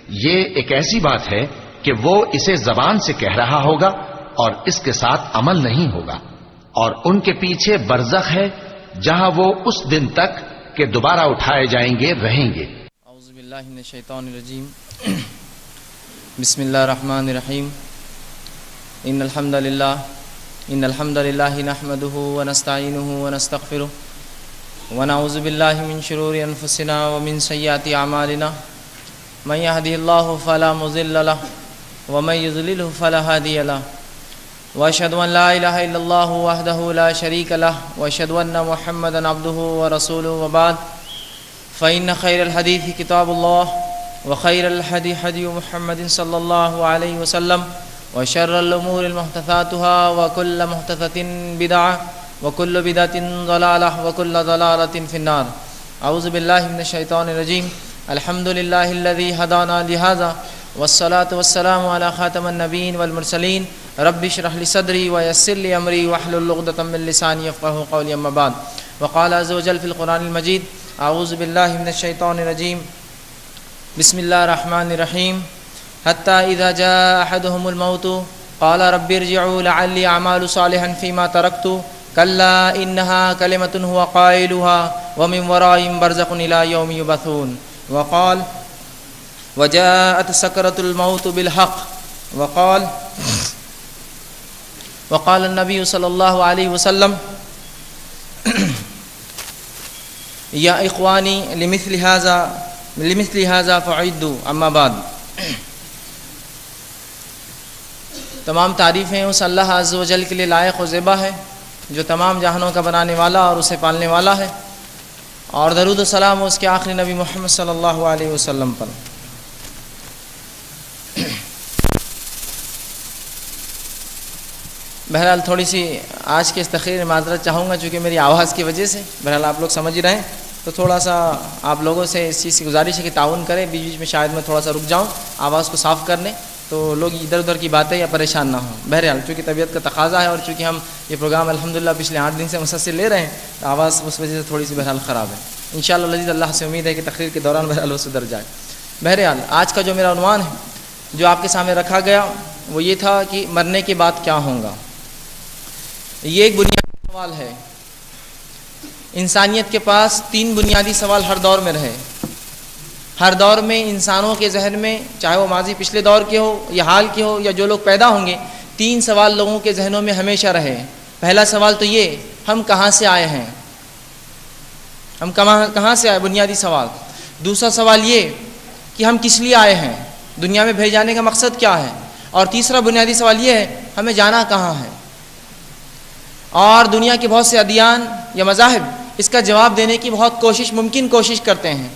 یہ ایک ایسی بات ہے کہ وہ اسے زبان سے کہہ رہا ہوگا اور اس کے ساتھ عمل نہیں ہوگا، اور ان کے پیچھے برزخ ہے جہاں وہ اس دن تک کہ دوبارہ اٹھائے جائیں گے رہیں گے۔ اعوذ باللہ من الشیطان الرجیم، بسم اللہ الرحمن الرحیم، ان الحمد للہ نحمده ونستعینه ونستغفره ونعوذ باللہ من شرور انفسنا ومن سیئات اعمالنا، من يهده الله فلا مضل له ومن يضلله فلا هادي له، واشهد ان لا اله الا الله وحده لا شريك له، واشهد ان محمدا عبده ورسوله، وبعد فان خير الحديث كتاب الله، وخير الهدي هدي محمد صلى الله عليه وسلم، وشر الامور محدثاتها، وكل محدثة بدعة، وكل بدعة ضلالة، وكل ضلالة في النار۔ اعوذ باللہ من الشیطان الرجیم، الحمد للہ الذی ہدانا لہذا، والصلاة والسلام علی خاتم النبیین والمرسلین، رب اشرح لی صدری ویسر لی امری واحلل عقدۃ من لسانی یفقہوا قولی، اما بعد۔ وقال عز وجل فی القرآن المجید، اعوذ باللہ من الشیطان الرجیم، بسم اللہ الرحمن الرحیم، حتی اذا جاء احدهم الموت قال رب ارجعوا لعلی اعمل صالحا فیما ترکت کلا انها کلمۃ هو قائلها ومن ورائهم برزخ الى یوم یبعثون، وقال وجاءت سکرۃ الموت بالحق، وقال النبی صلی اللہ علیہ وسلم یا اخوانی لمثل هذا فعدوا، اما بعد۔ تمام تعریفیں اس اللہ عز و جل کے لیے لائق و زیبا ہے جو تمام جہانوں کا بنانے والا اور اسے پالنے والا ہے، اور درود و سلام اس کے آخری نبی محمد صلی اللہ علیہ وسلم پر۔ بہرحال تھوڑی سی آج کے اس تقریر میں معذرت چاہوں گا چونکہ میری آواز کی وجہ سے، بہرحال آپ لوگ سمجھ ہی رہے ہیں، تو تھوڑا سا آپ لوگوں سے اس چیز کی گزارش ہے کہ تعاون کریں، بیچ بیچ میں شاید میں تھوڑا سا رک جاؤں آواز کو صاف کرنے، تو لوگ ادھر ادھر کی باتیں یا پریشان نہ ہوں۔ بہرحال چونکہ طبیعت کا تقاضا ہے اور چونکہ ہم یہ پروگرام الحمدللہ پچھلے 8 دن سے مسلسل لے رہے ہیں، تو آواز اس وجہ سے تھوڑی سی بہرحال خراب ہے۔ انشاءاللہ العزیز اللہ سے امید ہے کہ تقریر کے دوران بہرحال وہ سدھر جائے۔ بہرحال آج کا جو میرا عنوان ہے جو آپ کے سامنے رکھا گیا وہ یہ تھا کہ مرنے کے بعد کیا ہوگا۔ یہ ایک بنیادی سوال ہے، انسانیت کے پاس 3 بنیادی سوال ہر دور میں رہے، ہر دور میں انسانوں کے ذہن میں، چاہے وہ ماضی پچھلے دور کے ہو یا حال کے ہو یا جو لوگ پیدا ہوں گے، 3 سوال لوگوں کے ذہنوں میں ہمیشہ رہے۔ پہلا سوال تو یہ، ہم کہاں سے آئے ہیں، ہم کہاں سے آئے، بنیادی سوال۔ دوسرا سوال یہ کہ ہم کس لیے آئے ہیں، دنیا میں بھیجے جانے کا مقصد کیا ہے، اور تیسرا بنیادی سوال یہ ہے ہمیں جانا کہاں ہے۔ اور دنیا کے بہت سے ادیان یا مذاہب اس کا جواب دینے کی بہت ممکن کوشش کرتے ہیں،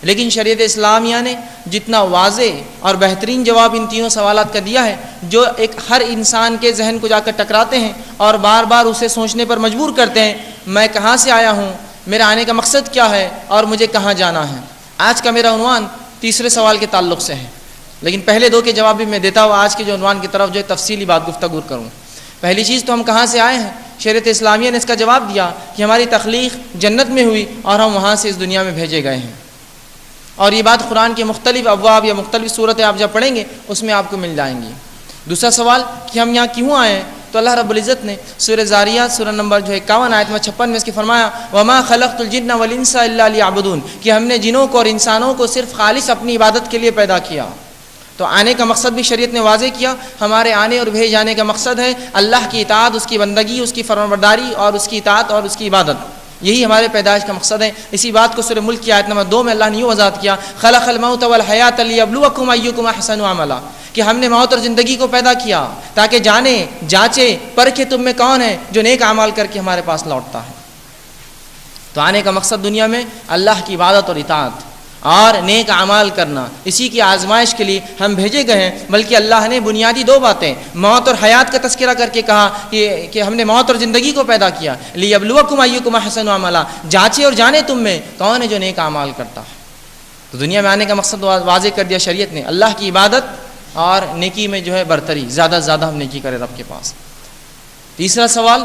لیکن شریعت اسلامیہ نے جتنا واضح اور بہترین جواب ان تینوں سوالات کا دیا ہے، جو ایک ہر انسان کے ذہن کو جا کر ٹکراتے ہیں اور بار بار اسے سوچنے پر مجبور کرتے ہیں، میں کہاں سے آیا ہوں، میرا آنے کا مقصد کیا ہے، اور مجھے کہاں جانا ہے۔ آج کا میرا عنوان تیسرے سوال کے تعلق سے ہے، لیکن پہلے 2 کے جواب بھی میں دیتا ہوں، آج کے جو عنوان کی طرف جو ہے تفصیلی بات گفتگو کروں۔ پہلی چیز تو ہم کہاں سے آئے ہیں، شریعت اسلامیہ نے اس کا جواب دیا کہ ہماری تخلیق جنت میں ہوئی اور ہم وہاں سے اس دنیا میں بھیجے گئے ہیں، اور یہ بات قرآن کے مختلف ابواب یا مختلف صورتیں آپ جب پڑھیں گے اس میں آپ کو مل جائیں گی۔ دوسرا سوال کہ ہم یہاں کیوں آئے ہیں، تو اللہ رب العزت نے سورہ ذاریات سورہ نمبر 51 آیت 56 میں اس کی فرمایا وما خلقت الجن والانس الا ليعبدون، کہ ہم نے جنوں کو اور انسانوں کو صرف خالص اپنی عبادت کے لیے پیدا کیا۔ تو آنے کا مقصد بھی شریعت نے واضح کیا، ہمارے آنے اور بھیج جانے کا مقصد ہے اللہ کی اطاعت، اس کی بندگی، اس کی فرمانبرداری اور اس کی اطاعت اور اس کی عبادت، یہی ہمارے پیدائش کا مقصد ہے۔ اسی بات کو سورہ ملک کی آیت نمبر 2 میں اللہ نے یوں وضاحت کیا خلق الموت والحیات لیبلوکم ایکم احسن عملا، کہ ہم نے موت اور زندگی کو پیدا کیا تاکہ جانے، جانچے، پرکھے تم میں کون ہے جو نیک اعمال کر کے ہمارے پاس لوٹتا ہے۔ تو آنے کا مقصد دنیا میں اللہ کی عبادت اور اطاعت اور نیک اعمال کرنا، اسی کی آزمائش کے لیے ہم بھیجے گئے ہیں۔ بلکہ اللہ نے بنیادی 2 باتیں موت اور حیات کا تذکرہ کر کے کہا کہ ہم نے موت اور زندگی کو پیدا کیا لیبلوکم ایکم احسن عملا، جانچے اور جانے تم میں کون ہے جو نیک اعمال کرتا ہے۔ تو دنیا میں آنے کا مقصد واضح کر دیا شریعت نے، اللہ کی عبادت اور نیکی میں جو ہے برتری، زیادہ سے زیادہ ہم نیکی کریں رب کے پاس۔ تیسرا سوال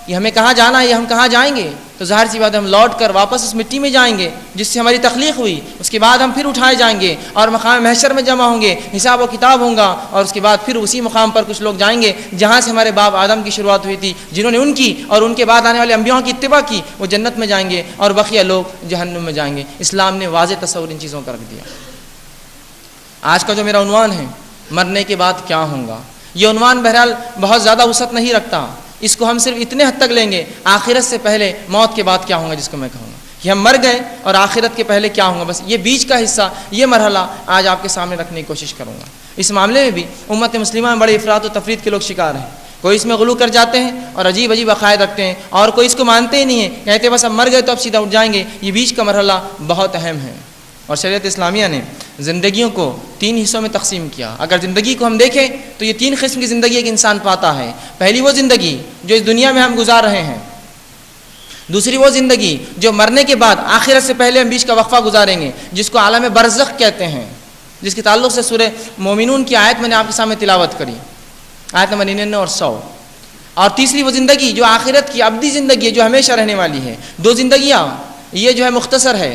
کہ ہمیں کہاں جانا ہے، یہ ہم کہاں جائیں گے، تو ظاہر سی بات ہے ہم لوٹ کر واپس اس مٹی میں جائیں گے جس سے ہماری تخلیق ہوئی، اس کے بعد ہم پھر اٹھائے جائیں گے اور مقام محشر میں جمع ہوں گے، حساب و کتاب ہوں گا، اور اس کے بعد پھر اسی مقام پر کچھ لوگ جائیں گے جہاں سے ہمارے باپ آدم کی شروعات ہوئی تھی، جنہوں نے ان کی اور ان کے بعد آنے والے انبیاء کی اتباع کی، وہ جنت میں جائیں گے اور بقیہ لوگ جہنم میں جائیں گے۔ اسلام نے واضح تصور ان چیزوں کا رکھ دیا۔ آج کا جو میرا عنوان ہے، مرنے کے بعد کیا ہوگا، یہ عنوان بہرحال بہت زیادہ وسعت نہیں رکھتا، اس کو ہم صرف اتنے حد تک لیں گے، آخرت سے پہلے موت کے بعد کیا ہوگا، جس کو میں کہوں گا کہ ہم مر گئے اور آخرت کے پہلے کیا ہوگا، بس یہ بیچ کا حصہ، یہ مرحلہ آج آپ کے سامنے رکھنے کی کوشش کروں گا۔ اس معاملے میں بھی امت مسلمہ میں بڑے افراط و تفرید کے لوگ شکار ہیں، کوئی اس میں غلو کر جاتے ہیں اور عجیب عجیب عقائد رکھتے ہیں، اور کوئی اس کو مانتے ہی نہیں ہیں، کہتے بس اب مر گئے تو اب سیدھا اٹھ جائیں گے۔ یہ بیچ کا مرحلہ بہت اہم ہے، اور شریعت اسلامیہ نے زندگیوں کو 3 حصوں میں تقسیم کیا۔ اگر زندگی کو ہم دیکھیں تو یہ 3 قسم کی زندگی ایک انسان پاتا ہے۔ پہلی وہ زندگی جو اس دنیا میں ہم گزار رہے ہیں، دوسری وہ زندگی جو مرنے کے بعد آخرت سے پہلے ہم بیچ کا وقفہ گزاریں گے، جس کو عالم برزخ کہتے ہیں، جس کے تعلق سے سورہ مومنون کی آیت میں نے آپ کے سامنے تلاوت کری، آیت نمبر 99 اور 100۔ اور تیسری وہ زندگی جو آخرت کی ابدی زندگی ہے، جو ہمیشہ رہنے والی ہے۔ 2 زندگیاں، یہ جو ہے مختصر ہے،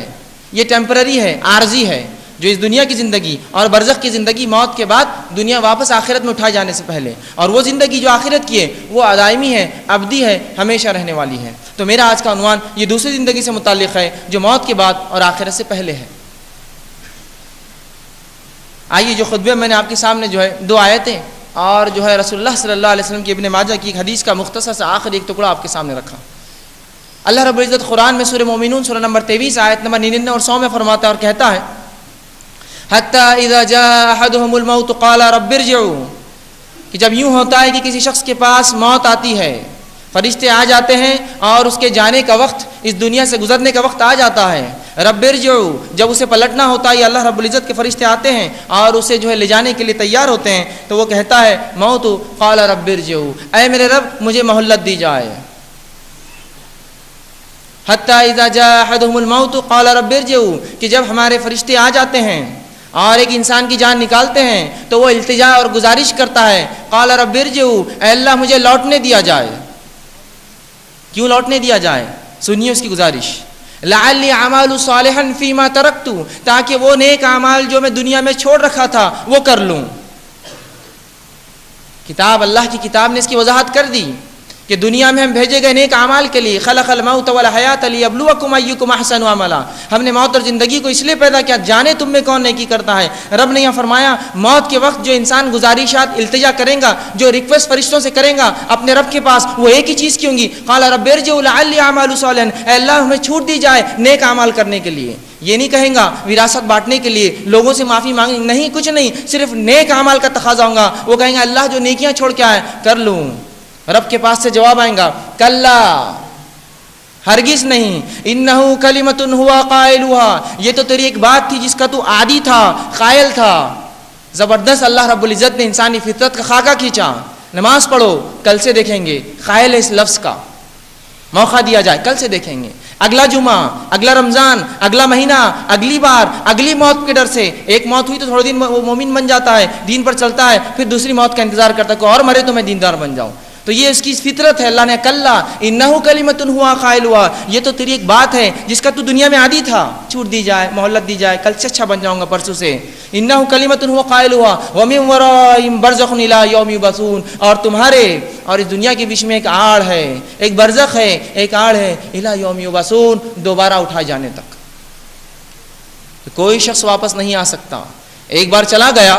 یہ ٹیمپرری ہے، عارضی ہے، جو اس دنیا کی زندگی، اور برزخ کی زندگی موت کے بعد دنیا واپس آخرت میں اٹھائے جانے سے پہلے، اور وہ زندگی جو آخرت کی ہے وہ دائمی ہے، ابدی ہے، ہمیشہ رہنے والی ہے۔ تو میرا آج کا عنوان یہ دوسری زندگی سے متعلق ہے جو موت کے بعد اور آخرت سے پہلے ہے۔ آئیے جو خطبے میں نے آپ کے سامنے جو ہے 2 آیتیں اور جو ہے رسول اللہ صلی اللہ علیہ وسلم کی ابن ماجہ کی ایک حدیث کا مختصر سا آخر ایک ٹکڑا آپ کے سامنے رکھا۔ اللہ رب العزت قرآن میں سورہ مومنون سورہ نمبر 23 آیت نمبر 99 اور 100 میں فرماتا ہے اور کہتا ہے حَتَّى إِذَا جَاءَ أَحَدُهُمُ الْمَوْتُ قَالَ رَبِّ ارْجِعُونِ، کہ جب یوں ہوتا ہے کہ کسی شخص کے پاس موت آتی ہے، فرشتے آ جاتے ہیں اور اس کے جانے کا وقت، اس دنیا سے گزرنے کا وقت آ جاتا ہے، رب ارجعوا، جب اسے پلٹنا ہوتا ہے، اللہ رب العزت کے فرشتے آتے ہیں اور اسے جو ہے لے جانے کے لیے تیار ہوتے ہیں، تو وہ کہتا ہے موت قال رب ارجعوا، اے میرے رب مجھے مہلت دی جائے۔ حتی اذا جاء احدهم الموت قال رب ارجعوا، کہ جب ہمارے فرشتے آ جاتے ہیں اور ایک انسان کی جان نکالتے ہیں تو وہ التجا اور گزارش کرتا ہے قال رب ارجعوا، اے اللہ مجھے لوٹنے دیا جائے۔ کیوں لوٹنے دیا جائے؟ سنیے اس کی گزارش، لعلی اعمال صالحا فیما ترکت، تاکہ وہ نیک اعمال جو میں دنیا میں چھوڑ رکھا تھا وہ کر لوں۔ کتاب، اللہ کی کتاب نے اس کی وضاحت کر دی کہ دنیا میں ہم بھیجے گئے نیک اعمال کے لیے، خلق الموت والحیات لیبلوکم ایکم احسن عملا، ہم نے موت اور زندگی کو اس لیے پیدا کیا جانے تم میں کون نیکی کرتا ہے۔ رب نے یہ فرمایا موت کے وقت جو انسان گزارشات التجا کرے گا، جو ریکویسٹ فرشتوں سے کرے گا اپنے رب کے پاس، وہ ایک ہی چیز کی ہوں گی، قال رب ارجعوا لعلی اعمال صالحا، اے اللہ ہمیں چھوٹ دی جائے نیک اعمال کرنے کے لیے۔ یہ نہیں کہیں گا وراثت بانٹنے کے لیے، لوگوں سے معافی مانگنے، نہیں، کچھ نہیں، صرف نیک اعمال کا تقاضا ہوگا۔ وہ کہیں گا اللہ جو نیکیاں چھوڑ کے آئے کر لوں۔ رب کے پاس سے جواب آئیں گا کلا، ہرگز نہیں، انہو کلمۃ ہوا قائلها، یہ تو تیری ایک بات تھی جس کا تو عادی تھا، قائل تھا۔ زبردست اللہ رب العزت نے انسانی فطرت کا خاکہ کھینچا۔ نماز پڑھو، کل سے دیکھیں گے، قائل ہے اس لفظ کا، موقع دیا جائے کل سے دیکھیں گے، اگلا جمعہ، اگلا رمضان، اگلا مہینہ، اگلی بار، اگلی موت کے ڈر سے۔ ایک موت ہوئی تو تھوڑے دن وہ مومن بن جاتا ہے، دین پر چلتا ہے، پھر دوسری موت کا انتظار کرتا ہے، کوئی اور مرے تو میں دیندار بن جاؤں۔ تو یہ اس کی فطرت ہے۔ اللہ نے کلا انہو کلمۃ ہوا قائلها، یہ تو تیری ایک بات ہے جس کا تو دنیا میں عادی تھا، چھوٹ دی جائے، مہلت دی جائے، کل سے اچھا بن جاؤں گا پرسوں سے۔ انہو کلمۃ ہوا قائلها ومن ورائہم برزخ الی یوم یبعثون، اور تمہارے اور اس دنیا کے بیچ میں ایک آڑ ہے، ایک برزخ ہے، ایک آڑ ہے، الی یوم یبعثون، دوبارہ اٹھائے جانے تک۔ تو کوئی شخص واپس نہیں آ سکتا۔ ایک بار چلا گیا،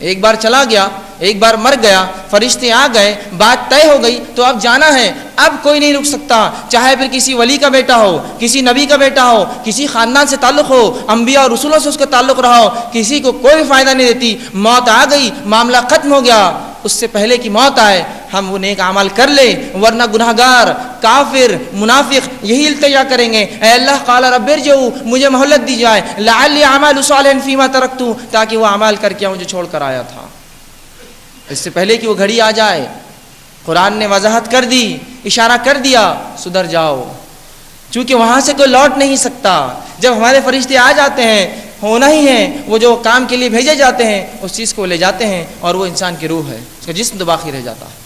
ایک بار چلا گیا، ایک بار مر گیا، فرشتے آ گئے، بات طے ہو گئی، تو اب جانا ہے، اب کوئی نہیں رک سکتا، چاہے پھر کسی ولی کا بیٹا ہو، کسی نبی کا بیٹا ہو، کسی خاندان سے تعلق ہو، انبیاء اور رسولوں سے اس کا تعلق رہا ہو، کسی کو کوئی فائدہ نہیں دیتی۔ موت آ گئی، معاملہ ختم ہو گیا، اس سے پہلے کہ موت آئے ہم وہ نیک اعمال کر لیں، ورنہ گناہگار، کافر، منافق یہی التجا کریں گے، اے اللہ قال رب ارجعوا، مجھے مہلت دی جائے، لعلی اعمال صالحا فیما ترکت، تاکہ وہ اعمال کر کے مجھے چھوڑ کر آیا تھا۔ اس سے پہلے کہ وہ گھڑی آ جائے، قرآن نے وضاحت کر دی، اشارہ کر دیا، سدھر جاؤ، چونکہ وہاں سے کوئی لوٹ نہیں سکتا۔ جب ہمارے فرشتے آ جاتے ہیں، ہونا ہی ہے، وہ جو کام کے لیے بھیجے جاتے ہیں اس چیز کو لے جاتے ہیں، اور وہ انسان کی روح ہے، اس کا جسم تو باقی رہ جاتا ہے۔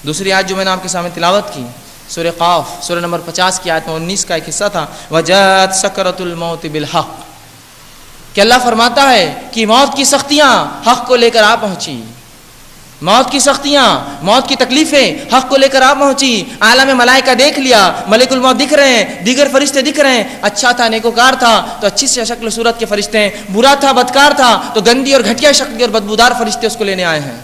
دوسری آیت جو میں نے آپ کے سامنے تلاوت کی سورہ قاف سورہ نمبر 50 کی آیت میں 19 کا ایک حصہ تھا وجاءت سکرۃ الموت بالحق، کہ اللہ فرماتا ہے کہ موت کی سختیاں حق کو لے کر آ پہنچی، موت کی سختیاں، موت کی تکلیفیں حق کو لے کر آ پہنچی۔ عالم ملائکہ دیکھ لیا، ملک الموت دکھ رہے ہیں، دیگر فرشتے دکھ رہے ہیں، اچھا تھا نیکوکار تھا تو اچھی سی شکل صورت کے فرشتے ہیں، برا تھا بدکار تھا تو گندی اور گھٹیا شکل کے اور بدبودار فرشتے اس کو لینے آئے ہیں۔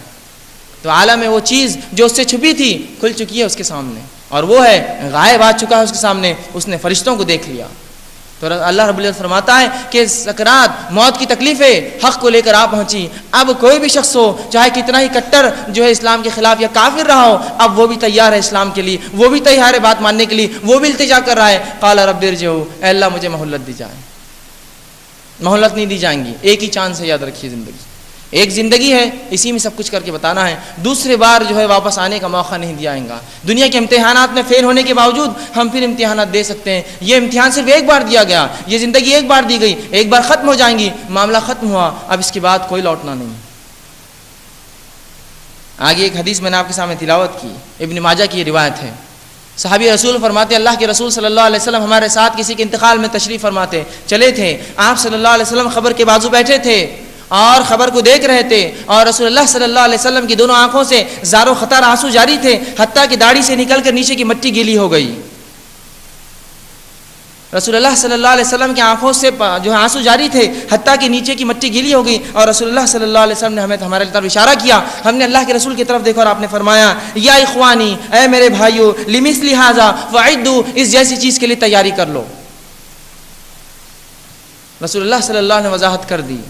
تو عالم میں وہ چیز جو اس سے چھپی تھی کھل چکی ہے اس کے سامنے، اور وہ ہے غائب آ چکا ہے اس کے سامنے، اس نے فرشتوں کو دیکھ لیا۔ تو اللہ رب العزت فرماتا ہے کہ سکرات موت کی تکلیفیں حق کو لے کر آ پہنچی۔ اب کوئی بھی شخص ہو چاہے کتنا ہی کٹر جو ہے اسلام کے خلاف یا کافر رہا ہو، اب وہ بھی تیار ہے اسلام کے لیے، وہ بھی تیار ہے بات ماننے کے لیے، وہ بھی التجا کر رہا ہے قال رب ارجعوا، اے اللہ مجھے مہلت دی جائے۔ مہلت نہیں دی جائیں گی، ایک ہی چاند سے یاد رکھیے زندگی، ایک زندگی ہے، اسی میں سب کچھ کر کے بتانا ہے، دوسرے بار جو ہے واپس آنے کا موقع نہیں دیا جائے گا۔ دنیا کے امتحانات میں فیل ہونے کے باوجود ہم پھر امتحانات دے سکتے ہیں، یہ امتحان صرف ایک بار دیا گیا، یہ زندگی ایک بار دی گئی، ایک بار ختم ہو جائیں گی، معاملہ ختم ہوا، اب اس کے بعد کوئی لوٹنا نہیں۔ آگے ایک حدیث میں نے آپ کے سامنے تلاوت کی، ابن ماجہ کی یہ روایت ہے۔ صحابی رسول فرماتے اللہ کے رسول صلی اللہ علیہ وسلم ہمارے ساتھ کسی کے انتقال میں تشریف فرماتے چلے تھے، آپ صلی اللہ علیہ وسلم خبر کے بازو بیٹھے تھے اور خبر کو دیکھ رہے تھے، اور رسول اللہ صلی اللہ علیہ وسلم کی دونوں آنکھوں سے زار و خطار آنسو جاری تھے، حتیٰ کہ داڑھی سے نکل کر نیچے کی مٹی گیلی ہو گئی۔ رسول اللہ صلی اللہ علیہ وسلم کی آنکھوں سے جو ہے آنسو جاری تھے، حتیٰ کہ نیچے کی مٹی گیلی ہو گئی، اور رسول اللہ صلی اللہ علیہ وسلم نے ہمارے طرف اشارہ کیا، ہم نے اللہ کے رسول کی طرف دیکھا اور آپ نے فرمایا یا اخوانی، اے میرے بھائیو، لمثل ھذا فاعدوا، اس جیسی چیز کے لیے تیاری کر لو۔ رسول اللہ صلی اللہ علیہ وسلم نے وضاحت کر دی،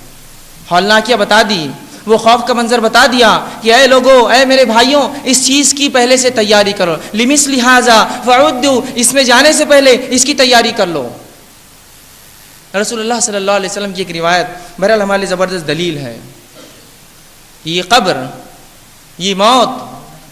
ہولناکیہ بتا دی، وہ خوف کا منظر بتا دیا کہ اے لوگو، اے میرے بھائیوں، اس چیز کی پہلے سے تیاری کرو، لمثل ھذا فاعدوا، اس میں جانے سے پہلے اس کی تیاری کر لو۔ رسول اللہ صلی اللہ علیہ وسلم کی ایک روایت بہرحال ہمارے لیے زبردست دلیل ہے۔ یہ قبر، یہ موت،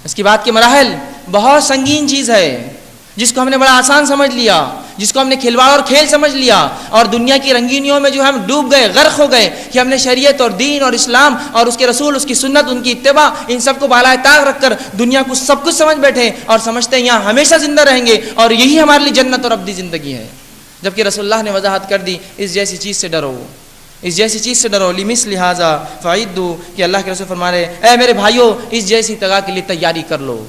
اس کے بعد کے مراحل بہت سنگین چیز ہے، جس کو ہم نے بڑا آسان سمجھ لیا، جس کو ہم نے کھلواڑ اور کھیل سمجھ لیا، اور دنیا کی رنگینیوں میں جو ہم ڈوب گئے، غرق ہو گئے کہ ہم نے شریعت اور دین اور اسلام اور اس کے رسول، اس کی سنت، ان کی اتباع، ان سب کو بالائے طاق رکھ کر دنیا کو سب کچھ سمجھ بیٹھے اور سمجھتے ہیں یہاں ہمیشہ زندہ رہیں گے اور یہی ہمارے لیے جنت اور ابدی زندگی ہے، جبکہ رسول اللہ نے وضاحت کر دی اس جیسی چیز سے ڈرو، اس جیسی چیز سے ڈرو، لمثل ھذا فاعدوا، کہ اللہ کے رسول فرما رہے اے میرے بھائیو، اس جیسی تگا کے لیے تیاری کر لو،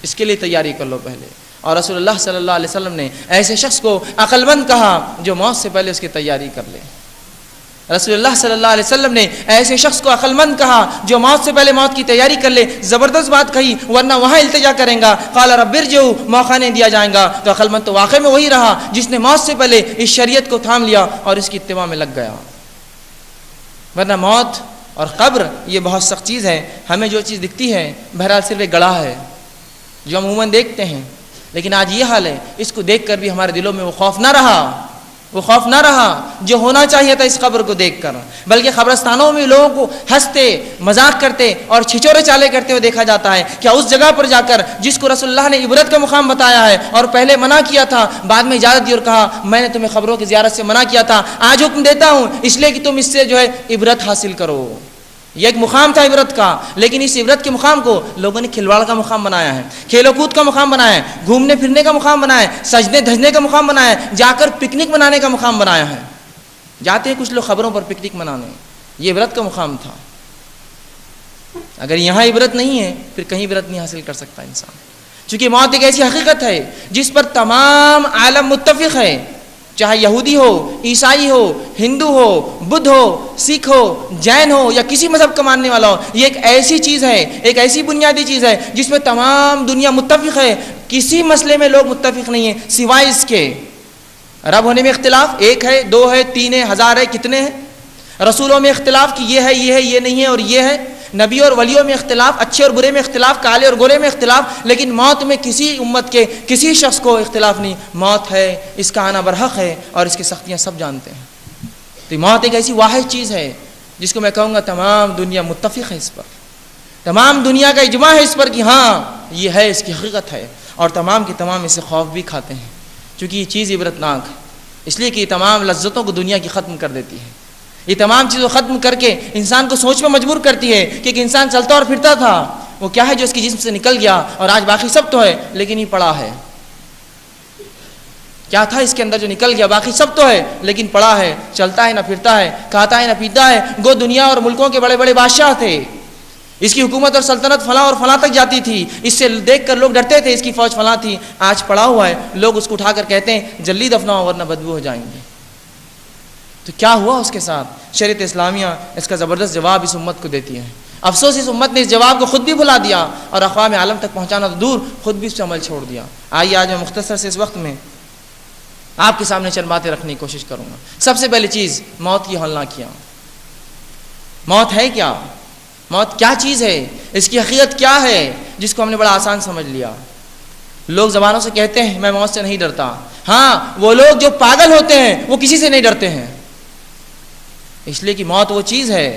اس کے لیے تیاری کر لو پہلے۔ اور رسول اللہ صلی اللہ علیہ وسلم نے ایسے شخص کو عقل مند کہا جو موت سے پہلے اس کی تیاری کر لے۔ رسول اللہ صلی اللہ علیہ وسلم نے ایسے شخص کو عقل مند کہا جو موت سے پہلے موت کی تیاری کر لے۔ زبردست بات کہی، ورنہ وہاں التجا کریں گا، قال رب ارجعوا، موقع نہیں دیا جائے گا، تو عقل مند تو واقع میں وہی رہا جس نے موت سے پہلے اس شریعت کو تھام لیا اور اس کی اتباع میں لگ گیا۔ ورنہ موت اور قبر یہ بہت سخت چیز ہے، ہمیں جو چیز دکھتی ہے بہرحال صرف ایک گڑھا ہے جو ہم عموماً دیکھتے ہیں، لیکن آج یہ حال ہے، اس کو دیکھ کر بھی ہمارے دلوں میں وہ خوف نہ رہا، وہ خوف نہ رہا جو ہونا چاہیے تھا اس قبر کو دیکھ کر، بلکہ قبرستانوں میں لوگوں کو ہنستے، مذاق کرتے اور چھچورے چالے کرتے ہوئے دیکھا جاتا ہے۔ کیا اس جگہ پر جا کر جس کو رسول اللہ نے عبرت کا مقام بتایا ہے اور پہلے منع کیا تھا، بعد میں اجازت دی اور کہا میں نے تمہیں قبروں کی زیارت سے منع کیا تھا، آج حکم دیتا ہوں اس لیے کہ تم اس سے جو ہے عبرت حاصل کرو۔ یہ ایک مقام تھا عبرت کا، لیکن اس عبرت کے مقام کو لوگوں نے کھلواڑ کا مقام بنایا ہے، کھیل و کود کا مقام بنایا ہے، گھومنے پھرنے کا مقام بنایا ہے، سجنے دھجنے کا مقام بنایا ہے، جا کر پکنک منانے کا مقام بنایا ہے۔ جاتے ہیں کچھ لوگ خبروں پر پکنک منانے، یہ عبرت کا مقام تھا۔ اگر یہاں عبرت نہیں ہے پھر کہیں عبرت نہیں حاصل کر سکتا انسان، چونکہ موت ایک ایسی حقیقت ہے جس پر تمام عالم متفق ہے، چاہے یہودی ہو، عیسائی ہو، ہندو ہو، بدھ ہو، سکھ ہو، جین ہو یا کسی مذہب کا ماننے والا ہو، یہ ایک ایسی چیز ہے، ایک ایسی بنیادی چیز ہے جس میں تمام دنیا متفق ہے، کسی مسئلے میں لوگ متفق نہیں ہیں سوائے اس کے رب ہونے میں اختلاف، ایک ہے، دو ہے، تین ہے، ہزار ہے، کتنے ہیں، رسولوں میں اختلاف کہ یہ ہے، یہ ہے، یہ نہیں ہے اور یہ ہے، نبی اور ولیوں میں اختلاف، اچھے اور برے میں اختلاف، کالے اور گورے میں اختلاف، لیکن موت میں کسی امت کے کسی شخص کو اختلاف نہیں، موت ہے، اس کا آنا برحق ہے اور اس کی سختیاں سب جانتے ہیں۔ تو موت ایک ایسی واحد چیز ہے جس کو میں کہوں گا تمام دنیا متفق ہے اس پر، تمام دنیا کا اجماع ہے اس پر کہ ہاں یہ ہے، اس کی حقیقت ہے، اور تمام کے تمام اس سے خوف بھی کھاتے ہیں، چونکہ یہ چیز عبرتناک ہے، اس لیے کہ یہ تمام لذتوں کو دنیا کی ختم کر دیتی ہے، یہ تمام چیزوں ختم کر کے انسان کو سوچ میں مجبور کرتی ہے کہ ایک انسان چلتا اور پھرتا تھا، وہ کیا ہے جو اس کی جسم سے نکل گیا اور آج باقی سب تو ہے لیکن یہ پڑا ہے؟ کیا تھا اس کے اندر جو نکل گیا؟ باقی سب تو ہے لیکن پڑا ہے، چلتا ہے نہ پھرتا ہے، کھاتا ہے نہ پیتا ہے۔ گو دنیا اور ملکوں کے بڑے بڑے بادشاہ تھے، اس کی حکومت اور سلطنت فلاں اور فلاں تک جاتی تھی، اس سے دیکھ کر لوگ ڈرتے تھے، اس کی فوج فلاں تھی۔ آج پڑا ہوا ہے، لوگ اس کو اٹھا کر کہتے ہیں جلدی دفناؤ ورنہ بدبو ہو جائیں گے۔ تو کیا ہوا اس کے ساتھ؟ شریعت اسلامیہ اس کا زبردست جواب اس امت کو دیتی ہے۔ افسوس اس امت نے اس جواب کو خود بھی بھلا دیا اور اقوام عالم تک پہنچانا تو دور، خود بھی اس پہ عمل چھوڑ دیا۔ آئیے آج میں مختصر سے اس وقت میں آپ کے سامنے چند باتیں رکھنے کی کوشش کروں گا۔ سب سے پہلی چیز، موت کی ہولناکیاں۔ موت ہے کیا؟ موت کیا چیز ہے؟ اس کی حقیقت کیا ہے جس کو ہم نے بڑا آسان سمجھ لیا؟ لوگ زبانوں سے کہتے ہیں میں موت سے نہیں ڈرتا۔ ہاں، وہ لوگ جو پاگل ہوتے ہیں وہ کسی سے نہیں ڈرتے ہیں، اس لیے کہ موت وہ چیز ہے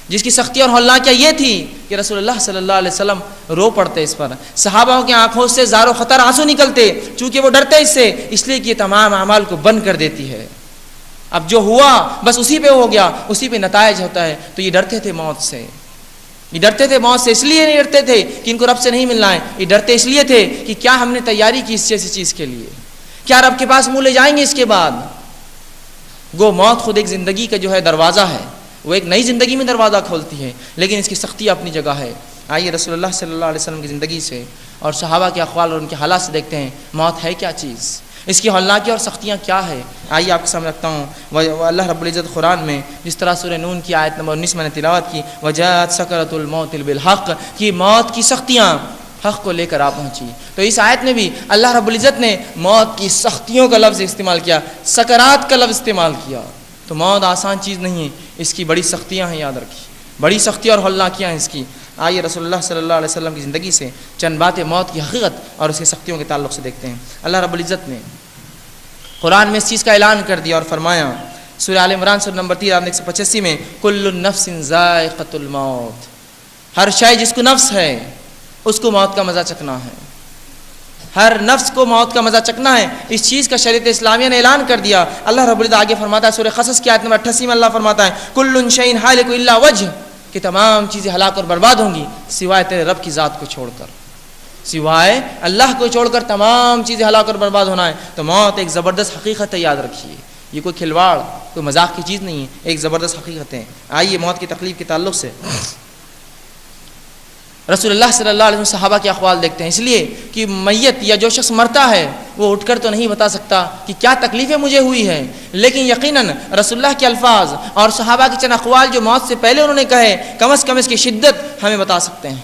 جس کی سختی اور ہولناکیاں یہ تھی کہ رسول اللہ صلی اللہ علیہ وسلم رو پڑتے اس پر، صحابہ کی آنکھوں سے زار و خطر آنسو نکلتے، چونکہ وہ ڈرتے اس سے، اس لیے کہ یہ تمام اعمال کو بند کر دیتی ہے۔ اب جو ہوا بس اسی پہ ہو گیا، اسی پہ نتائج ہوتا ہے۔ تو یہ ڈرتے تھے موت سے، یہ ڈرتے تھے موت سے، اس لیے نہیں ڈرتے تھے کہ ان کو رب سے نہیں ملنا ہے، یہ ڈرتے اس لیے تھے کہ کیا ہم نے تیاری کی اس جیسی چیز کے لیے، کیا رب کے پاس منہ لے جائیں گے اس کے بعد۔ گو موت خود ایک زندگی کا جو ہے دروازہ ہے، وہ ایک نئی زندگی میں دروازہ کھولتی ہے، لیکن اس کی سختی اپنی جگہ ہے۔ آئیے رسول اللہ صلی اللہ علیہ وسلم کی زندگی سے اور صحابہ کے اقوال اور ان کے حالات سے دیکھتے ہیں موت ہے کیا چیز، اس کی ہولناکیاں اور سختیاں کیا ہے۔ آئیے آپ کے سامنے رکھتا ہوں اللہ رب العزت قرآن میں جس طرح سورہ نون کی آیت نمبر 19 میں نے تلاوت کی، وجاءت سکرۃ الموت بالحق، کہ موت کی سختیاں حق کو لے کر آ پہنچی۔ تو اس آیت میں بھی اللہ رب العزت نے موت کی سختیوں کا لفظ استعمال کیا، سکرات کا لفظ استعمال کیا۔ تو موت آسان چیز نہیں ہے، اس کی بڑی سختیاں ہیں، یاد رکھیے، بڑی سختی اور ہولناکیاں ہیں اس کی۔ آئیے رسول اللہ صلی اللہ علیہ وسلم کی زندگی سے چند باتیں موت کی حقیقت اور اس کی سختیوں کے تعلق سے دیکھتے ہیں۔ اللہ رب العزت نے قرآن میں اس چیز کا اعلان کر دیا اور فرمایا، سورہ آل عمران سورہ نمبر 3 آیت 185 میں، کل نفس ذائقۃ الموت، ہر شے جس کو نفس ہے اس کو موت کا مزہ چکھنا ہے، ہر نفس کو موت کا مزہ چکنا ہے۔ اس چیز کا شریعت اسلامیہ نے اعلان کر دیا۔ اللہ رب العزت آگے فرماتا ہے سورہ قصص کی آیت نمبر 88 میں، اللہ فرماتا ہے کل شیء ہالک الا وجہ، کہ تمام چیزیں ہلاک اور برباد ہوں گی سوائے تیرے رب کی ذات کو چھوڑ کر، سوائے اللہ کو چھوڑ کر تمام چیزیں ہلاک اور برباد ہونا ہے۔ تو موت ایک زبردست حقیقت ہے، یاد رکھیے، یہ کوئی کھلواڑ کوئی مذاق کی چیز نہیں ہے، ایک زبردست حقیقت ہے۔ آئیے موت کی تکلیف کے تعلق سے رسول اللہ صلی اللہ علیہ وسلم صحابہ کے اقوال دیکھتے ہیں، اس لیے کہ میت یا جو شخص مرتا ہے وہ اٹھ کر تو نہیں بتا سکتا کہ کیا تکلیفیں مجھے ہوئی ہیں، لیکن یقیناً رسول اللہ کے الفاظ اور صحابہ کے چند اقوال جو موت سے پہلے انہوں نے کہے، کم از کم اس کی شدت ہمیں بتا سکتے ہیں۔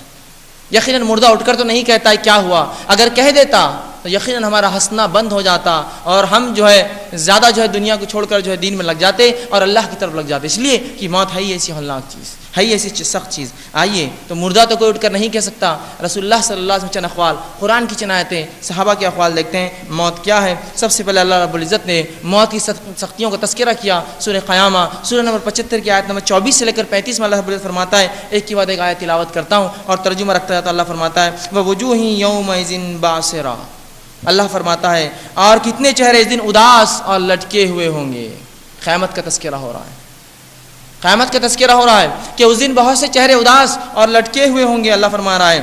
یقیناً مردہ اٹھ کر تو نہیں کہتا ہے کیا ہوا، اگر کہہ دیتا تو یقیناً ہمارا ہنسنا بند ہو جاتا اور ہم جو ہے زیادہ جو ہے دنیا کو چھوڑ کر جو ہے دین میں لگ جاتے اور اللہ کی طرف لگ جاتے، اس لیے کہ موت ہے ہی ایسی ہولناک چیز، ہے ہی ایسی سخت چیز۔ آئیے تو مردہ تو کوئی اٹھ کر نہیں کہہ سکتا، رسول اللہ صلی اللہ علیہ وسلم چند اقوال، قرآن کی چند آیتیں، صحابہ کے اقوال دیکھتے ہیں موت کیا ہے۔ سب سے پہلے اللہ رب العزت نے موت کی سختیوں کا تذکرہ کیا سورہ قیامہ سورہ نمبر 75 کی آیت نمبر 24 سے لے کر 35 میں اللہ رب العزت فرماتا ہے، ایک کے بعد ایک آیت تلاوت کرتا ہوں اور ترجمہ رکھتا ہے، تو اللہ فرماتا ہے ووجوہ یومئذ باسرہ، اللہ فرماتا ہے اور کتنے چہرے اس دن اداس اور لٹکے ہوئے ہوں گے۔ قیامت کا تذکرہ ہو رہا ہے، قیامت کا تذکرہ ہو رہا ہے کہ اس دن بہت سے چہرے اداس اور لٹکے ہوئے ہوں گے۔ اللہ فرما رہا ہے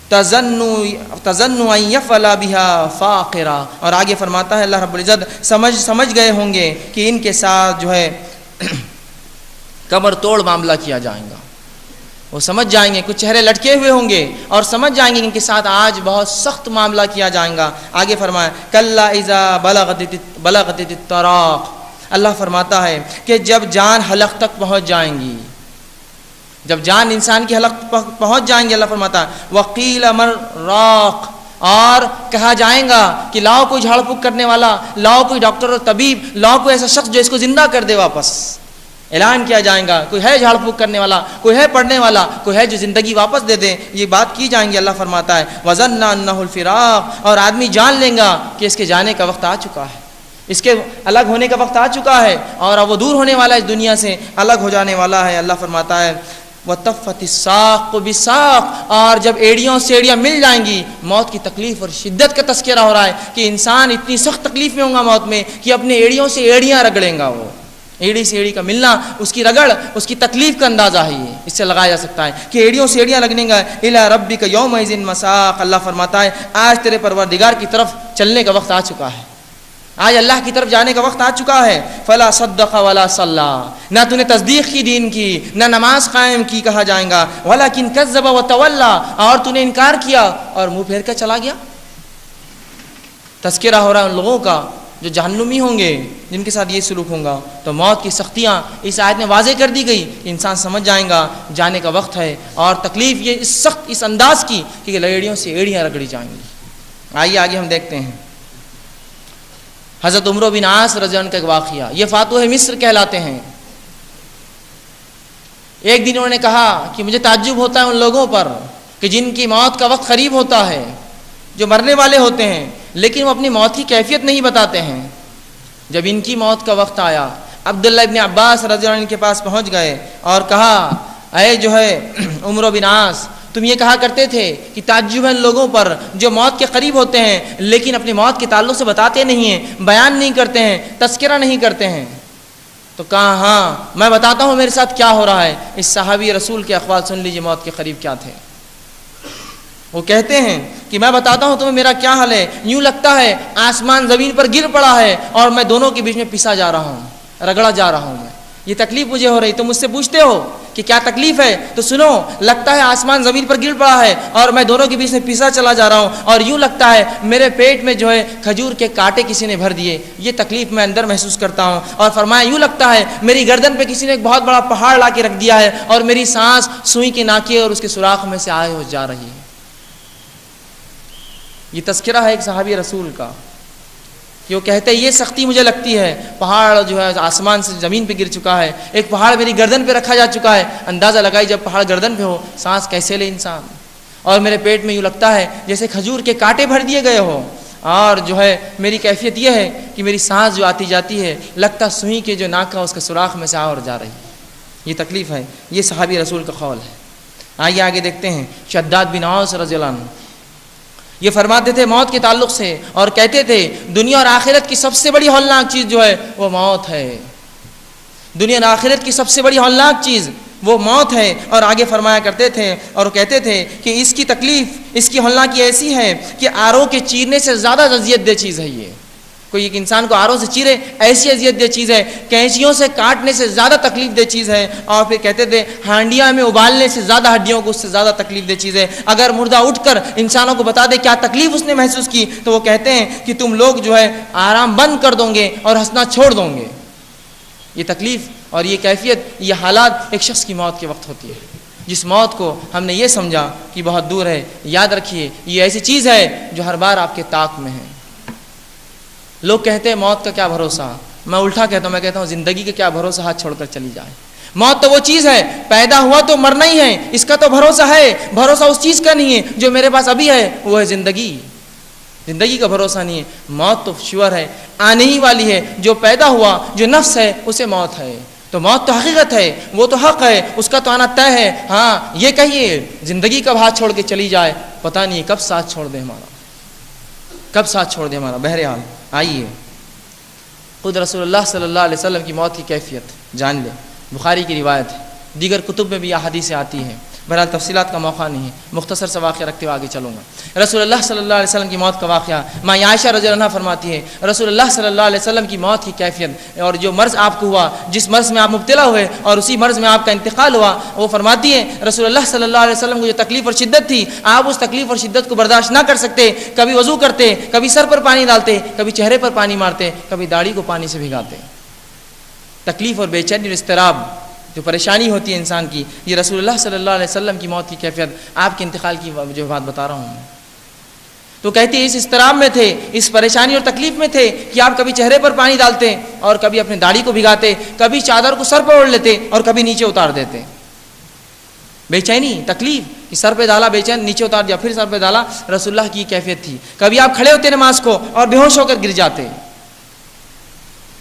تظن ان یفعل بها فاقرہ، اور آگے فرماتا ہے اللہ رب العزت سمجھ گئے ہوں گے کہ ان کے ساتھ جو ہے کمر توڑ معاملہ کیا جائے گا، وہ سمجھ جائیں گے، کچھ چہرے لٹکے ہوئے ہوں گے اور سمجھ جائیں گے کہ ان کے ساتھ آج بہت سخت معاملہ کیا جائے گا۔ آگے فرمایا کلا اذا بلغت التراق، اللہ فرماتا ہے کہ جب جان حلق تک پہنچ جائیں گی، جب جان انسان کی حلق پہنچ جائیں گے، اللہ فرماتا ہے وقیل من راق، اور کہا جائے گا کہ لاؤ کوئی جھاڑ پھونک کرنے والا، لاؤ کوئی ڈاکٹر اور طبیب، لاؤ کوئی ایسا شخص جو اس کو زندہ کر دے واپس۔ اعلان کیا جائے گا کوئی ہے جھاڑ پھونک کرنے والا، کوئی ہے پڑھنے والا، کوئی ہے جو زندگی واپس دے دے، یہ بات کی جائیں گی۔ اللہ فرماتا ہے وظن انہ الفراق، اور آدمی جان لیں گا کہ اس کے جانے کا وقت آ چکا ہے، اس کے الگ ہونے کا وقت آ چکا ہے اور اب وہ دور ہونے والا ہے، اس دنیا سے الگ ہو جانے والا ہے۔ اللہ فرماتا ہے وَتَفَّتِ السَّاقُ بِالسَّاقِ، اور جب ایڑیوں سے ایڑیاں مل جائیں گی، موت کی تکلیف اور شدت کا تذکرہ ہو رہا ہے کہ انسان اتنی سخت تکلیف میں ہوگا موت میں کہ اپنے ایڑیوں سے ایڑیاں رگڑیں گا وہ، ایڑی سے ایڑی کا ملنا، اس کی رگڑ، اس کی تکلیف کا اندازہ ہے یہ، اس سے لگایا جا سکتا ہے کہ ایڑیوں سے ایڑیاں لگنے گا۔ الی ربک یومئذ مساق، اللہ فرماتا ہے آج تیرے پروردگار کی طرف چلنے کا وقت آ چکا ہے، آج اللہ کی طرف جانے کا وقت آ چکا ہے۔ فلا صدق ولا صلی، نہ تو نے تصدیق کی دین کی، نہ نماز قائم کی کہا جائے گا، ولکن کذب وتولی، اور تو نے انکار کیا اور منہ پھیر کر چلا گیا۔ تذکرہ ہو رہا ہے ان لوگوں کا جو جہنمی ہوں گے، جن کے ساتھ یہ سلوک ہوگا۔ تو موت کی سختیاں اس آیت میں واضح کر دی گئی کہ انسان سمجھ جائیں گا جانے کا وقت ہے، اور تکلیف یہ اس سخت اس انداز کی کہ ایڑیوں سے ایڑیاں رگڑی جائیں گی۔ آئیے آگے ہم دیکھتے ہیں حضرت عمرو بن عاص رضی اللہ عنہ کا ایک واقعہ، یہ فاتح مصر کہلاتے ہیں۔ ایک دن انہوں نے کہا کہ مجھے تعجب ہوتا ہے ان لوگوں پر کہ جن کی موت کا وقت قریب ہوتا ہے، جو مرنے والے ہوتے ہیں لیکن وہ اپنی موت کی کیفیت نہیں بتاتے ہیں۔ جب ان کی موت کا وقت آیا، عبداللہ ابن عباس رضی اللہ عنہ کے پاس پہنچ گئے اور کہا اے جو ہے عمرو بن عاص، تم یہ کہا کرتے تھے کہ تعجب ہے ان لوگوں پر جو موت کے قریب ہوتے ہیں لیکن اپنی موت کے تعلق سے بتاتے نہیں ہیں، بیان نہیں کرتے ہیں، تذکرہ نہیں کرتے ہیں۔ تو کہا ہاں میں بتاتا ہوں میرے ساتھ کیا ہو رہا ہے۔ اس صحابی رسول کے اقوال سن لیجیے موت کے قریب کیا تھے۔ وہ کہتے ہیں کہ میں بتاتا ہوں تمہیں میرا کیا حال ہے، یوں لگتا ہے آسمان زمین پر گر پڑا ہے اور میں دونوں کے بیچ میں پسا جا رہا ہوں، رگڑا جا رہا ہوں، میں یہ تکلیف مجھے ہو رہی۔ تم مجھ سے پوچھتے ہو کہ کیا تکلیف ہے، تو سنو، لگتا ہے آسمان زمین پر گر پڑا ہے اور میں دونوں کے بیچ میں پسا چلا جا رہا ہوں، اور یوں لگتا ہے میرے پیٹ میں جو ہے کھجور کے کانٹے کسی نے بھر دیے، یہ تکلیف میں اندر محسوس کرتا ہوں۔ اور فرمایا یوں لگتا ہے میری گردن پہ کسی نے ایک بہت بڑا پہاڑ لا کے رکھ دیا ہے اور میری سانس سوئی کے ناکے اور اس کے سوراخ میں سے آئے ہو جا رہی ہے۔ یہ تذکرہ ہے ایک صحابی رسول کا کہ وہ کہتے ہیں یہ سختی مجھے لگتی ہے، پہاڑ جو ہے آسمان سے زمین پہ گر چکا ہے، ایک پہاڑ میری گردن پہ رکھا جا چکا ہے۔ اندازہ لگائی جب پہاڑ گردن پہ ہو سانس کیسے لے انسان، اور میرے پیٹ میں یوں لگتا ہے جیسے کھجور کے کانٹے بھر دیے گئے ہو، اور جو ہے میری کیفیت یہ ہے کہ میری سانس جو آتی جاتی ہے لگتا سوئی کے جو ناک کا اس کے سوراخ میں سے آ اور جا رہی ہے۔ یہ تکلیف ہے، یہ صحابی رسول کا قول ہے۔ آئیے آگے دیکھتے ہیں شداد بن اوس رضی اللہ عنہ، یہ فرماتے تھے موت کے تعلق سے اور کہتے تھے دنیا اور آخرت کی سب سے بڑی ہولناک چیز جو ہے وہ موت ہے، دنیا اور آخرت کی سب سے بڑی ہولناک چیز وہ موت ہے۔ اور آگے فرمایا کرتے تھے اور کہتے تھے کہ اس کی تکلیف، اس کی ہولناکی ایسی ہے کہ آروں کے چیرنے سے زیادہ اذیت دہ چیز ہے۔ یہ کوئی ایک انسان کو آروں سے چیرے ایسی اذیت دہ چیز ہے، کینچیوں سے کاٹنے سے زیادہ تکلیف دہ چیز ہے۔ اور پھر کہتے تھے ہانڈیاں میں ابالنے سے زیادہ ہڈیوں کو اس سے زیادہ تکلیف دہ چیز ہے۔ اگر مردہ اٹھ کر انسانوں کو بتا دے کیا تکلیف اس نے محسوس کی تو وہ کہتے ہیں کہ تم لوگ جو ہے آرام بند کر دو گے اور ہنسنا چھوڑ دو گے۔ یہ تکلیف اور یہ کیفیت، یہ حالات ایک شخص کی موت کے وقت ہوتی ہے، جس موت کو ہم نے یہ سمجھا کہ بہت دور ہے۔ یاد رکھیے یہ ایسی چیز ہے جو ہر بار آپ کے طاق میں ہے۔ لوگ کہتے ہیں موت کا کیا بھروسہ، میں الٹا کہتا ہوں، میں کہتا ہوں زندگی کا کیا بھروسہ، ہاتھ چھوڑ کر چلی جائے۔ موت تو وہ چیز ہے، پیدا ہوا تو مرنا ہی ہے، اس کا تو بھروسہ ہے۔ بھروسہ اس چیز کا نہیں ہے جو میرے پاس ابھی ہے، وہ ہے زندگی۔ زندگی کا بھروسہ نہیں ہے، موت تو شیور ہے، آنے ہی والی ہے۔ جو پیدا ہوا، جو نفس ہے، اسے موت ہے۔ تو موت تو حقیقت ہے، وہ تو حق ہے، اس کا تو آنا طے ہے۔ ہاں یہ کہیے زندگی کب ہاتھ چھوڑ کے چلی جائے پتہ نہیں، کب ساتھ چھوڑ دے ہمارا، کب ساتھ چھوڑ دے ہمارا۔ بہرحال آئیے خود رسول اللہ صلی اللہ علیہ وسلم کی موت کی کیفیت جان لیں۔ بخاری کی روایت ہے، دیگر کتب میں بھی یہ حدیثیں آتی ہیں، بہرحال تفصیلات کا موقع نہیں ہے، مختصر سا واقعہ رکھتے ہوئے آگے چلوں گا۔ رسول اللہ صلی اللہ علیہ وسلم کی موت کا واقعہ، ماں عائشہ رضی اللہ عنہا فرماتی ہے رسول اللہ صلی اللہ علیہ وسلم کی موت کی کیفیت اور جو مرض آپ کو ہوا، جس مرض میں آپ مبتلا ہوئے اور اسی مرض میں آپ کا انتقال ہوا، وہ فرماتی ہے رسول اللہ صلی اللہ علیہ وسلم کو جو تکلیف اور شدت تھی، آپ اس تکلیف اور شدت کو برداشت نہ کر سکتے، کبھی وضو کرتے، کبھی سر پر پانی ڈالتے، کبھی چہرے پر پانی مارتے، کبھی داڑھی کو پانی سے بھگاتے۔ تکلیف اور بے چینی اور اضطراب جو پریشانی ہوتی ہے انسان کی، یہ رسول اللہ صلی اللہ علیہ وسلم کی موت کی کیفیت، آپ کے انتقال کی جو بات بتا رہا ہوں۔ تو کہتے ہیں اس اضطراب میں تھے، اس پریشانی اور تکلیف میں تھے کہ آپ کبھی چہرے پر پانی ڈالتے اور کبھی اپنے داڑھی کو بھگاتے، کبھی چادر کو سر پر اوڑھ لیتے اور کبھی نیچے اتار دیتے۔ بے چینی، تکلیف، کہ سر پہ ڈالا بے چین، نیچے اتار دیا، پھر سر پہ ڈالا، رسول اللہ کی کیفیت تھی۔ کبھی آپ کھڑے ہوتے نماز کو اور بے ہوش ہو کر گر جاتے۔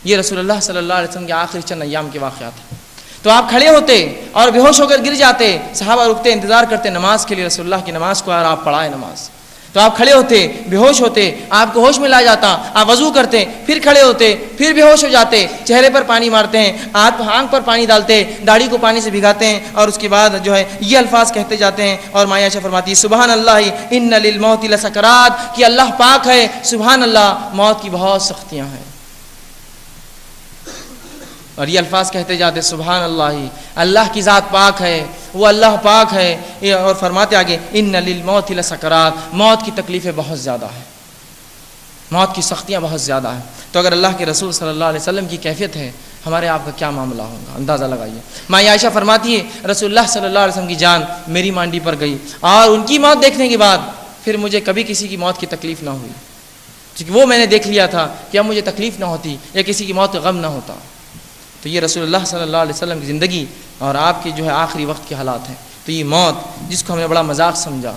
یہ رسول اللہ صلی اللہ علیہ وسلم کے آخری چند ایام کے واقعات ہیں۔ تو آپ کھڑے ہوتے اور بے ہوش ہو کر گر جاتے، صحابہ رکتے، انتظار کرتے نماز کے لیے، رسول اللہ کی نماز کو، اور آپ پڑھائے نماز۔ تو آپ کھڑے ہوتے بے ہوش ہوتے, آپ کو ہوش میں لا جاتا, آپ وضو کرتے, پھر کھڑے ہوتے, پھر بے ہوش ہو جاتے, چہرے پر پانی مارتے ہیں, آنکھ پر پانی ڈالتے, داڑھی کو پانی سے بھگاتے ہیں, اور اس کے بعد جو ہے یہ الفاظ کہتے جاتے ہیں. اور ماں عائشہ فرماتی ہے سبحان اللہ ان للموت لسکرات, کہ اللہ پاک ہے, سبحان اللہ, موت کی بہت سختیاں ہیں. اور یہ الفاظ کہتے جاتے سبحان اللہ, اللہ کی ذات پاک ہے, وہ اللہ پاک ہے. اور فرماتے آگے ان للموت لسکرات, موت کی تکلیفیں بہت زیادہ ہیں, موت کی سختیاں بہت زیادہ ہیں. تو اگر اللہ کے رسول صلی اللہ علیہ وسلم کی کیفیت ہے, ہمارے آپ کا کیا معاملہ ہوگا, اندازہ لگائیے. ماں عائشہ فرماتی ہے رسول اللہ صلی اللہ علیہ وسلم کی جان میری مانڈی پر گئی, اور ان کی موت دیکھنے کے بعد پھر مجھے کبھی کسی کی موت کی تکلیف نہ ہوئی, کیونکہ وہ میں نے دیکھ لیا تھا کہ اب مجھے تکلیف نہ ہوتی یا کسی کی موت کا غم نہ ہوتا. تو یہ رسول اللہ صلی اللہ علیہ وسلم کی زندگی اور آپ کی جو ہے آخری وقت کے حالات ہیں. تو یہ موت جس کو ہم نے بڑا مذاق سمجھا,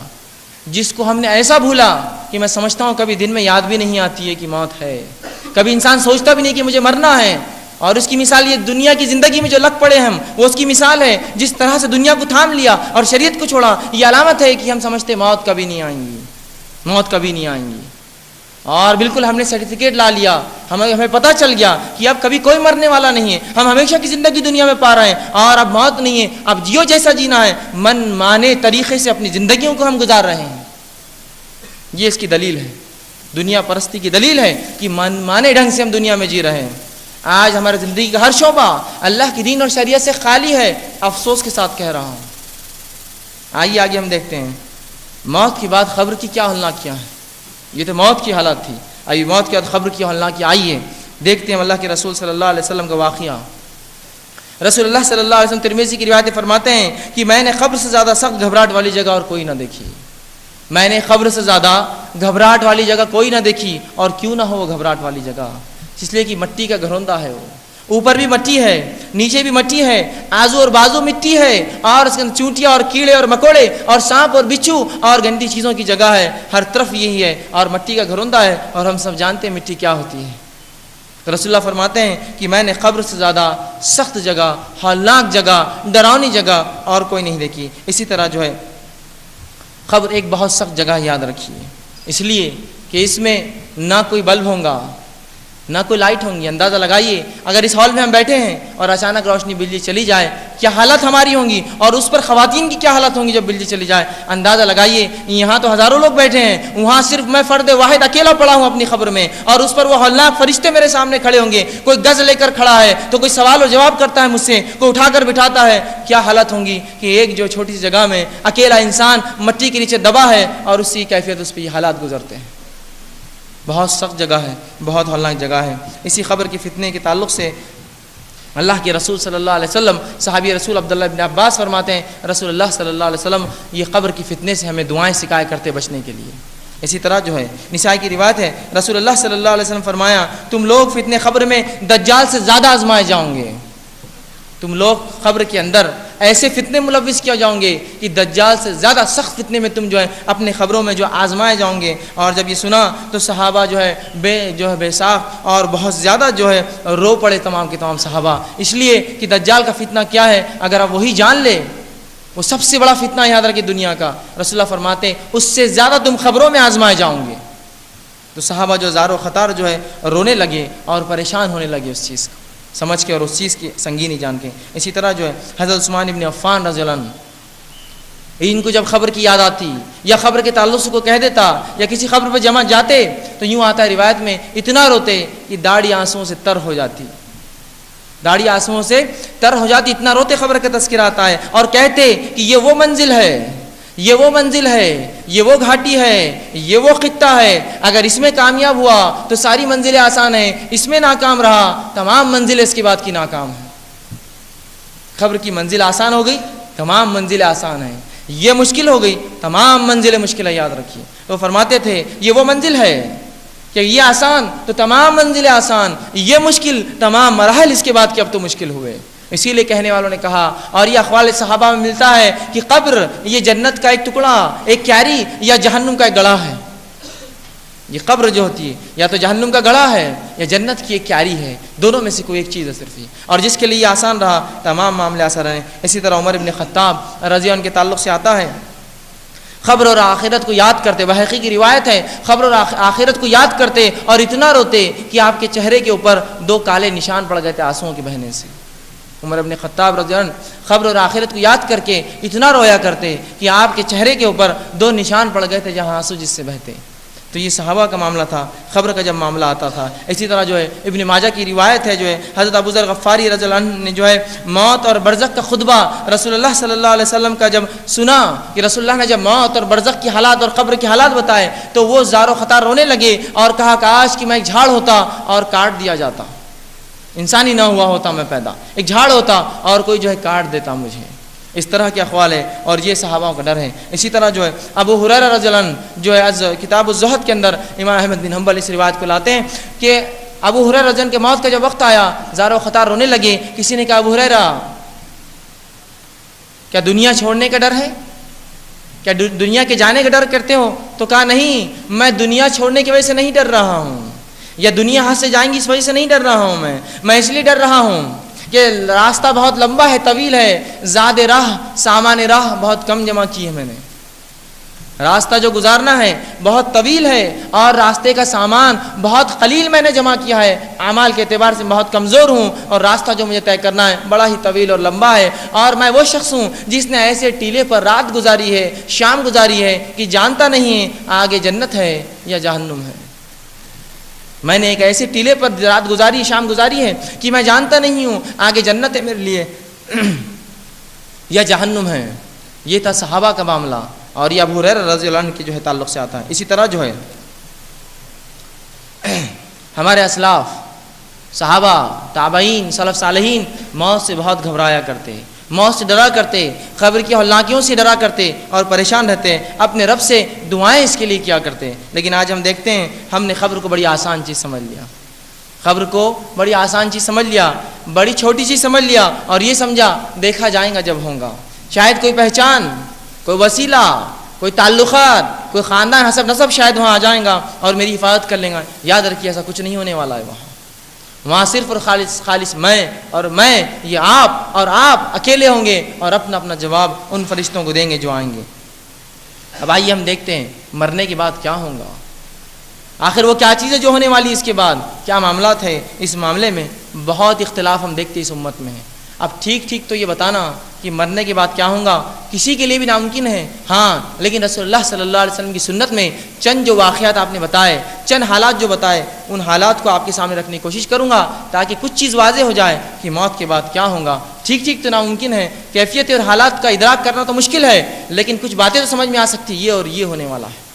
جس کو ہم نے ایسا بھولا کہ میں سمجھتا ہوں کبھی دن میں یاد بھی نہیں آتی ہے کہ موت ہے, کبھی انسان سوچتا بھی نہیں کہ مجھے مرنا ہے. اور اس کی مثال یہ دنیا کی زندگی میں جو لگ پڑے ہم, وہ اس کی مثال ہے. جس طرح سے دنیا کو تھام لیا اور شریعت کو چھوڑا, یہ علامت ہے کہ ہم سمجھتے موت کبھی نہیں آئیں گی, موت کبھی نہیں آئیں گی. اور بالکل ہم نے سرٹیفکیٹ لا لیا, ہمیں پتہ چل گیا کہ اب کبھی کوئی مرنے والا نہیں ہے, ہم ہمیشہ کی زندگی دنیا میں پا رہے ہیں, اور اب موت نہیں ہے, اب جیو جیسا جینا ہے, من مانے طریقے سے اپنی زندگیوں کو ہم گزار رہے ہیں. یہ اس کی دلیل ہے, دنیا پرستی کی دلیل ہے کہ من مانے ڈھنگ سے ہم دنیا میں جی رہے ہیں. آج ہمارے زندگی کا ہر شعبہ اللہ کی دین اور شریعت سے خالی ہے, افسوس کے ساتھ کہہ رہا ہوں. آئیے آگے ہم دیکھتے ہیں موت کے بعد خبر کی کیا ہولناکیاں ہیں. یہ تو موت کی حالت تھی, ابھی موت کے بعد خبر کی ہولناکیاں. آئیے دیکھتے ہیں اللہ کے رسول صلی اللہ علیہ وسلم کا واقعہ. رسول اللہ صلی اللہ علیہ وسلم ترمذی کی روایت فرماتے ہیں کہ میں نے قبر سے زیادہ سخت گھبراہٹ والی جگہ اور کوئی نہ دیکھی, میں نے قبر سے زیادہ گھبراہٹ والی جگہ کوئی نہ دیکھی. اور کیوں نہ ہو وہ گھبراہٹ والی جگہ, اس لیے کہ مٹی کا گھروندہ ہے, وہ اوپر بھی مٹی ہے, نیچے بھی مٹی ہے, آزو اور بازو مٹی ہے, اور اس کے اندر چونٹیاں اور کیڑے اور مکوڑے اور سانپ اور بچھو اور گندی چیزوں کی جگہ ہے, ہر طرف یہی ہے, اور مٹی کا گھروندہ ہے. اور ہم سب جانتے ہیں مٹی کیا ہوتی ہے. تو رسول اللہ فرماتے ہیں کہ میں نے قبر سے زیادہ سخت جگہ, ہولناک جگہ, ڈراؤنی جگہ اور کوئی نہیں دیکھی. اسی طرح جو ہے قبر ایک بہت سخت جگہ, یاد رکھیے, اس لیے کہ اس میں نہ کوئی بلب ہوگا, نہ کوئی لائٹ ہوں گی. اندازہ لگائیے اگر اس ہال میں ہم بیٹھے ہیں اور اچانک روشنی بجلی چلی جائے, کیا حالت ہماری ہوں گی, اور اس پر خواتین کی کیا حالت ہوں گی جب بجلی چلی جائے. اندازہ لگائیے, یہاں تو ہزاروں لوگ بیٹھے ہیں, وہاں صرف میں فرد واحد اکیلا پڑا ہوں اپنی قبر میں, اور اس پر وہ ہولناک فرشتے میرے سامنے کھڑے ہوں گے. کوئی گز لے کر کھڑا ہے تو کوئی سوال و جواب کرتا ہے مجھ سے, کوئی اٹھا کر بٹھاتا ہے. کیا حالت ہوں گی کہ ایک جو چھوٹی سی جگہ میں اکیلا انسان مٹی کے نیچے دبا ہے, اور اس کی کیفیت اس پہ یہ حالات گزرتے ہیں. بہت سخت جگہ ہے, بہت ہولناک جگہ ہے. اسی خبر کے فتنے کے تعلق سے اللہ کے رسول صلی اللہ علیہ وسلم, صحابی رسول عبداللہ بن عباس فرماتے ہیں رسول اللہ صلی اللہ علیہ وسلم یہ قبر کی فتنے سے ہمیں دعائیں سکھایا کرتے بچنے کے لیے. اسی طرح جو ہے نسائی کی روایت ہے رسول اللہ صلی اللہ علیہ وسلم فرمایا تم لوگ فتنے قبر میں دجال سے زیادہ آزمائے جاؤں گے, تم لوگ قبر کے اندر ایسے فتنے ملوث کیا جاؤں گے کہ دجال سے زیادہ سخت فتنے میں تم جو ہے اپنے قبروں میں جو آزمائے جاؤں گے. اور جب یہ سنا تو صحابہ جو ہے بے ساخت اور بہت زیادہ جو ہے رو پڑے تمام کے تمام صحابہ, اس لیے کہ دجال کا فتنہ کیا ہے اگر آپ وہی جان لے, وہ سب سے بڑا فتنہ یاد رکھے دنیا کا. رسول اللہ فرماتے ہیں اس سے زیادہ تم قبروں میں آزمائے جاؤں گے. تو صحابہ جو زار و خطار جو ہے رونے لگے اور پریشان ہونے لگے اس چیز کو سمجھ کے اور اس چیز کی سنگینی جان کے. اسی طرح جو ہے حضرت عثمان ابن عفان رضی اللہ عنہ, ان کو جب خبر کی یاد آتی یا خبر کے تعلق سے کو کہہ دیتا یا کسی خبر پہ جمع جاتے تو یوں آتا ہے روایت میں اتنا روتے کہ داڑھی آنسوؤں سے تر ہو جاتی, داڑھی آنسوؤں سے تر ہو جاتی, اتنا روتے خبر کا تذکرہ آتا ہے. اور کہتے کہ یہ وہ منزل ہے, یہ وہ منزل ہے, یہ وہ گھاٹی ہے, یہ وہ خطہ ہے, اگر اس میں کامیاب ہوا تو ساری منزلیں آسان ہیں, اس میں ناکام رہا تمام منزلیں اس کے بعد کی ناکام ہیں. خبر کی منزل آسان ہو گئی, تمام منزلیں آسان ہیں, یہ مشکل ہو گئی, تمام منزلیں مشکل ہے. یاد رکھیے وہ فرماتے تھے یہ وہ منزل ہے کہ یہ آسان تو تمام منزلیں آسان, یہ مشکل تمام مراحل اس کے بعد کے اب تو مشکل ہوئے. اسی لیے کہنے والوں نے کہا اور یہ اقوال صحابہ میں ملتا ہے کہ قبر یہ جنت کا ایک ٹکڑا, ایک کیاری یا جہنم کا ایک گڑھا ہے. یہ قبر جو ہوتی ہے یا تو جہنم کا گڑھا ہے یا جنت کی ایک کیاری ہے, دونوں میں سے کوئی ایک چیز ہے صرف ہی. اور جس کے لیے یہ آسان رہا تمام معاملے آسان رہے. اسی طرح عمر ابن خطاب رضی اللہ عنہ کے تعلق سے آتا ہے خبر اور آخرت کو یاد کرتے، بحقی کی روایت ہے، خبر اور آخرت کو یاد کرتے اور اتنا روتے کہ آپ کے چہرے کے اوپر 2 کالے نشان پڑ گئے تھے آنسوؤں کے بہنے سے۔ عمر ابن خطاب رضی اللہ عنہ خبر اور آخرت کو یاد کر کے اتنا رویا کرتے کہ آپ کے چہرے کے اوپر 2 نشان پڑ گئے تھے جہاں آنسو جس سے بہتے۔ تو یہ صحابہ کا معاملہ تھا خبر کا جب معاملہ آتا تھا۔ اسی طرح جو ہے ابن ماجہ کی روایت ہے، جو ہے حضرت ابو ذر غفاری رضی اللہ عنہ نے جو ہے موت اور برزخ کا خطبہ رسول اللہ صلی اللہ علیہ وسلم کا جب سنا کہ رسول اللہ نے جب موت اور برزخ کی حالات اور قبر کے حالات بتائے تو وہ زار و خطار رونے لگے اور کہا کاش کہ میں ایک جھاڑ ہوتا اور کاٹ دیا جاتا، انسان ہی نہ ہوا ہوتا میں پیدا، ایک جھاڑ ہوتا اور کوئی جو ہے کاٹ دیتا مجھے۔ اس طرح کے اقوال ہے اور یہ صحابہ کا ڈر ہے۔ اسی طرح جو ہے ابو ہریرہ رضی اللہ عنہ جو ہے از کتاب الزہد کے اندر امام احمد بن حنبل اس روایت کو لاتے ہیں کہ ابو ہریرہ رضی اللہ عنہ کے موت کا جب وقت آیا زار و خطار رونے لگے۔ کسی نے کہا ابو ہریرہ کیا دنیا چھوڑنے کا ڈر ہے، کیا دنیا کے جانے کا ڈر کرتے ہو؟ تو کہا نہیں، میں دنیا چھوڑنے کی وجہ سے نہیں ڈر رہا ہوں یا دنیا ہاتھ سے جائیں گی اس وجہ سے نہیں ڈر رہا ہوں، میں اس لیے ڈر رہا ہوں کہ راستہ بہت لمبا ہے، طویل ہے، زاد راہ سامان راہ بہت کم جمع کی ہے میں نے، راستہ جو گزارنا ہے بہت طویل ہے اور راستے کا سامان بہت قلیل میں نے جمع کیا ہے، اعمال کے اعتبار سے بہت کمزور ہوں اور راستہ جو مجھے طے کرنا ہے بڑا ہی طویل اور لمبا ہے، اور میں وہ شخص ہوں جس نے ایسے ٹیلے پر رات گزاری ہے، شام گزاری ہے کہ جانتا نہیں ہے آگے جنت ہے یا جہنم ہے۔ میں نے ایک ایسے ٹیلے پر رات گزاری، شام گزاری ہے کہ میں جانتا نہیں ہوں آگے جنت ہے میرے لیے یا جہنم ہے۔ یہ تھا صحابہ کا معاملہ اور یہ ابو ہریرہ رضی اللہ عنہ کے جو ہے تعلق سے آتا ہے۔ اسی طرح جو ہے ہمارے اسلاف صحابہ، تابعین، سلف صالحین موت سے بہت گھبرایا کرتے، موت سے ڈرا کرتے، قبر کی ہولناکیوں سے ڈرا کرتے اور پریشان رہتے، اپنے رب سے دعائیں اس کے لیے کیا کرتے۔ لیکن آج ہم دیکھتے ہیں ہم نے قبر کو بڑی آسان چیز سمجھ لیا، قبر کو بڑی آسان چیز سمجھ لیا، بڑی چھوٹی چیز سمجھ لیا اور یہ سمجھا دیکھا جائے گا جب ہوگا، شاید کوئی پہچان، کوئی وسیلہ، کوئی تعلقات، کوئی خاندان حسب نسب شاید وہاں آ جائیں گا اور میری حفاظت کر لیں گا۔ یاد رکھیے ایسا کچھ نہیں ہونے والا ہے، وہاں صرف اور خالص میں یہ آپ اور آپ اکیلے ہوں گے اور اپنا اپنا جواب ان فرشتوں کو دیں گے جو آئیں گے۔ اب آئیے ہم دیکھتے ہیں مرنے کے بعد کیا ہوگا، آخر وہ کیا چیز ہے جو ہونے والی، اس کے بعد کیا معاملات ہے۔ اس معاملے میں بہت اختلاف ہم دیکھتے اس امت میں ہے۔ اب ٹھیک تو یہ بتانا کہ مرنے کے بعد کیا ہوگا کسی کے لیے بھی ناممکن ہے، ہاں، لیکن رسول اللہ صلی اللہ علیہ وسلم کی سنت میں چند جو واقعات آپ نے بتائے، چند حالات جو بتائے، ان حالات کو آپ کے سامنے رکھنے کی کوشش کروں گا تاکہ کچھ چیز واضح ہو جائے کہ موت کے بعد کیا ہوگا۔ ٹھیک تو ناممکن ہے، کیفیت اور حالات کا ادراک کرنا تو مشکل ہے، لیکن کچھ باتیں تو سمجھ میں آ سکتی، یہ اور یہ ہونے والا ہے۔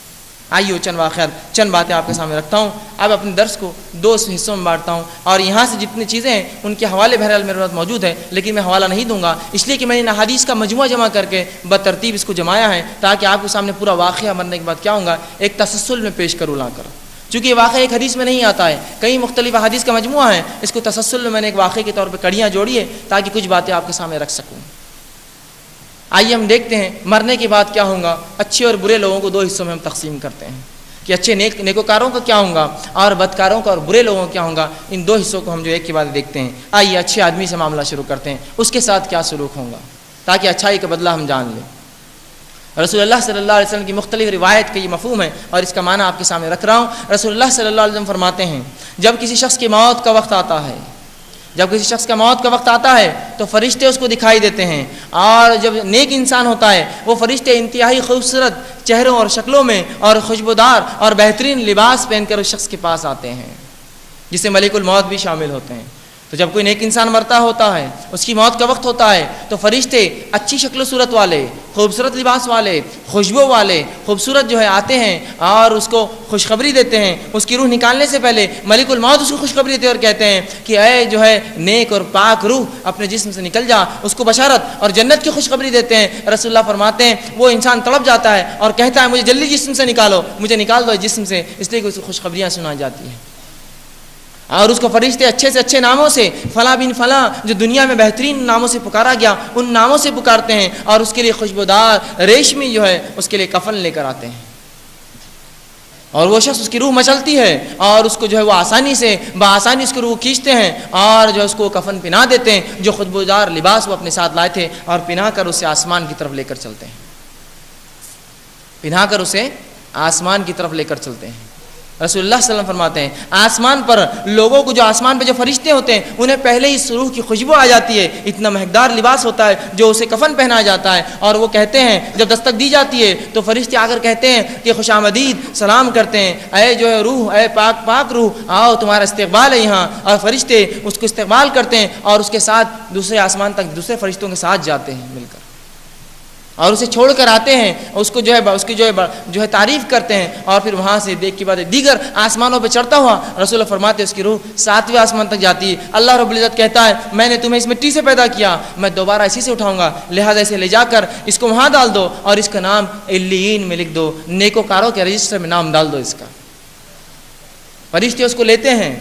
آئیے چند واقعات، چند باتیں آپ کے سامنے رکھتا ہوں۔ اب اپنے درس کو 2 حصوں میں بانٹتا ہوں اور یہاں سے جتنی چیزیں ہیں ان کے حوالے بہرحال میرے پاس موجود ہیں، لیکن میں حوالہ نہیں دوں گا اس لیے کہ میں نے حدیث کا مجموعہ جمع کر کے بترتیب اس کو جمایا ہے تاکہ آپ کے سامنے پورا واقعہ مرنے کے بعد کیا ہوگا ایک تسلسل میں پیش کروں لا کر۔ چونکہ یہ واقعہ ایک حدیث میں نہیں آتا ہے، کئی مختلف حدیث کا مجموعہ ہے، اس کو تسلسل میں نے ایک واقعے کے طور پہ کڑیاں جوڑی ہے تاکہ کچھ باتیں آپ کے سامنے رکھ سکوں۔ آئیے ہم دیکھتے ہیں مرنے کے بعد کیا ہوگا۔ اچھے اور برے لوگوں کو 2 حصوں میں ہم تقسیم کرتے ہیں کہ اچھے نیکوکاروں کا کیا ہوگا اور بدکاروں کا اور برے لوگوں کا کیا ہوگا۔ ان 2 حصوں کو ہم جو ایک کے بعد دیکھتے ہیں۔ آئیے اچھے آدمی سے معاملہ شروع کرتے ہیں، اس کے ساتھ کیا سلوک ہوگا تاکہ اچھائی کا بدلہ ہم جان لیں۔ رسول اللہ صلی اللہ علیہ وسلم کی مختلف روایت کا یہ مفہوم ہے اور اس کا معنی آپ کے سامنے رکھ رہا ہوں۔ رسول اللہ صلی اللہ علیہ وسلم فرماتے ہیں جب کسی شخص کی موت کا وقت آتا ہے، جب کسی شخص کا موت کا وقت آتا ہے تو فرشتے اس کو دکھائی دیتے ہیں، اور جب نیک انسان ہوتا ہے وہ فرشتے انتہائی خوبصورت چہروں اور شکلوں میں اور خوشبودار اور بہترین لباس پہن کر اس شخص کے پاس آتے ہیں، جس سے ملک الموت بھی شامل ہوتے ہیں۔ تو جب کوئی نیک انسان مرتا ہوتا ہے، اس کی موت کا وقت ہوتا ہے، تو فرشتے اچھی شکل و صورت والے، خوبصورت لباس والے، خوشبو والے، خوبصورت جو ہے آتے ہیں اور اس کو خوشخبری دیتے ہیں۔ اس کی روح نکالنے سے پہلے ملک الموت اس کو خوشخبری دیتے اور کہتے ہیں کہ اے جو ہے نیک اور پاک روح اپنے جسم سے نکل جا، اس کو بشارت اور جنت کی خوشخبری دیتے ہیں۔ رسول اللہ فرماتے ہیں وہ انسان تڑپ جاتا ہے اور کہتا ہے مجھے جلدی جسم سے نکالو، مجھے نکال دو جسم سے، اس لیے کہ اس کو خوشخبریاں سنائی جاتی ہیں۔ اور اس کو فرشتے اچھے سے اچھے ناموں سے، فلاں بن فلاں جو دنیا میں بہترین ناموں سے پکارا گیا ان ناموں سے پکارتے ہیں، اور اس کے لیے خوشبودار ریشمی جو ہے اس کے لیے کفن لے کر آتے ہیں، اور وہ شخص اس کی روح مچلتی ہے اور اس کو جو ہے وہ آسانی سے بآسانی اس کی روح کھینچتے ہیں اور جو اس کو کفن پہنا دیتے ہیں، جو خوشبودار لباس وہ اپنے ساتھ لائے تھے، اور پہنا کر اسے آسمان کی طرف لے کر چلتے ہیں۔ پہنا کر اسے آسمان کی طرف لے کر چلتے ہیں۔ رسول اللہ صلی اللہ علیہ وسلم فرماتے ہیں آسمان پر لوگوں کو، جو آسمان پہ جو فرشتے ہوتے ہیں انہیں پہلے ہی روح کی خوشبو آ جاتی ہے، اتنا مہکدار لباس ہوتا ہے جو اسے کفن پہنایا جاتا ہے، اور وہ کہتے ہیں جب دستک دی جاتی ہے تو فرشتے آ کر کہتے ہیں کہ خوش آمدید، سلام کرتے ہیں، اے جو ہے روح، اے پاک پاک روح، آؤ تمہارا استقبال ہے یہاں، اور فرشتے اس کو استقبال کرتے ہیں اور اس کے ساتھ دوسرے آسمان تک دوسرے فرشتوں کے ساتھ جاتے ہیں مل کر، اور اسے چھوڑ کر آتے ہیں، اس کو اس کی جو ہے تعریف کرتے ہیں، اور پھر وہاں سے دیکھ کے بعد دیگر آسمانوں پہ چڑھتا ہوا رسول اللہ فرماتے ہیں اس کی روح 7ویں آسمان تک جاتی ہے۔ اللہ رب العزت کہتا ہے میں نے تمہیں اس مٹی سے پیدا کیا، میں دوبارہ اسی سے اٹھاؤں گا، لہذا اسے لے جا کر اس کو وہاں ڈال دو اور اس کا نام علیین میں لکھ دو، نیکوکاروں کے رجسٹر میں نام ڈال دو اس کا۔ فرشتے اس کو لیتے ہیں،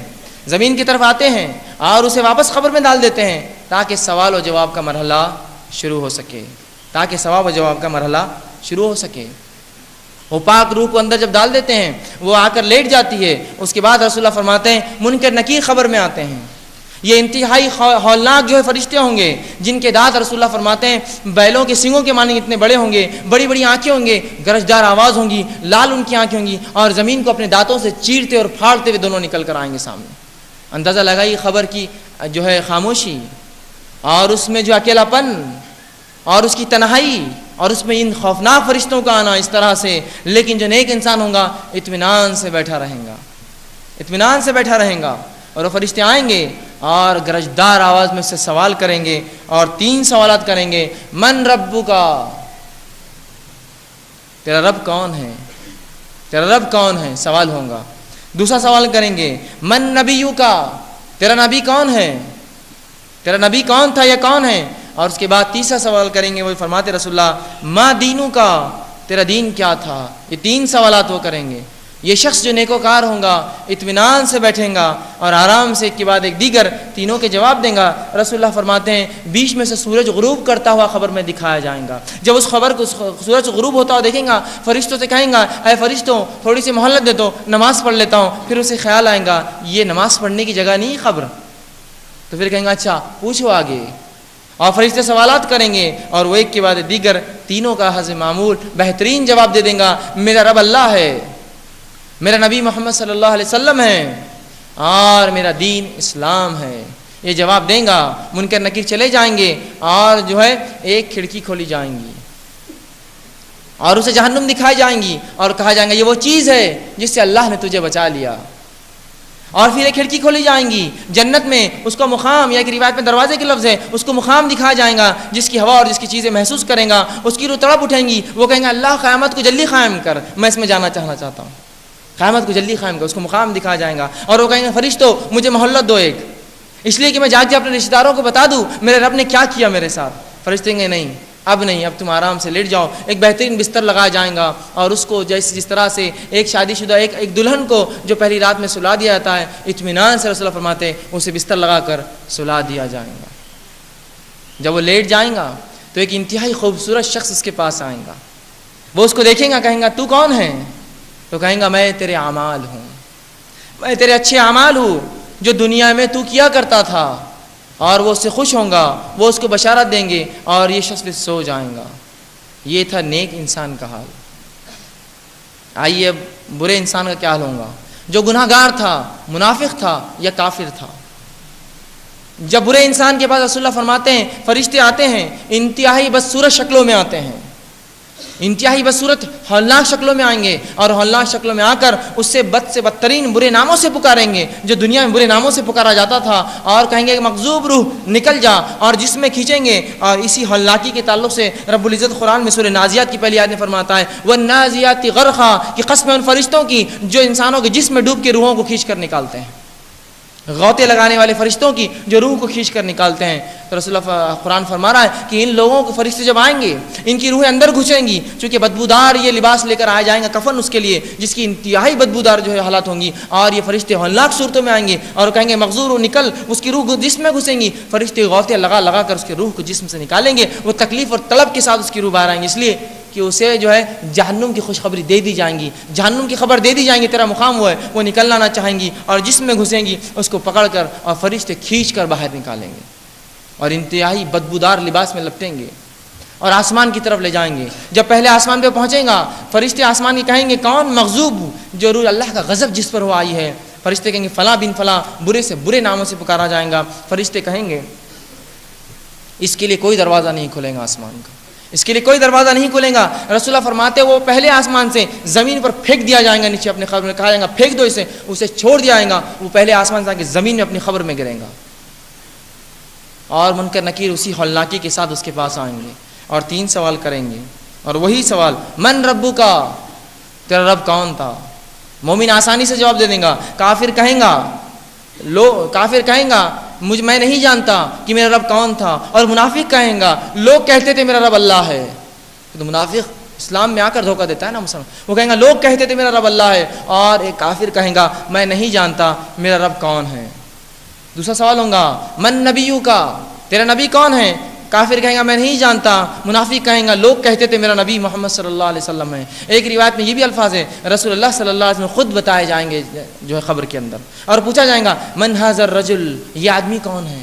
زمین کی طرف آتے ہیں اور اسے واپس قبر میں ڈال دیتے ہیں تاکہ سوال و جواب کا مرحلہ شروع ہو سکے، تاکہ سوال و جواب کا مرحلہ شروع ہو سکے۔ وہ پاک روح کو اندر جب ڈال دیتے ہیں وہ آ کر لیٹ جاتی ہے، اس کے بعد رسول اللہ فرماتے ہیں منکر نکیر خبر میں آتے ہیں۔ یہ انتہائی ہولناک جو ہے فرشتے ہوں گے جن کے دانت رسول اللہ فرماتے ہیں بیلوں کے سینگوں کے مانند اتنے بڑے ہوں گے، بڑی بڑی آنکھیں ہوں گے، گرجدار آواز ہوں گی، لال ان کی آنکھیں ہوں گی، اور زمین کو اپنے دانتوں سے چیرتے اور پھاڑتے ہوئے دونوں نکل کر آئیں گے سامنے۔ اندازہ لگائیے خبر کی جو ہے خاموشی، اور اس میں جو اکیلا پن، اور اس کی تنہائی، اور اس میں ان خوفناک فرشتوں کا آنا اس طرح سے، لیکن جو نیک انسان ہوگا اطمینان سے بیٹھا رہے گا، اطمینان سے بیٹھا رہے گا، اور وہ فرشتے آئیں گے اور گرجدار آواز میں سے سوال کریں گے، اور 3 سوالات کریں گے۔ من ربک، تیرا رب کون ہے، تیرا رب کون ہے، سوال ہوگا۔ دوسرا سوال کریں گے من نبیک، تیرا نبی کون ہے، تیرا نبی کون تھا یا کون ہے، اور اس کے بعد تیسرا سوال کریں گے، وہ فرماتے رسول اللہ ما دینو کا، تیرا دین کیا تھا۔ یہ 3 سوالات وہ کریں گے۔ یہ شخص جو نیکوکار ہوگا اطمینان سے بیٹھیں گا اور آرام سے ایک کے بعد ایک دیگر تینوں کے جواب دیں گا۔ رسول اللہ فرماتے ہیں بیچ میں سے سورج غروب کرتا ہوا خبر میں دکھایا جائے گا۔ جب اس خبر کو سورج غروب ہوتا ہوا دیکھیں گا فرشتوں سے کہیں گا اے فرشتوں تھوڑی سی مہلت دے دو، نماز پڑھ لیتا ہوں۔ پھر اسے خیال آئے گا یہ نماز پڑھنے کی جگہ نہیں خبر، تو پھر کہیں گا اچھا پوچھو آگے، اور فرشتے سوالات کریں گے اور وہ ایک کے بعد دیگر تینوں کا حسب معمول بہترین جواب دے دیں گا میرا رب اللہ ہے، میرا نبی محمد صلی اللہ علیہ وسلم ہے، اور میرا دین اسلام ہے۔ یہ جواب دیں گا، منکر نکیر چلے جائیں گے اور جو ہے ایک کھڑکی کھولی جائیں گی اور اسے جہنم دکھائی جائیں گی اور کہا جائے گا یہ وہ چیز ہے جس سے اللہ نے تجھے بچا لیا، اور پھر ایک کھڑکی کھولی جائیں گی جنت میں، اس کو مقام یا ایک روایت میں دروازے کے لفظ ہے، اس کو مقام دکھایا جائے گا جس کی ہوا اور جس کی چیزیں محسوس کریں گا، اس کی روح تڑپ اٹھیں گی، وہ کہیں گا اللہ قیامت کو جلدی قائم کر، میں اس میں جانا چاہتا ہوں، قیامت کو جلدی قائم کر، اس کو مقام دکھایا جائے گا، اور وہ کہیں گے فرشتوں مجھے مہلت دو ایک، اس لیے کہ میں جا کے اپنے رشتہ داروں کو بتا دوں میرے رب نے کیا کیا میرے ساتھ۔ فرشتے کہیں گے نہیں اب نہیں، اب تم آرام سے لیٹ جاؤ۔ ایک بہترین بستر لگایا جائے گا اور اس کو جس طرح سے ایک شادی شدہ ایک دلہن کو جو پہلی رات میں سلا دیا جاتا ہے اطمینان سے رسول اللہ فرماتے ہیں اسے بستر لگا کر سلا دیا جائے گا۔ جب وہ لیٹ جائیں گا تو ایک انتہائی خوبصورت شخص اس کے پاس آئے گا، وہ اس کو دیکھیں گا، کہیں گا تو کون ہے، تو کہیں گا میں تیرے اعمال ہوں، میں تیرے اچھے اعمال ہوں جو دنیا میں تو کیا کرتا تھا، اور وہ اس سے خوش ہوں گا، وہ اس کو بشارت دیں گے اور یہ شخص سو جائیں گا۔ یہ تھا نیک انسان کا حال۔ آئیے اب برے انسان کا کیا حال ہوگا، جو گناہ گار تھا، منافق تھا یا کافر تھا۔ جب برے انسان کے پاس رسول اللہ فرماتے ہیں فرشتے آتے ہیں انتہائی بدصورت شکلوں میں آتے ہیں، انتہائی بدصورت ہولناک شکلوں میں آئیں گے، اور ہولناک شکلوں میں آ کر اس سے بدترین برے ناموں سے پکاریں گے جو دنیا میں برے ناموں سے پکارا جاتا تھا، اور کہیں گے کہ مغضوب روح نکل جا، اور جس میں کھینچیں گے۔ اور اسی ہولناکی کے تعلق سے رب العزت قرآن میں سورہ نازیات کی پہلی آیت میں فرماتا ہے والنازیات غرقا، کہ قسم ہے ان فرشتوں کی جو انسانوں کے جسم میں ڈوب کے روحوں کو کھینچ کر نکالتے ہیں، غوطے لگانے والے فرشتوں کی جو روح کو کھینچ کر نکالتے ہیں۔ تو رسول اللہ قرآن فرما رہا ہے کہ ان لوگوں کو فرشتے جب آئیں گے ان کی روحیں اندر گھسیں گی، چونکہ بدبودار یہ لباس لے کر آیا جائیں گا کفن اس کے لیے جس کی انتہائی بدبودار جو ہے حالات ہوں گی، اور یہ فرشتے ہولناک صورتوں میں آئیں گے اور کہیں گے مغزور و نکل، اس کی روح جسم میں گھسیں گی، فرشتے غوطے لگا کر اس کی روح کو جسم سے نکالیں گے، وہ تکلیف اور طلب کے ساتھ اس کی روح باہر آئیں گے، اس لیے کہ اسے جو ہے جہنم کی خوشخبری دے دی جائیں گی، جہنم کی خبر دے دی جائیں گی تیرا مقام وہ ہے، وہ نکلنا نہ چاہیں گی اور جسم میں گھسیں گی، اس کو پکڑ کر اور فرشتے کھینچ کر باہر نکالیں گے اور انتہائی بدبودار لباس میں لپٹیں گے اور آسمان کی طرف لے جائیں گے. جب پہلے آسمان پہ پہنچیں گا فرشتے آسمان کی کہیں گے کون مغضوب ضرور اللہ کا غضب جس پر ہو آئی ہے. فرشتے کہیں گے فلاں بن فلاں، برے سے برے ناموں سے پکارا جائیں گا. فرشتے کہیں گے اس کے لیے کوئی دروازہ نہیں کھلے گا آسمان کا، اس کے لیے کوئی دروازہ نہیں کھلے گا. رسول اللہ فرماتے وہ پہلے آسمان سے زمین پر پھینک دیا جائے گا، نیچے اپنے قبر میں کہا جائے گا پھینک دو اسے چھوڑ دیا جائے گا. وہ پہلے آسمان سے آ کے زمین میں اپنی قبر میں گرے گا اور منکر نکیر اسی ہولناکی کے ساتھ اس کے پاس آئیں گے اور 3 سوال کریں گے. اور وہی سوال من ربو کا، تیرا رب کون تھا؟ مومن آسانی سے جواب دے دیں گا. کافر کہیں گا میں نہیں جانتا کہ میرا رب کون تھا. اور منافق کہیں گا لوگ کہتے تھے میرا رب اللہ ہے. تو منافق اسلام میں آ کر دھوکہ دیتا ہے نا مسلمان. وہ کہیں گا لوگ کہتے تھے میرا رب اللہ ہے. اور ایک کافر کہیں گا میں نہیں جانتا میرا رب کون ہے. دوسرا سوال ہوگا من نبیو کا، تیرا نبی کون ہے؟ کافر کہیں گا میں نہیں جانتا. منافق کہیں گا لوگ کہتے تھے میرا نبی محمد صلی اللہ علیہ وسلم ہے. ایک روایت میں یہ بھی الفاظ ہے رسول اللہ صلی اللہ علیہ وسلم خود بتائے جائیں گے جو ہے قبر کے اندر، اور پوچھا جائے گا من ھذا الرجل، یہ آدمی کون ہے؟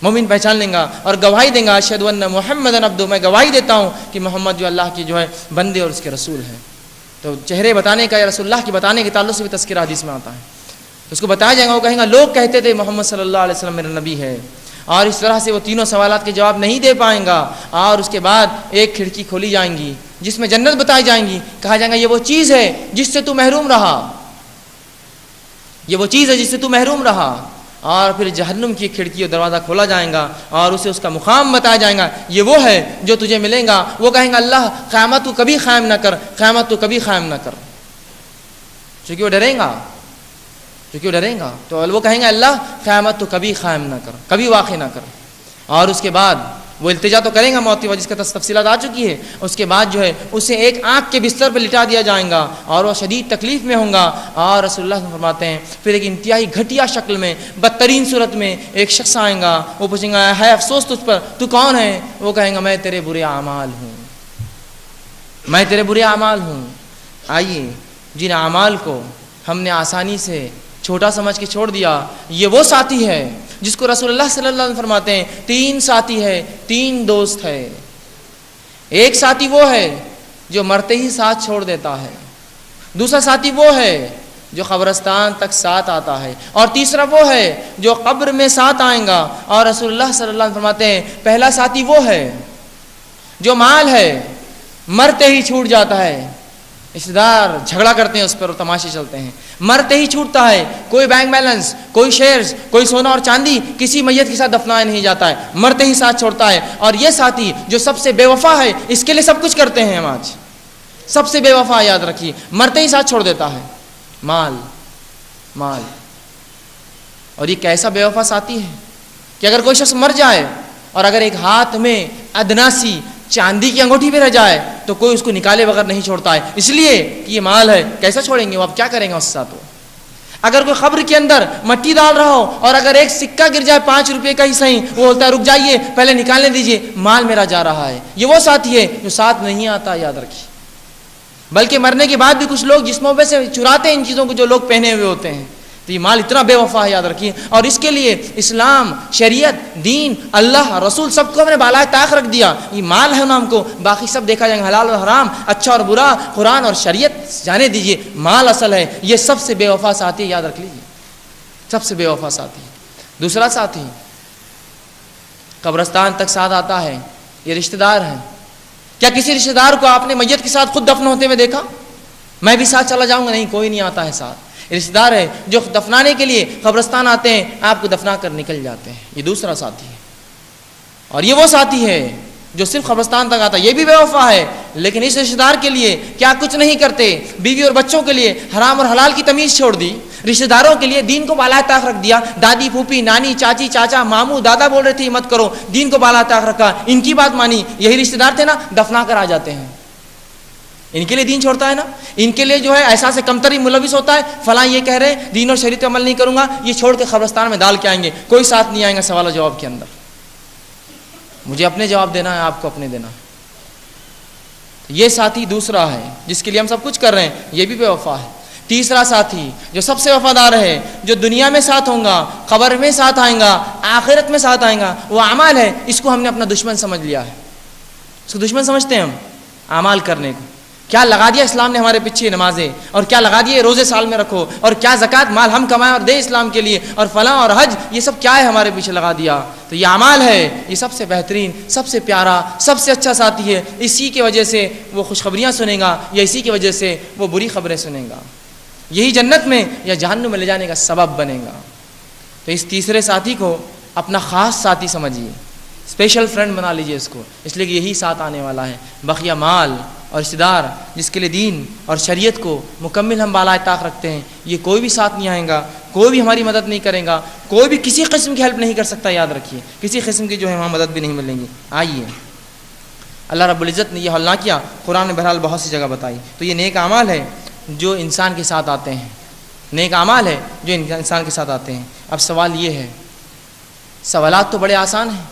مومن پہچان لیں گا اور گواہی دیں گا اشہد ان محمدًا عبدہ، میں گواہی دیتا ہوں کہ محمد جو اللہ کی جو ہے بندے اور اس کے رسول ہیں. تو چہرے بتانے کا یا رسول اللہ کی بتانے کے تعلق سے بھی تذکرہ حدیث میں آتا ہے. اس کو بتایا جائے گا، وہ کہیں گا لوگ کہتے تھے محمد صلی اللہ علیہ وسلم میرا نبی ہے. اور اس طرح سے وہ تینوں سوالات کے جواب نہیں دے پائیں گا. اور اس کے بعد ایک کھڑکی کھولی جائیں گی جس میں جنت بتائی جائیں گی. کہا جائے گا یہ وہ چیز ہے جس سے تو محروم رہا، یہ وہ چیز ہے جس سے تو محروم رہا. اور پھر جہنم کی کھڑکی اور دروازہ کھولا جائے گا اور اسے اس کا مقام بتایا جائے گا یہ وہ ہے جو تجھے ملے گا. وہ کہیں گا اللہ قیامت تو کبھی قائم نہ کر، قیامت تو کبھی قائم نہ کر. چونکہ وہ ڈریں گا تو وہ کہیں گے اللہ قیامت تو کبھی قائم نہ کر، کبھی واقع نہ کر. اور اس کے بعد وہ التجا تو کریں گا موت کی وجہ جس کا تفصیلات آ چکی ہے. اس کے بعد جو ہے اسے ایک آنکھ کے بستر پہ لٹا دیا جائے گا اور وہ شدید تکلیف میں ہوں گا. اور رسول اللہ فرماتے ہیں پھر ایک انتہائی گھٹیا شکل میں بدترین صورت میں ایک شخص آئے گا. وہ پوچھیں گا ہے افسوس تجھ پر، تو کون ہے؟ وہ کہیں گا میں تیرے برے اعمال ہوں، میں تیرے برے اعمال ہوں. آئیے جن اعمال کو ہم نے آسانی سے چھوٹا سمجھ کے چھوڑ دیا، یہ وہ ساتھی ہے جس کو رسول اللہ صلی اللہ علیہ وسلم فرماتے ہیں 3 ساتھی ہے، 3 دوست ہے. ایک ساتھی وہ ہے جو مرتے ہی ساتھ چھوڑ دیتا ہے، دوسرا ساتھی وہ ہے جو قبرستان تک ساتھ آتا ہے، اور تیسرا وہ ہے جو قبر میں ساتھ آئیں گا. اور رسول اللہ صلی اللہ علیہ وسلم فرماتے ہیں پہلا ساتھی وہ ہے جو مال ہے مرتے ہی چھوٹ جاتا ہے. رشتے دار جھگڑا کرتے ہیں اس پر اور تماشے چلتے ہیں، مرتے ہی چھوٹتا ہے. کوئی بینک بیلنس، کوئی شیئرز، کوئی سونا اور چاندی کسی میت کے ساتھ دفنایا نہیں جاتا ہے، مرتے ہی ساتھ چھوڑتا ہے. اور یہ ساتھی جو سب سے بے وفا ہے، اس کے لیے سب کچھ کرتے ہیں ہم آج، سب سے بے وفا یاد رکھیے، مرتے ہی ساتھ چھوڑ دیتا ہے. مال. اور یہ کیسا بے وفا ساتھی ہے کہ اگر کوئی شخص مر جائے اور اگر ایک ہاتھ میں ادنا سی چاندی کی انگوٹھی پہ رہ جائے تو کوئی اس کو نکالے بغیر نہیں چھوڑتا ہے، اس لیے کہ یہ مال ہے. کیسا چھوڑیں گے وہ؟ اب کیا کریں گے اس کے ساتھ؟ اگر کوئی قبر کے اندر مٹی ڈال رہا ہو اور اگر ایک سکہ گر جائے 5 روپے کا ہی صحیح، وہ بولتا ہے رک جائیے پہلے نکالنے دیجیے، مال میرا جا رہا ہے. یہ وہ ساتھی ہے جو ساتھ نہیں آتا، یاد رکھیے. بلکہ مرنے کے بعد بھی کچھ لوگ جسموں پہ سے چراتے ہیں ان چیزوں کو جو لوگ پہنے ہوئے ہوتے ہیں. تو یہ مال اتنا بے وفا ہے، یاد رکھیے. اور اس کے لیے اسلام، شریعت، دین، اللہ، رسول سب کو ہم نے بالائے طاق رکھ دیا. یہ مال ہے نام کو، باقی سب دیکھا جائے گا، حلال اور حرام، اچھا اور برا، قرآن اور شریعت جانے دیجیے. مال اصل ہے. یہ سب سے بے وفا ساتھی، یاد رکھ لیجیے، سب سے بے وفا ساتھی. دوسرا ساتھی قبرستان تک ساتھ آتا ہے، یہ رشتہ دار ہیں. کیا کسی رشتہ دار کو آپ نے میت کے ساتھ خود دفن ہوتے ہوئے دیکھا؟ میں بھی ساتھ چلا جاؤں گا؟ نہیں، کوئی نہیں آتا ہے ساتھ. رشتہ دار ہے جو دفنانے کے لیے قبرستان آتے ہیں، آپ کو دفنا کر نکل جاتے ہیں. یہ دوسرا ساتھی ہے. اور یہ وہ ساتھی ہے جو صرف قبرستان تک آتا ہے، یہ بھی بے وفا ہے. لیکن اس رشتہ دار کے لیے کیا کچھ نہیں کرتے؟ بیوی اور بچوں کے لیے حرام اور حلال کی تمیز چھوڑ دی، رشتہ داروں کے لیے دین کو بالائے طاق رکھ دیا. دادی، پھوپھی، نانی، چاچی، چاچا، ماموں، دادا بول رہے تھے مت کرو، دین کو بالائے طاق رکھا، ان کی بات مانی. یہی رشتہ دار تھے نا، دفنا کر آ جاتے ہیں. ان کے لیے دین چھوڑتا ہے نا، ان کے لیے جو ہے احساس کمتری ملوث ہوتا ہے. فلاں یہ کہہ رہے ہیں دین اور شریعت عمل نہیں کروں گا، یہ چھوڑ کے قبرستان میں ڈال کے آئیں گے، کوئی ساتھ نہیں آئیں گا سوال و جواب کے اندر. مجھے اپنے جواب دینا ہے، آپ کو اپنے دینا. یہ ساتھی دوسرا ہے جس کے لیے ہم سب کچھ کر رہے ہیں، یہ بھی بے وفا ہے. تیسرا ساتھی جو سب سے وفادار ہے، جو دنیا میں ساتھ ہوں گا، قبر میں ساتھ آئیں گا، آخرت میں ساتھ آئیں گا، وہ اعمال ہے. اس کو ہم نے اپنا دشمن سمجھ لیا ہے. اس کو دشمن سمجھتے ہیں ہم اعمال کرنے کو. کیا لگا دیا اسلام نے ہمارے پیچھے نمازیں, اور کیا لگا دیا روزے سال میں رکھو, اور کیا زکوٰۃ مال ہم کمائیں اور دیں اسلام کے لیے, اور فلاں اور حج, یہ سب کیا ہے ہمارے پیچھے لگا دیا. تو یہ اعمال ہے, یہ سب سے بہترین, سب سے پیارا, سب سے اچھا ساتھی ہے. اسی کی وجہ سے وہ خوشخبریاں سنیں گا, یا اسی کی وجہ سے وہ بری خبریں سنیں گا. یہی جنت میں یا جہنم میں لے جانے کا سبب بنے گا. تو اس تیسرے ساتھی کو اپنا خاص ساتھی سمجھیے, اسپیشل فرینڈ بنا لیجئے اس کو, اس لیے کہ یہی ساتھ آنے والا ہے. بقیہ مال اور رشتہ دار جس کے لیے دین اور شریعت کو مکمل ہم بالائے طاق رکھتے ہیں, یہ کوئی بھی ساتھ نہیں آئے گا, کوئی بھی ہماری مدد نہیں کرے گا, کوئی بھی کسی قسم کی ہیلپ نہیں کر سکتا. یاد رکھیے, کسی قسم کی جو ہے وہاں مدد بھی نہیں ملیں گی. آئیے, اللہ رب العزت نے یہ حل نہ کیا, قرآن نے بہرحال بہت سی جگہ بتائی. تو یہ نیک اعمال ہے جو انسان کے ساتھ آتے ہیں, نیک اعمال ہے جو انسان کے ساتھ آتے ہیں. اب سوال یہ ہے, سوالات تو بڑے آسان ہیں,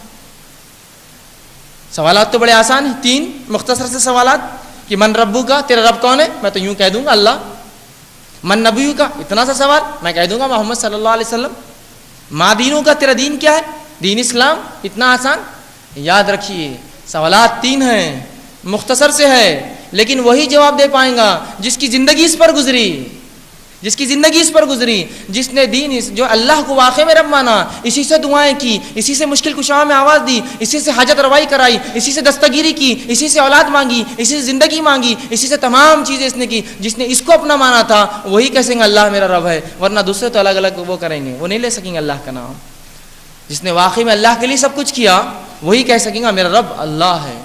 سوالات تو بڑے آسان ہیں, 3 مختصر سے سوالات کہ من ربو کا, تیرا رب کون ہے, میں تو یوں کہہ دوں گا اللہ. من نبیو کا, اتنا سا سوال, میں کہہ دوں گا محمد صلی اللہ علیہ وسلم. ما دینوں کا, تیرا دین کیا ہے, دین اسلام, اتنا آسان. یاد رکھیے سوالات 3 ہیں, مختصر سے ہے, لیکن وہی جواب دے پائیں گا جس کی زندگی اس پر گزری, جس کی زندگی اس پر گزری, جس نے دین جو اللہ کو واقع میں رب مانا, اسی سے دعائیں کی, اسی سے مشکل کشاؤں میں آواز دی, اسی سے حاجت روائی کرائی, اسی سے دستگیری کی, اسی سے اولاد مانگی, اسی سے زندگی مانگی, اسی سے تمام چیزیں اس نے کی. جس نے اس کو اپنا مانا تھا وہی کہہ سکیں گے اللہ میرا رب ہے, ورنہ دوسرے تو الگ الگ وہ کریں گے, وہ نہیں لے سکیں گے اللہ کا نام. جس نے واقعی میں اللہ کے لیے سب کچھ کیا وہی کہہ سکیں گا میرا رب اللہ ہے.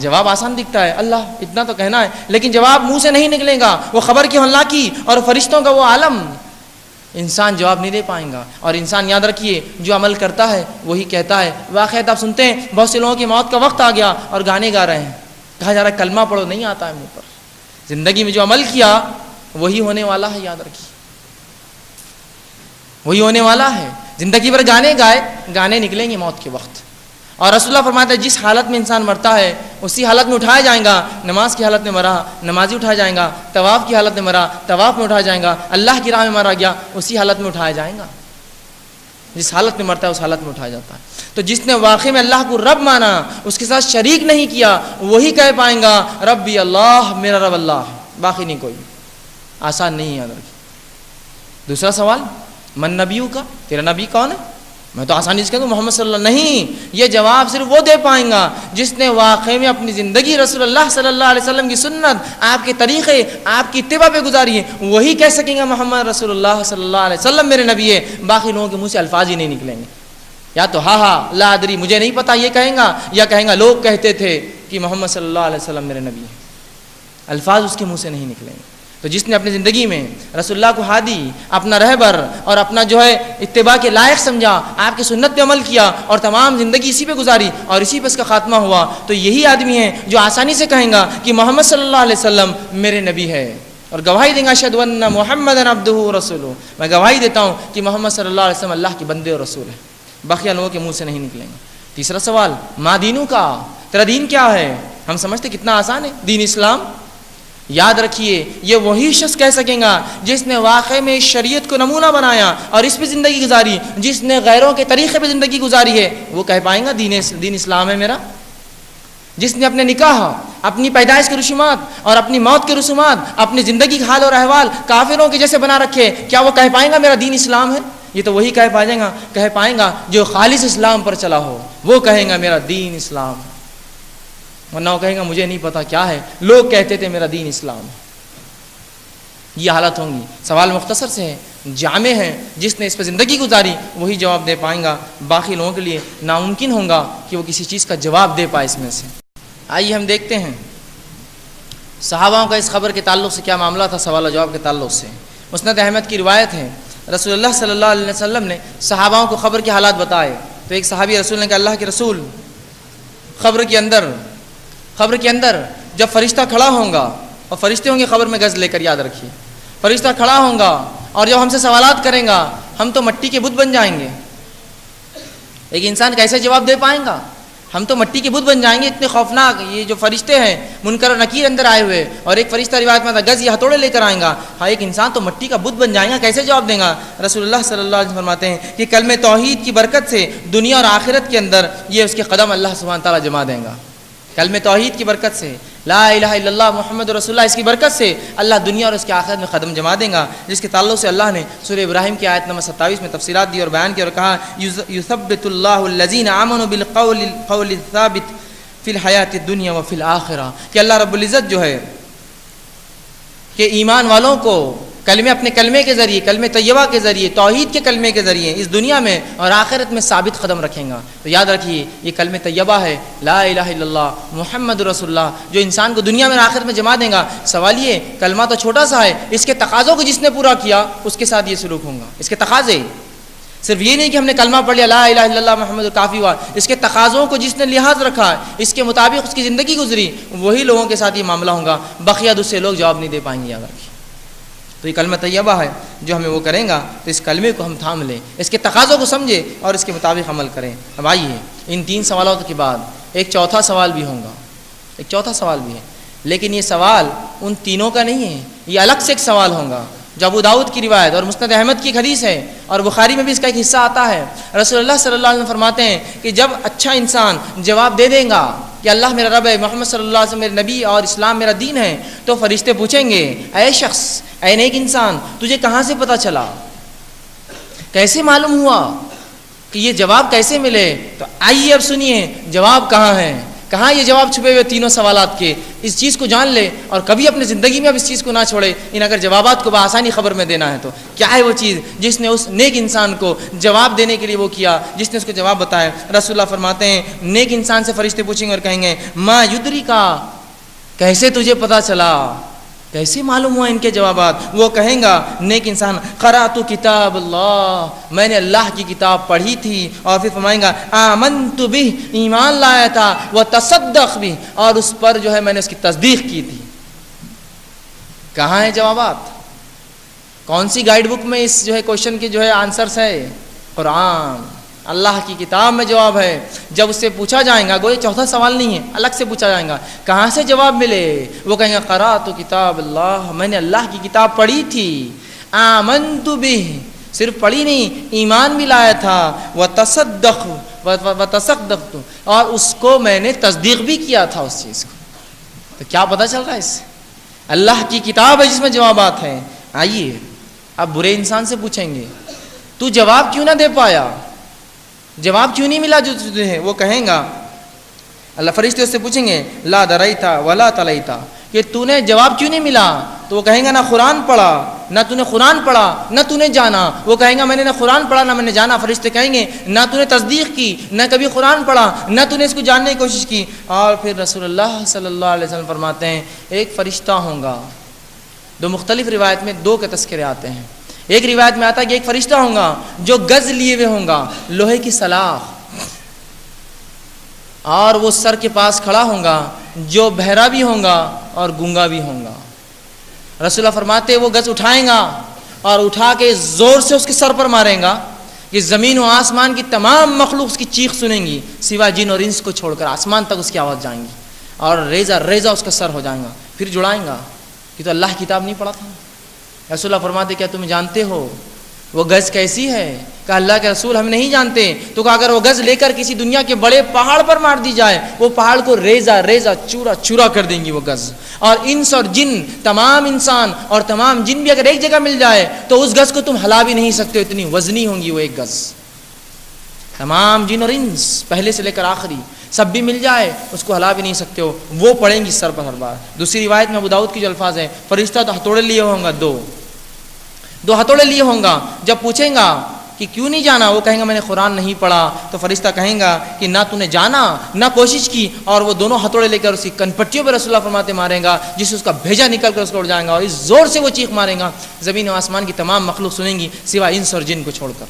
جواب آسان دکھتا ہے, اللہ اتنا تو کہنا ہے, لیکن جواب منہ سے نہیں نکلے گا. وہ خبر کی اللہ کی اور فرشتوں کا وہ عالم, انسان جواب نہیں دے پائیں گا. اور انسان یاد رکھیے جو عمل کرتا ہے وہی کہتا ہے. واقعات آپ سنتے ہیں, بہت سے لوگوں کی موت کا وقت آ گیا اور گانے گا رہے ہیں, کہا جا رہا ہے کلمہ پڑھو, نہیں آتا ہے منہ پر. زندگی میں جو عمل کیا وہی ہونے والا ہے, یاد رکھیے وہی ہونے والا ہے. زندگی بھر گانے گائے, گانے نکلیں گے موت کے وقت. اور رسول اللہ فرماتے ہیں جس حالت میں انسان مرتا ہے اسی حالت میں اٹھایا جائے گا. نماز کی حالت میں مرا, نمازی اٹھایا جائے گا. طواف کی حالت میں مرا, طواف میں اٹھایا جائے گا. اللہ کی راہ میں مارا گیا, اسی حالت میں اٹھایا جائے گا. جس حالت میں مرتا ہے اس حالت میں اٹھایا جاتا ہے. تو جس نے واقعی میں اللہ کو رب مانا, اس کے ساتھ شریک نہیں کیا, وہی کہہ پائیں گا ربی اللہ, میرا رب اللہ, باقی نہیں کوئی. آسان نہیں, یاد رکھیے. دوسرا سوال, من نبیوں کا, تیرا نبی کون ہے, میں تو آسانی سے کہہ دوں محمد صلی اللہ. نہیں, یہ جواب صرف وہ دے پائیں گا جس نے واقعی میں اپنی زندگی رسول اللہ صلی اللہ علیہ وسلم کی سنت, آپ کے طریقے, آپ کی اتباع پہ گزاری ہے, وہی کہہ سکیں گے محمد رسول اللہ صلی اللہ علیہ وسلم میرے نبی ہے. باقی لوگوں کے منہ سے الفاظ ہی نہیں نکلیں گے. یا تو ہاں لا ادری, مجھے نہیں پتا یہ کہیں گا, یا کہیں گا لوگ کہتے تھے کہ محمد صلی اللہ علیہ وسلم میرے نبی ہے. الفاظ اس کے منہ سے نہیں نکلیں گے. تو جس نے اپنی زندگی میں رسول اللہ کو ہادی, اپنا رہبر اور اپنا جو ہے اتباع کے لائق سمجھا, آپ کی سنت پہ عمل کیا اور تمام زندگی اسی پہ گزاری اور اسی پہ اس کا خاتمہ ہوا, تو یہی آدمی ہے جو آسانی سے کہیں گا کہ محمد صلی اللہ علیہ وسلم میرے نبی ہے, اور گواہی دیں گا اشہد ان محمدًا عبدہ ورسولہ, میں گواہی دیتا ہوں کہ محمد صلی اللہ علیہ وسلم اللہ کے بندے اور رسول ہے. باقی لوگوں کے منہ سے نہیں نکلیں گے. تیسرا سوال, ما دینوں کا, تیرا دین کیا ہے. ہم سمجھتے کتنا آسان ہے دین اسلام. یاد رکھیے یہ وہی شخص کہہ سکیں گا جس نے واقعی میں اس شریعت کو نمونہ بنایا اور اس پہ زندگی گزاری, جس نے غیروں کے طریقے پہ زندگی گزاری ہے, وہ کہہ پائیں گا دین اسلام ہے میرا. جس نے اپنے نکاح, اپنی پیدائش کے رسومات اور اپنی موت کے رسومات, اپنی زندگی کے حال اور احوال کافروں کے جیسے بنا رکھے, کیا وہ کہہ پائیں گا میرا دین اسلام ہے. یہ تو وہی کہہ پائیں گا جو خالص اسلام پر چلا ہو, وہ کہیں گا میرا دین اسلام ہے. ورنہ وہ کہیں گا مجھے نہیں پتا کیا ہے, لوگ کہتے تھے میرا دین اسلام ہے. یہ حالت ہوں گی. سوال مختصر سے ہے, جامع ہے, جس نے اس پہ زندگی گزاری وہی جواب دے پائیں گا. باقی لوگوں کے لیے ناممکن ہوگا کہ وہ کسی چیز کا جواب دے پائے اس میں سے. آئیے ہم دیکھتے ہیں صحابہ کا اس خبر کے تعلق سے کیا معاملہ تھا. سوال و جواب کے تعلق سے مسند احمد کی روایت ہے, رسول اللہ صلی اللہ علیہ وسلم نے صحابہ کو خبر کے حالات بتائے. تو ایک صحابی رسول نے کہا اللہ کے رسول, خبر کے اندر جب فرشتہ کھڑا ہوں گا, اور فرشتے ہوں گے خبر میں گز لے کر, یاد رکھیے فرشتہ کھڑا ہوں گا اور جب ہم سے سوالات کریں گا ہم تو مٹی کے بت بن جائیں گے. ایک انسان کیسے جواب دے پائیں گا, ہم تو مٹی کے بت بن جائیں گے، اتنے خوفناک یہ جو فرشتے ہیں منکر اور نکیر اندر آئے ہوئے، اور ایک فرشتہ روایت میں گز یا ہتھوڑے لے کر آئیں گا، ہاں ایک انسان تو مٹی کا بت بن جائے گا، کیسے جواب دیں گا؟ رسول اللہ صلی اللہ علیہ وسلم فرماتے ہیں کہ کلمہ توحید کی برکت سے دنیا اور آخرت کے اندر یہ اس کے قدم اللہ سبحانہ تعالیٰ جما دیں گا. کلمہ توحید کی برکت سے، لا الہ الا اللہ محمد رسول اللہ، اس کی برکت سے اللہ دنیا اور اس کی آخرت میں قدم جما دیں گا، جس کے تعلق سے اللہ نے سورہ ابراہیم کی آیت نمبر 27 میں تفصیلات دی اور بیان کیا اور کہا یثبت اللہ الذین آمنوا بالقول الثابت فی الحیات الدنیا وفی الآخرہ، کہ اللہ رب العزت جو ہے کہ ایمان والوں کو اپنے کلمے کے ذریعے، کلمہ طیبہ کے ذریعے، توحید کے کلمے کے ذریعے اس دنیا میں اور آخرت میں ثابت قدم رکھیں گا. تو یاد رکھیے یہ کلمہ طیبہ ہے، لا الہ الا اللہ محمد رسول اللہ، جو انسان کو دنیا میں اور آخرت میں جما دیں گا. سوال یہ کلمہ تو چھوٹا سا ہے، اس کے تقاضوں کو جس نے پورا کیا اس کے ساتھ یہ سلوک ہوگا. اس کے تقاضے صرف یہ نہیں کہ ہم نے کلمہ پڑھ لیا لا الہ الا اللہ محمد کافی ہوا، اس کے تقاضوں کو جس نے لحاظ رکھا، اس کے مطابق اس کی زندگی گزری، وہی لوگوں کے ساتھ یہ معاملہ ہوگا. بقیہ دوسرے لوگ جواب نہیں دے پائیں گے. یاد رکھیے تو یہ کلمہ طیبہ ہے جو ہمیں وہ کریں گا، تو اس کلمے کو ہم تھام لیں، اس کے تقاضوں کو سمجھیں اور اس کے مطابق عمل کریں. اب آئیے ان 3 سوالات کے بعد ایک چوتھا سوال بھی ہوگا، ایک چوتھا سوال بھی ہے، لیکن یہ سوال ان تینوں کا نہیں ہے، یہ الگ سے ایک سوال ہوگا جو ابو داؤد کی روایت اور مسند احمد کی ایک حدیث ہے اور بخاری میں بھی اس کا ایک حصہ آتا ہے. رسول اللہ صلی اللہ علیہ وسلم فرماتے ہیں کہ جب اچھا انسان جواب دے دے گا کہ اللہ میرا رب ہے، محمد صلی اللہ علیہ وسلم میرے نبی اور اسلام میرا دین ہے، تو فرشتے پوچھیں گے اے شخص، اے نیک انسان، تجھے کہاں سے پتہ چلا، کیسے معلوم ہوا کہ یہ جواب کیسے ملے؟ تو آئیے اب سنیے جواب کہاں ہے، کہاں یہ جواب چھپے ہوئے تینوں سوالات کے. اس چیز کو جان لے اور کبھی اپنی زندگی میں اب اس چیز کو نہ چھوڑے. ان اگر جوابات کو بآسانی خبر میں دینا ہے تو کیا ہے وہ چیز جس نے اس نیک انسان کو جواب دینے کے لیے وہ کیا، جس نے اس کو جواب بتایا؟ رسول اللہ فرماتے ہیں نیک انسان سے فرشتے پوچھیں گے اور کہیں گے ما یدری کا، کیسے تجھے پتہ چلا، کیسے معلوم ہوا ان کے جوابات؟ وہ کہیں گا نیک انسان قرأت کتاب اللہ، میں نے اللہ کی کتاب پڑھی تھی. اور پھر فرمائیں گا آمنت بہ، ایمان لایا تھا، وتصدق بہ، اور اس پر جو ہے میں نے اس کی تصدیق کی تھی. کہاں ہے جوابات؟ کون سی گائیڈ بک میں اس جو ہے کوشچن کے جو ہے آنسرس ہے؟ قرآن، اللہ کی کتاب میں جواب ہے. جب اس سے پوچھا جائے گا، گویا چوتھا سوال نہیں ہے، الگ سے پوچھا جائے گا کہاں سے جواب ملے؟ وہ کہیں گا قرأت کتاب اللہ، میں نے اللہ کی کتاب پڑھی تھی. آمنت بہ، صرف پڑھی نہیں ایمان بھی لایا تھا. وتصدقت، اور اس کو میں نے تصدیق بھی کیا تھا اس چیز کو. تو کیا پتہ چل رہا ہے اس سے؟ اللہ کی کتاب ہے جس میں جوابات ہیں. آئیے اب برے انسان سے پوچھیں گے تو جواب کیوں نہ دے پایا، جواب کیوں نہیں ملا جو تجھے ہے؟ وہ کہیں گا اللہ فرشتے اس سے پوچھیں گے لا دریتا ولا تلیتا، کہ تو نے جواب کیوں نہیں ملا؟ تو وہ کہیں گا نہ قرآن پڑھا، نہ تو نے قرآن پڑھا، نہ تو نے جانا. وہ کہیں گا میں نے نہ قرآن پڑھا نہ میں نے جانا. فرشتے کہیں گے نہ تو نے تصدیق کی، نہ کبھی قرآن پڑھا، نہ تو نے اس کو جاننے کی کوشش کی. اور پھر رسول اللہ صلی اللہ علیہ وسلم فرماتے ہیں ایک فرشتہ ہوگا. دو مختلف روایت میں 2 کے تذکرے آتے ہیں. ایک روایت میں آتا ہے کہ ایک فرشتہ ہوگا جو گز لیے ہوئے ہوگا، لوہے کی سلاخ، اور وہ سر کے پاس کھڑا ہوگا، جو بہرا بھی ہوگا اور گونگا بھی ہوگا. رسول اللہ فرماتے وہ گز اٹھائیں گا اور اٹھا کے زور سے اس کے سر پر ماریں گا کہ زمین و آسمان کی تمام مخلوق اس کی چیخ سنیں گی سوا جن اور انس کو چھوڑ کر. آسمان تک اس کی آواز جائیں گی اور ریزہ ریزہ اس کا سر ہو جائے گا. پھر جڑائیں گا کہ تو اللہ کی کتاب نہیں پڑھا تھا. رسول اللہ فرماتے کیا تم جانتے ہو وہ گز کیسی ہے؟ کہ اللہ کے رسول ہم نہیں جانتے. تو کہ اگر وہ گز لے کر کسی دنیا کے بڑے پہاڑ پر مار دی جائے، وہ پہاڑ کو ریزہ ریزہ چورا چورا کر دیں گی وہ گز. اور انس اور جن، تمام انسان اور تمام جن بھی اگر ایک جگہ مل جائے تو اس گز کو تم ہلا بھی نہیں سکتے، اتنی وزنی ہوں گی وہ ایک گز. تمام جن اور انس پہلے سے لے کر آخری سب بھی مل جائے اس کو ہلا بھی نہیں سکتے ہو. وہ پڑیں گی سر پر ہر بار. دوسری روایت میں ابو داؤد کی جو الفاظ ہیں، فرشتہ تو ہتھوڑے لیے ہوں گا، دو ہتھوڑے لیے ہوں گا. جب پوچھیں گا کہ کیوں نہیں جانا، وہ کہیں گا میں نے قرآن نہیں پڑھا. تو فرشتہ کہیں گا کہ نہ تو نے جانا نہ کوشش کی، اور وہ دونوں ہتھوڑے لے کر اس کی کنپٹیوں پہ رسول اللہ فرماتے ماریں گا، جس سے اس کا بھیجا نکل کر اس کو اڑ جائے گا. اور اس زور سے وہ چیخ ماریں گا زمین و آسمان کی تمام مخلوق سنیں گی سوا انس اور جن کو چھوڑ کر.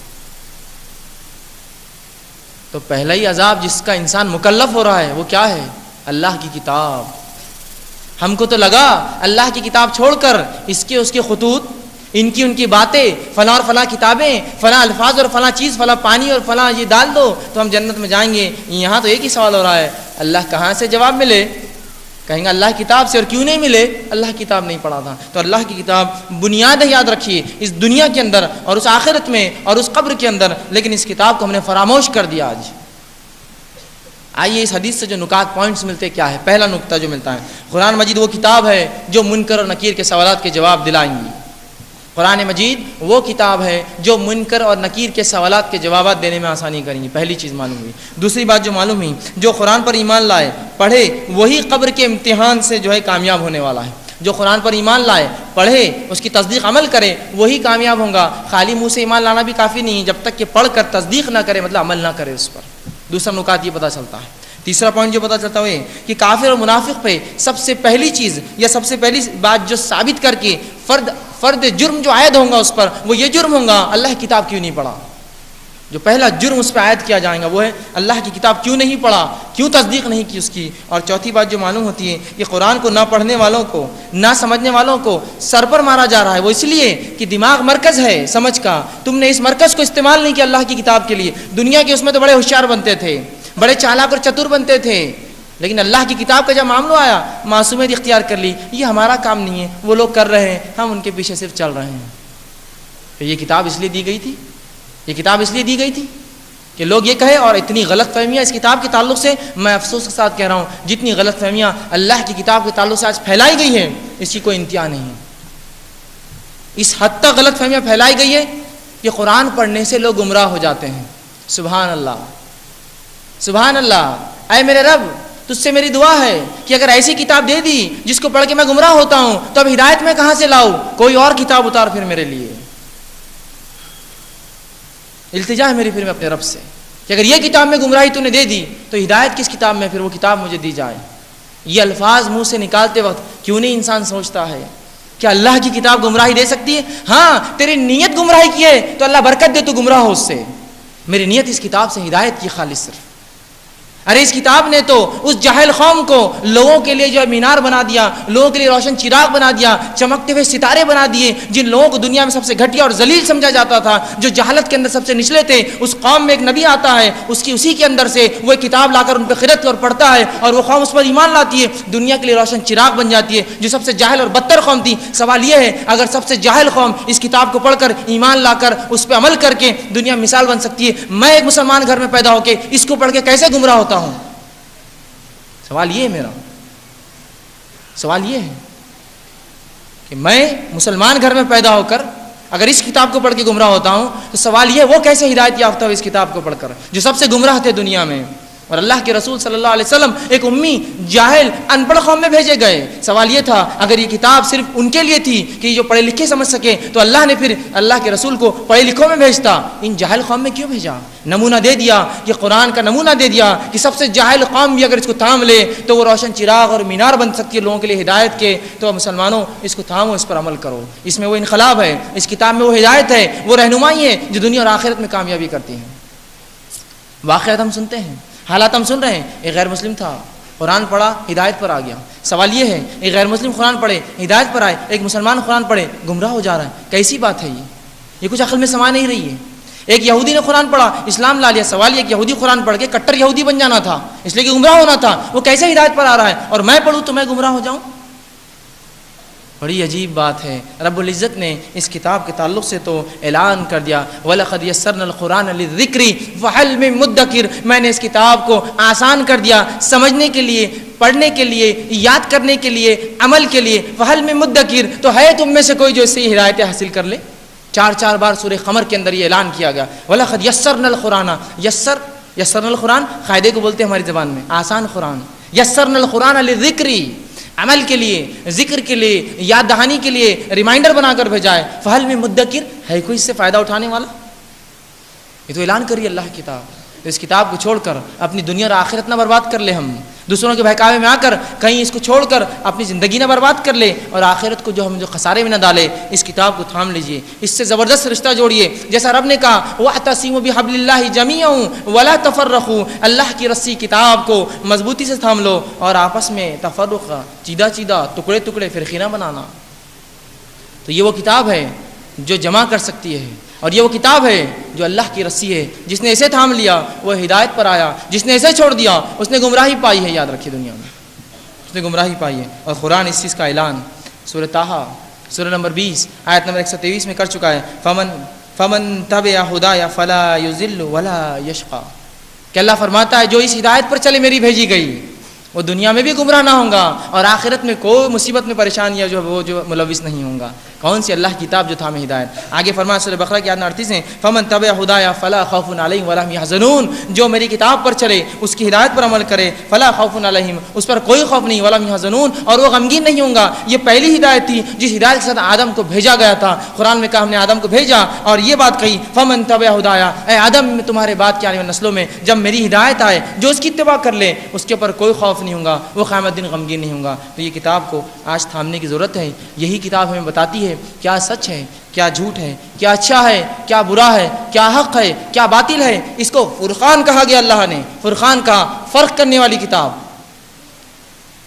تو پہلا ہی عذاب جس کا انسان مکلف ہو رہا ہے وہ کیا ہے؟ اللہ کی کتاب. ہم کو تو لگا اللہ کی کتاب چھوڑ کر اس کے خطوط، ان کی باتیں، فلاں اور فلاں کتابیں، فلاں الفاظ اور فلاں چیز، فلاں پانی اور فلاں یہ ڈال دو تو ہم جنت میں جائیں گے. یہاں تو ایک ہی سوال ہو رہا ہے، اللہ کہاں سے جواب ملے؟ کہیں گے اللہ کتاب سے. اور کیوں نہیں ملے؟ اللہ کتاب نہیں پڑھا تھا. تو اللہ کی کتاب بنیاد ہے، یاد رکھیے، اس دنیا کے اندر اور اس آخرت میں اور اس قبر کے اندر. لیکن اس کتاب کو ہم نے فراموش کر دیا آج. آئیے اس حدیث سے جو نکات پوائنٹس ملتے کیا ہے. پہلا نکتہ جو ملتا ہے، قرآن مجید وہ کتاب ہے جو منکر اور نکیر کے سوالات کے جواب دلائیں گی. قرآن مجید وہ کتاب ہے جو منکر اور نکیر کے سوالات کے جوابات دینے میں آسانی کریں گی. پہلی چیز معلوم ہوئی. دوسری بات جو معلوم ہوئی، جو قرآن پر ایمان لائے، پڑھے، وہی قبر کے امتحان سے جو ہے کامیاب ہونے والا ہے. جو قرآن پر ایمان لائے، پڑھے، اس کی تصدیق عمل کرے، وہی کامیاب ہوگا. خالی منہ سے ایمان لانا بھی کافی نہیں ہے، جب تک کہ پڑھ کر تصدیق نہ کرے، مطلب عمل نہ کرے اس پر. دوسرا نکات یہ پتہ چلتا ہے. تیسرا پوائنٹ جو پتہ چلتا ہے کہ کافر اور منافق پہ سب سے پہلی چیز یا سب سے پہلی بات جو ثابت کر کے فرد جرم جو عائد ہوگا اس پر، وہ یہ جرم ہوگا، اللہ کی کتاب کیوں نہیں پڑھا. جو پہلا جرم اس پہ عائد کیا جائے گا وہ ہے اللہ کی کتاب کیوں نہیں پڑھا، کیوں تصدیق نہیں کی اس کی. اور چوتھی بات جو معلوم ہوتی ہے کہ قرآن کو نہ پڑھنے والوں کو، نہ سمجھنے والوں کو سر پر مارا جا رہا ہے. وہ اس لیے کہ دماغ مرکز ہے سمجھ کا، تم نے اس مرکز کو استعمال نہیں کیا اللہ کی کتاب کے لیے. دنیا کے اس میں تو بڑے ہوشیار بنتے تھے، بڑے چالاک اور چتر بنتے تھے، لیکن اللہ کی کتاب کا جب معاملہ آیا، معصومیت اختیار کر لی. یہ ہمارا کام نہیں ہے، وہ لوگ کر رہے ہیں، ہم ان کے پیچھے صرف چل رہے ہیں. تو یہ کتاب اس لیے دی گئی تھی، یہ کتاب اس لیے دی گئی تھی کہ لوگ یہ کہے. اور اتنی غلط فہمیاں اس کتاب کے تعلق سے، میں افسوس کے ساتھ کہہ رہا ہوں، جتنی غلط فہمیاں اللہ کی کتاب کے تعلق سے آج پھیلائی گئی ہیں، اس کی کوئی انتہا نہیں ہے. اس حد تک غلط فہمیاں پھیلائی گئی ہے کہ قرآن پڑھنے سے لوگ گمراہ ہو جاتے ہیں. سبحان اللہ، سبحان اللہ. اے میرے رب، تجھ سے میری دعا ہے کہ اگر ایسی کتاب دے دی جس کو پڑھ کے میں گمراہ ہوتا ہوں تو اب ہدایت میں کہاں سے لاؤں؟ کوئی اور کتاب اتار پھر میرے لیے. التجا ہے میری پھر میں اپنے رب سے کہ اگر یہ کتاب میں گمراہی تو نے دے دی تو ہدایت کس کتاب میں، پھر وہ کتاب مجھے دی جائے. یہ الفاظ منہ سے نکالتے وقت کیوں نہیں انسان سوچتا ہے کہ اللہ کی کتاب گمراہی دے سکتی ہے؟ ہاں، تیری نیت گمراہی کی ہے تو اللہ برکت دے، تو گمراہ ہو اس سے. میری نیت اس کتاب سے ہدایت کی خالص صرف. ارے اس کتاب نے تو اس جاہل قوم کو لوگوں کے لیے جو ہے مینار بنا دیا، لوگوں کے لیے روشن چراغ بنا دیا، چمکتے ہوئے ستارے بنا دیے. جن لوگوں کو دنیا میں سب سے گھٹیا اور ذلیل سمجھا جاتا تھا، جو جہالت کے اندر سب سے نچلے تھے، اس قوم میں ایک نبی آتا ہے، اسی کے اندر سے وہ ایک کتاب لا کر ان پہ خرد اور پڑھتا ہے، اور وہ قوم اس پر ایمان لاتی ہے، دنیا کے لیے روشن چراغ بن جاتی ہے. جو سب سے جاہل اور بدتر قوم تھی، سوال یہ ہے اگر سب سے جاہل قوم اس کتاب کو پڑھ کر ایمان لا کر اس پہ عمل کر کے دنیا میں مثال بن سکتی ہے، میں ایک مسلمان گھر میں پیدا ہو کے اس کو پڑھ کے کیسے گمراہ ہوتا ہوں؟ سوال یہ ہے، میرا سوال یہ ہے کہ میں مسلمان گھر میں پیدا ہو کر اگر اس کتاب کو پڑھ کے گمراہ ہوتا ہوں تو سوال یہ وہ کیسے ہدایت یافتہ ہو اس کتاب کو پڑھ کر، جو سب سے گمراہ تھے دنیا میں. اور اللہ کے رسول صلی اللہ علیہ وسلم ایک امی، جاہل، ان پڑھ قوم میں بھیجے گئے. سوال یہ تھا اگر یہ کتاب صرف ان کے لیے تھی کہ جو پڑھے لکھے سمجھ سکے تو اللہ نے پھر اللہ کے رسول کو پڑھے لکھوں میں بھیجتا، ان جاہل قوم میں کیوں بھیجا؟ نمونہ دے دیا، یہ قرآن کا نمونہ دے دیا کہ سب سے جاہل قوم بھی اگر اس کو تھام لے تو وہ روشن چراغ اور مینار بن سکتی ہے لوگوں کے لیے ہدایت کے. تو مسلمانوں اس کو تھامو، اس پر عمل کرو. اس میں وہ انقلاب ہے، اس کتاب میں وہ ہدایت ہے، وہ رہنمائی ہے جو دنیا اور آخرت میں کامیابی کرتی ہے. واقعات ہم سنتے ہیں، حالات ہم سن رہے ہیں. ایک غیر مسلم تھا، قرآن پڑھا، ہدایت پر آ گیا. سوال یہ ہے ایک غیر مسلم قرآن پڑھے، ہدایت پر آئے، ایک مسلمان قرآن پڑھے، گمراہ ہو جا رہا ہے. کیسی بات ہے یہ کچھ عقل میں سما نہیں رہی ہے. ایک یہودی نے قرآن پڑھا، اسلام لا لیا. سوال یہ کہ یہودی قرآن پڑھ کے کٹر یہودی بن جانا تھا، اس لیے کہ گمراہ ہونا تھا، وہ کیسے ہدایت پر آ رہا ہے اور میں پڑھوں تو میں گمراہ ہو جاؤں؟ بڑی عجیب بات ہے. رب العزت نے اس کتاب کے تعلق سے تو اعلان کر دیا وَلَقَدْ يَسَّرْنَا الْقُرْآنَ لِلذِّكْرِ فَهَلْ مِن مُدَّكِرٍ. میں نے اس کتاب کو آسان کر دیا سمجھنے کے لیے، پڑھنے کے لیے، یاد کرنے کے لیے، عمل کے لیے. فَهَلْ مِن مُدَّكِرٍ. تو ہے تم میں سے کوئی جو اس سے ہدایت حاصل کر لے؟ 4 بار سورہ قمر کے اندر یہ اعلان کیا گیا وَلَقَدْ يَسَّرْنَا الْقُرْآنَ. یسرنا القرآن قاعدے کو بولتے ہیں ہماری زبان میں، آسان قرآن. یسرنا القرآن للذکری، عمل کے لیے، ذکر کے لیے، یاد دہانی کے لیے ریمائنڈر بنا کر بھیجا ہے. فہل میں مدکر ہے کوئی اس سے فائدہ اٹھانے والا؟ یہ تو اعلان کری اللہ کی کتاب. تو اس کتاب کو چھوڑ کر اپنی دنیا اور آخرت نہ برباد کر لے، ہم دوسروں کے بہکاوے میں آ کر کہیں اس کو چھوڑ کر اپنی زندگی نہ برباد کر لے اور آخرت کو جو خسارے میں نہ ڈالے. اس کتاب کو تھام لیجئے، اس سے زبردست رشتہ جوڑیے. جیسا رب نے کہا وَاعْتَصِمُوا بِحَبْلِ اللَّهِ جَمِيعًا وَلَا تَفَرَّقُوا، اللہ کی رسی کتاب کو مضبوطی سے تھام لو اور آپس میں تفرق، چیدہ ٹکڑے فرقے نہ بنانا. تو یہ وہ کتاب ہے جو جمع کر سکتی ہے، اور یہ وہ کتاب ہے جو اللہ کی رسی ہے، جس نے اسے تھام لیا وہ ہدایت پر آیا، جس نے اسے چھوڑ دیا اس نے گمراہی پائی ہے. یاد رکھیے دنیا میں اس نے گمراہی پائی ہے. اور قرآن اس چیز کا اعلان سورہ طٰہٰ سورہ نمبر 20 آیت نمبر 123 میں کر چکا ہے. فمن تبع ہدایا فلا یضل ولا یشقی، کہ اللہ فرماتا ہے جو اس ہدایت پر چلے میری بھیجی گئی وہ دنیا میں بھی گمراہ نہ ہوں گا اور آخرت میں کوئی مصیبت میں پریشان یا جو ملوث نہیں ہوں گا. کون سی؟ اللہ کی کتاب جو تھامے ہدایت. آگے فرمایا سورہ بقرہ کی آیت 38 ہیں فمن تبع ہدایا فلا خوف علیہم ولا هم يحزنون، جو میری کتاب پر چلے اس کی ہدایت پر عمل کرے فلا خوف علیہم، اس پر کوئی خوف نہیں، ولا هم يحزنون، اور وہ غمگین نہیں ہوں گا. یہ پہلی ہدایت تھی جس ہدایت کے ساتھ آدم کو بھیجا گیا تھا. قرآن میں کہا ہم نے آدم کو بھیجا اور یہ بات کہی فمن تبع ہدایا، اے آدم میں تمہارے بعد کی آنے والی نسلوں میں جب میری ہدایت آئے جو اس کی اتباع کر لے اس کے اوپر کوئی خوف نہیں ہوگا، وہ قیامت دن غمگین نہیں ہوگا. تو یہ کتاب کو آج تھامنے کی ضرورت ہے. یہی کتاب ہمیں بتاتی ہے کیا سچ ہے، کیا جھوٹ ہے، کیا اچھا ہے، کیا برا ہے، کیا حق ہے، کیا باطل ہے. اس کو فرقان کہا گیا، اللہ نے فرقان کہا، فرق کرنے والی کتاب.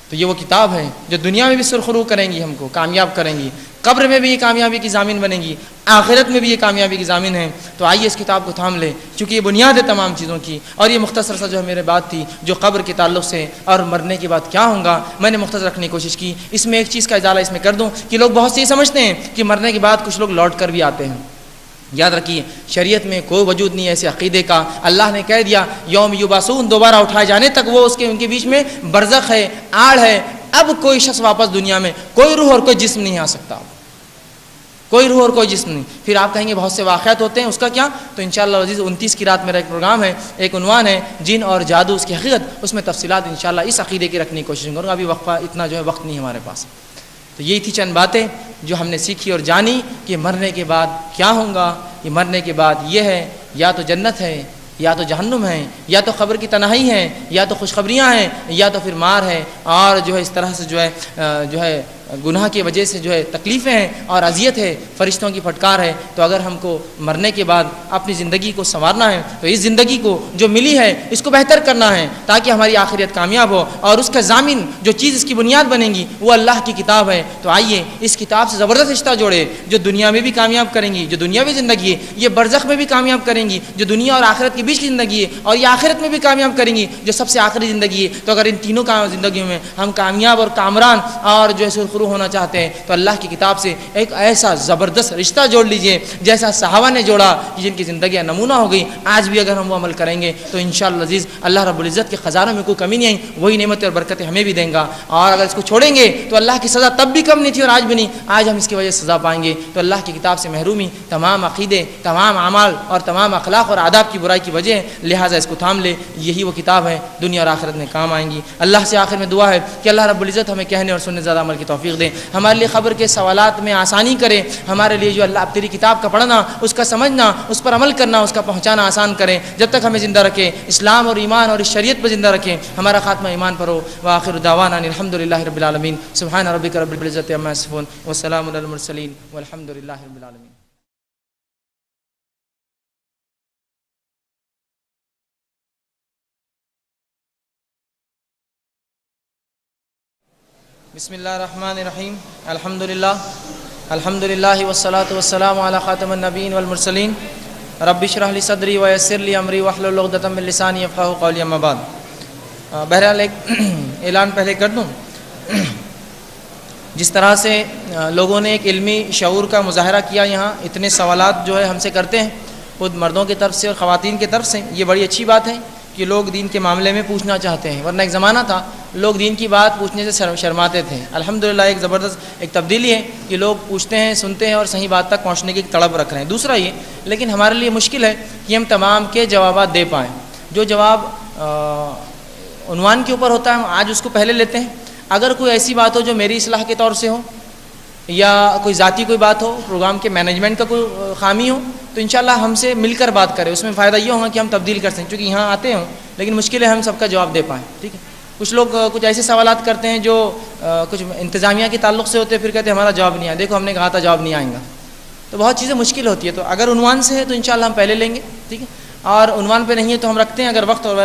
تو یہ وہ کتاب ہے جو دنیا میں بھی سرخرو کریں گی، ہم کو کامیاب کریں گی، قبر میں بھی یہ کامیابی کی ضامن بنیں گی، آخرت میں بھی یہ کامیابی کی ضامن ہے. تو آئیے اس کتاب کو تھام لے، چونکہ یہ بنیاد ہے تمام چیزوں کی. اور یہ مختصر سا جو ہے میرے بات تھی جو قبر کے تعلق سے اور مرنے کے بعد کیا ہوگا میں نے مختصر رکھنے کی کوشش کی. اس میں ایک چیز کا ازالہ اس میں کر دوں کہ لوگ بہت سے یہ سمجھتے ہیں کہ مرنے کے بعد کچھ لوگ لوٹ کر بھی آتے ہیں. یاد رکھیے شریعت میں کوئی وجود نہیں ایسے عقیدے کا. اللہ نے کہہ دیا یوم یبعثون، دوبارہ اٹھائے جانے تک وہ اس کے ان کے بیچ میں برزخ ہے، آڑ ہے. اب کوئی شخص واپس دنیا میں کوئی روح اور کوئی جسم نہیں آ سکتا، کوئی روح اور کوئی جسم نہیں. پھر آپ کہیں گے بہت سے واقعات ہوتے ہیں، اس کا کیا؟ تو انشاءاللہ عزیز 29 کی رات میرا ایک پروگرام ہے، ایک عنوان ہے جن اور جادو اس کی حقیقت، اس میں تفصیلات انشاءاللہ اس عقیدے کی رکھنے کی کوشش کروں گا. ابھی وقفہ اتنا جو ہے وقت نہیں ہمارے پاس. تو یہی تھی چند باتیں جو ہم نے سیکھی اور جانی کہ مرنے کے بعد کیا ہوگا. یہ مرنے کے بعد یہ ہے یا تو جنت ہے یا تو جہنم ہے، یا تو قبر کی تنہائی ہے یا تو خوشخبریاں ہیں یا تو پھر مار ہے. اور جو ہے اس طرح سے جو ہے گناہ کی وجہ سے جو ہے تکلیفیں ہیں اور اذیت ہے، فرشتوں کی پھٹکار ہے. تو اگر ہم کو مرنے کے بعد اپنی زندگی کو سنوارنا ہے تو اس زندگی کو جو ملی ہے اس کو بہتر کرنا ہے تاکہ ہماری آخرت کامیاب ہو. اور اس کا ضامن جو چیز اس کی بنیاد بنے گی وہ اللہ کی کتاب ہے. تو آئیے اس کتاب سے زبردست رشتہ جوڑے جو دنیا میں بھی کامیاب کریں گی، جو دنیاوی زندگی ہے یہ برزخ میں بھی کامیاب کریں گی، جو دنیا اور آخرت کے بیچ کی زندگی ہے اور یہ آخرت میں بھی کامیاب کریں گی جو سب سے آخری زندگی ہے. تو اگر ان تینوں زندگیوں میں ہم کامیاب اور کامران اور جو ہے سرخرو ہونا چاہتے ہیں تو اللہ کی کتاب سے ایک ایسا زبردست رشتہ جوڑ لیجئے جیسا صحابہ نے جوڑا جن کی زندگیاں نمونہ ہو گئی. آج بھی اگر ہم وہ عمل کریں گے تو انشاءاللہ عزیز اللہ رب العزت کے خزانوں میں کوئی کمی نہیں آئی، وہی نعمتیں اور برکتیں ہمیں بھی دیں گا. اور اگر اس کو چھوڑیں گے تو اللہ کی سزا تب بھی کم نہیں تھی اور آج بھی نہیں، آج ہم اس کی وجہ سے سزا پائیں گے. تو اللہ کی کتاب سے محرومی تمام عقیدے، تمام اعمال اور تمام اخلاق اور آداب کی برائی کی وجہ ہے. لہٰذا اس کو تھام لے، یہی وہ کتاب ہے دنیا اور آخرت میں کام آئیں گی. اللہ سے آخر میں دعا ہے کہ اللہ رب العزت ہمیں کہنے اور سننے زیادہ عمل کی توفیق دے، ہمارے لیے خبر کے سوالات میں آسانی کرے، ہمارے لیے جو اللہ تیری کتاب کا پڑھنا، اس کا سمجھنا، اس پر عمل کرنا، اس کا پہنچانا آسان کرے. جب تک ہمیں زندہ رکھے اسلام اور ایمان اور اس شریعت پر زندہ رکھے، ہمارا خاتمہ ایمان پر ہو. وآخر دعوانا الحمدللہ رب العالمین. سبحان ربک رب العزت عما یصفون وسلام علی المرسلین والحمدللہ رب العالمین. بسم اللہ الرحمن الرحیم. الحمدللہ والصلاة والسلام علی خاتم النبیین والمرسلین. رب اشرح لی صدری ویسر لی امری واحلل عقدۃ من لسانی یفقہوا قولی. اما بعد، بہرحال ایک اعلان پہلے کر دوں. جس طرح سے لوگوں نے ایک علمی شعور کا مظاہرہ کیا، یہاں اتنے سوالات جو ہے ہم سے کرتے ہیں خود مردوں کی طرف سے اور خواتین کی طرف سے، یہ بڑی اچھی بات ہے کہ لوگ دین کے معاملے میں پوچھنا چاہتے ہیں. ورنہ ایک زمانہ تھا لوگ دین کی بات پوچھنے سے شرماتے تھے. الحمدللہ ایک زبردست ایک تبدیلی ہے کہ لوگ پوچھتے ہیں، سنتے ہیں اور صحیح بات تک پہنچنے کی طلب رکھ رہے ہیں. دوسرا یہ لیکن ہمارے لیے مشکل ہے کہ ہم تمام کے جوابات دے پائیں. جو جواب عنوان کے اوپر ہوتا ہے ہم آج اس کو پہلے لیتے ہیں. اگر کوئی ایسی بات ہو جو میری اصلاح کے طور سے ہو یا کوئی ذاتی کوئی بات ہو، پروگرام کے مینجمنٹ کا کوئی خامی ہو، تو انشاءاللہ ہم سے مل کر بات کریں. اس میں فائدہ یہ ہوگا کہ ہم تبدیل کر سکیں، چونکہ یہاں آتے ہوں لیکن مشکل ہے ہم سب کا جواب دے پائیں. ٹھیک ہے، کچھ لوگ کچھ ایسے سوالات کرتے ہیں جو کچھ انتظامیہ کے تعلق سے ہوتے ہیں، پھر کہتے ہیں ہمارا جواب نہیں آیا. دیکھو ہم نے کہا تھا جواب نہیں آئیں گا. تو بہت چیزیں مشکل ہوتی ہے. تو اگر عنوان سے ہے تو انشاءاللہ ہم پہلے لیں گے. ٹھیک ہے، اور عنوان پہ نہیں ہے تو ہم رکھتے ہیں. اگر وقت اور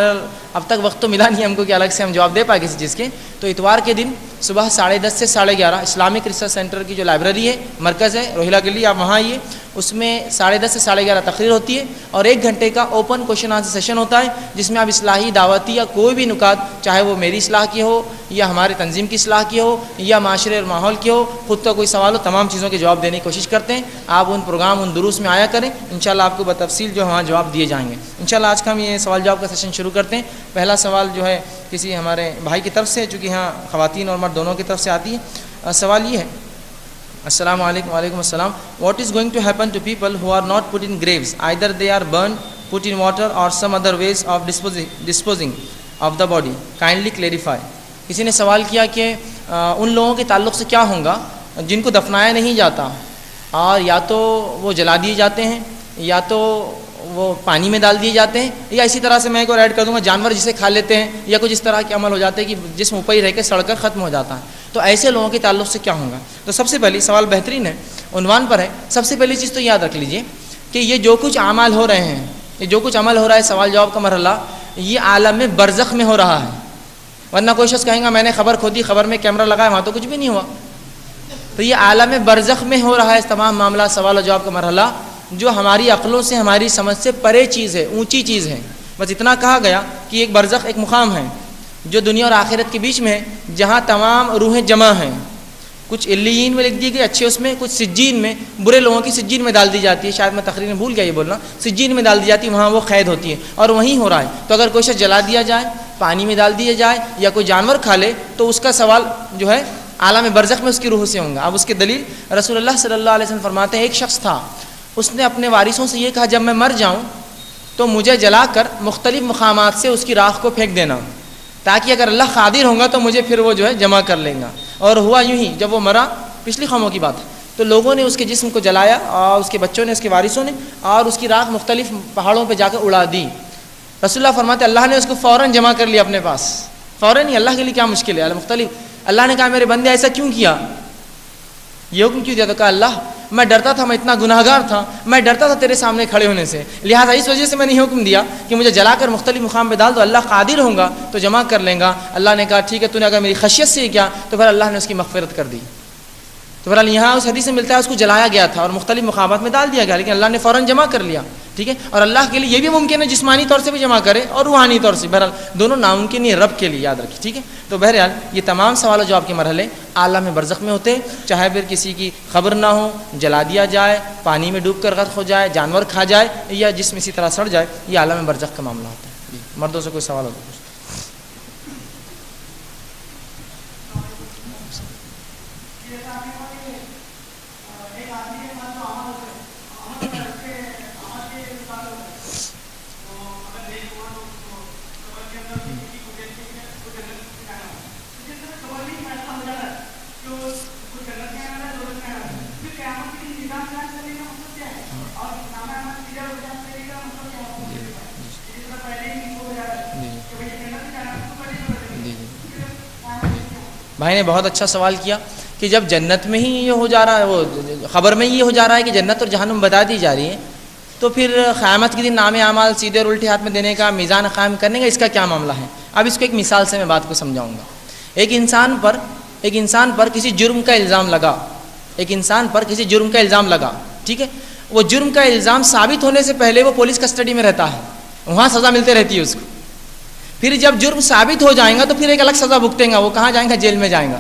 اب تک وقت تو ملا نہیں ہم کو کہ الگ سے ہم جواب دے پائے کسی چیز کے، تو اتوار کے دن صبح 10:30 سے 11:30 اسلامک ریسرچ سینٹر کی جو لائبریری ہے، مرکز ہے روہیلا گلی، آپ وہاں آئیے. اس میں 10:30 سے 11:30 تقریر ہوتی ہے اور 1 گھنٹے کا اوپن کوشچن آنسر سیشن ہوتا ہے، جس میں آپ اصلاحی دعوتی یا کوئی بھی نکات، چاہے وہ میری اصلاح کی ہو یا ہمارے تنظیم کی اصلاح کی ہو یا معاشرے اور ماحول کی ہو، خود کا کوئی سوال ہو، تمام چیزوں کے جواب دینے کی کوشش کرتے ہیں۔ آپ ان پروگرام، ان دروس میں آیا کریں، انشاءاللہ آپ کو بتفصیل جو وہاں جواب دیے جائیں گے۔ انشاءاللہ آج کا ہم یہ سوال جواب کا سیشن شروع کرتے ہیں۔ پہلا سوال جو ہے کسی ہمارے بھائی کی طرف سے، چونکہ یہاں خواتین اور مرد دونوں کی طرف سے آتی ہے۔ سوال یہ ہے، السلام علیکم۔ وعلیکم السلام۔ What is going to happen to people who are not put in graves? Either they are burned, put in water or some other ways of disposing of the body. Kindly clarify. کسی نے سوال کیا کہ ان لوگوں کے تعلق سے کیا ہوگا جن کو دفنایا نہیں جاتا، اور یا تو وہ جلا دیے جاتے ہیں یا تو وہ پانی میں ڈال دیے جاتے ہیں، یا اسی طرح سے میں ایک اور ایڈ کر دوں گا، جانور جسے کھا لیتے ہیں، یا کچھ اس طرح کے عمل ہو جاتے ہیں کہ جسم اوپر ہی رہ کے سڑ کر ختم ہو جاتا ہے۔ تو ایسے لوگوں کے تعلق سے کیا ہوگا؟ تو سب سے پہلی سوال بہترین ہے، عنوان پر ہے۔ سب سے پہلی چیز تو یاد رکھ لیجئے کہ یہ جو کچھ اعمال ہو رہے ہیں، یہ جو کچھ عمل ہو رہا ہے، سوال جواب کا مرحلہ، یہ عالم برزخ میں ہو رہا ہے۔ ورنہ کوئی شخص کہیں گا میں نے خبر کھودی، خبر میں کیمرہ لگایا، وہاں تو کچھ بھی نہیں ہوا۔ تو یہ عالم برزخ میں ہو رہا ہے تمام معاملہ، سوال و جواب کا مرحلہ، جو ہماری عقلوں سے، ہماری سمجھ سے پرے چیز ہے، اونچی چیز ہے۔ بس اتنا کہا گیا کہ ایک برزخ، ایک مقام ہے جو دنیا اور آخرت کے بیچ میں ہے، جہاں تمام روحیں جمع ہیں۔ کچھ علیین میں لکھ دی گئی اچھے، اس میں کچھ سجین میں، برے لوگوں کی سجین میں ڈال دی جاتی ہے، شاید میں تقریر میں بھول گیا یہ بولنا، سجین میں ڈال دی جاتی ہے، وہاں وہ قید ہوتی ہے اور وہیں ہو رہا ہے۔ تو اگر کوئی شخص جلا دیا جائے، پانی میں ڈال دیا جائے یا کوئی جانور کھا لے، تو اس کا سوال جو ہے عالم برزخ میں اس کی روح سے ہوں گا۔ اب اس کی دلیل رسول اللہ صلی اللہ علیہ وسلم فرماتے ہیں، ایک شخص تھا، اس نے اپنے وارثوں سے یہ کہا جب میں مر جاؤں تو مجھے جلا کر مختلف مقامات سے اس کی راکھ کو پھینک دینا، تاکہ اگر اللہ قادر ہوگا تو مجھے پھر وہ جو ہے جمع کر لیں گا۔ اور ہوا یوں ہی، جب وہ مرا، پچھلی قوموں کی بات ہے، تو لوگوں نے اس کے جسم کو جلایا اور اس کے بچوں نے، اس کے وارثوں نے، اور اس کی راکھ مختلف پہاڑوں پہ جا کر اڑا دی۔ رسول اللہ فرماتے اللہ نے اس کو فوراً جمع کر لیا اپنے پاس، فوراً ہی۔ اللہ کے لیے کیا مشکل ہے؟ مختلف اللہ نے کہا میرے بندے ایسا کیوں کیا، یہ حکم کیوں دیا؟ تو کہا اللہ میں ڈرتا تھا، میں اتنا گناہ گار تھا، میں ڈرتا تھا تیرے سامنے کھڑے ہونے سے، لہٰذا اس وجہ سے میں نے یہ حکم دیا کہ مجھے جلا کر مختلف مقام پہ ڈال دو، اللہ قادر ہوگا تو جمع کر لیں گا۔ اللہ نے کہا ٹھیک ہے، تو نے اگر میری خشیت سے کیا تو پھر اللہ نے اس کی مغفرت کر دی۔ تو بہرحال یہاں اس حدیث سے ملتا ہے اس کو جلایا گیا تھا اور مختلف مقامات میں ڈال دیا گیا، لیکن اللہ نے فوراً جمع کر لیا، ٹھیک ہے۔ اور اللہ کے لیے یہ بھی ممکن ہے جسمانی طور سے بھی جمع کرے اور روحانی طور سے، بہرحال دونوں ناممکن ہی رب کے لیے، یاد رکھیے، ٹھیک ہے۔ تو بہرحال یہ تمام سوال و جواب کے مرحلے عالم برزخ میں ہوتے، چاہے پھر کسی کی خبر نہ ہو، جلا دیا جائے، پانی میں ڈوب کر غرق ہو جائے، جانور کھا جائے یا جسم اسی طرح سڑ جائے، یہ عالم برزخ کا معاملہ ہوتا ہے۔ مردوں سے کوئی سوال ہو تو بھائی نے بہت اچھا سوال کیا کہ جب جنت میں ہی یہ ہو جا رہا ہے، وہ خبر میں یہ ہو جا رہا ہے کہ جنت اور جہنم بتا دی جا رہی ہے، تو پھر قیامت کے دن نام اعمال سیدھے اور الٹے ہاتھ میں دینے کا، میزان قائم کرنے کا، اس کا کیا معاملہ ہے؟ اب اس کو ایک مثال سے میں بات کو سمجھاؤں گا۔ ایک انسان پر کسی جرم کا الزام لگا، ایک انسان پر کسی جرم کا الزام لگا، ٹھیک ہے۔ وہ جرم کا الزام ثابت ہونے سے پہلے وہ پولیس کسٹڈی میں رہتا ہے، وہاں سزا ملتے رہتی ہے اس کو۔ پھر جب جرم ثابت ہو جائیں گا تو پھر ایک الگ سزا بھگتیں گا، وہ کہاں جائیں گا؟ جیل میں جائیں گا۔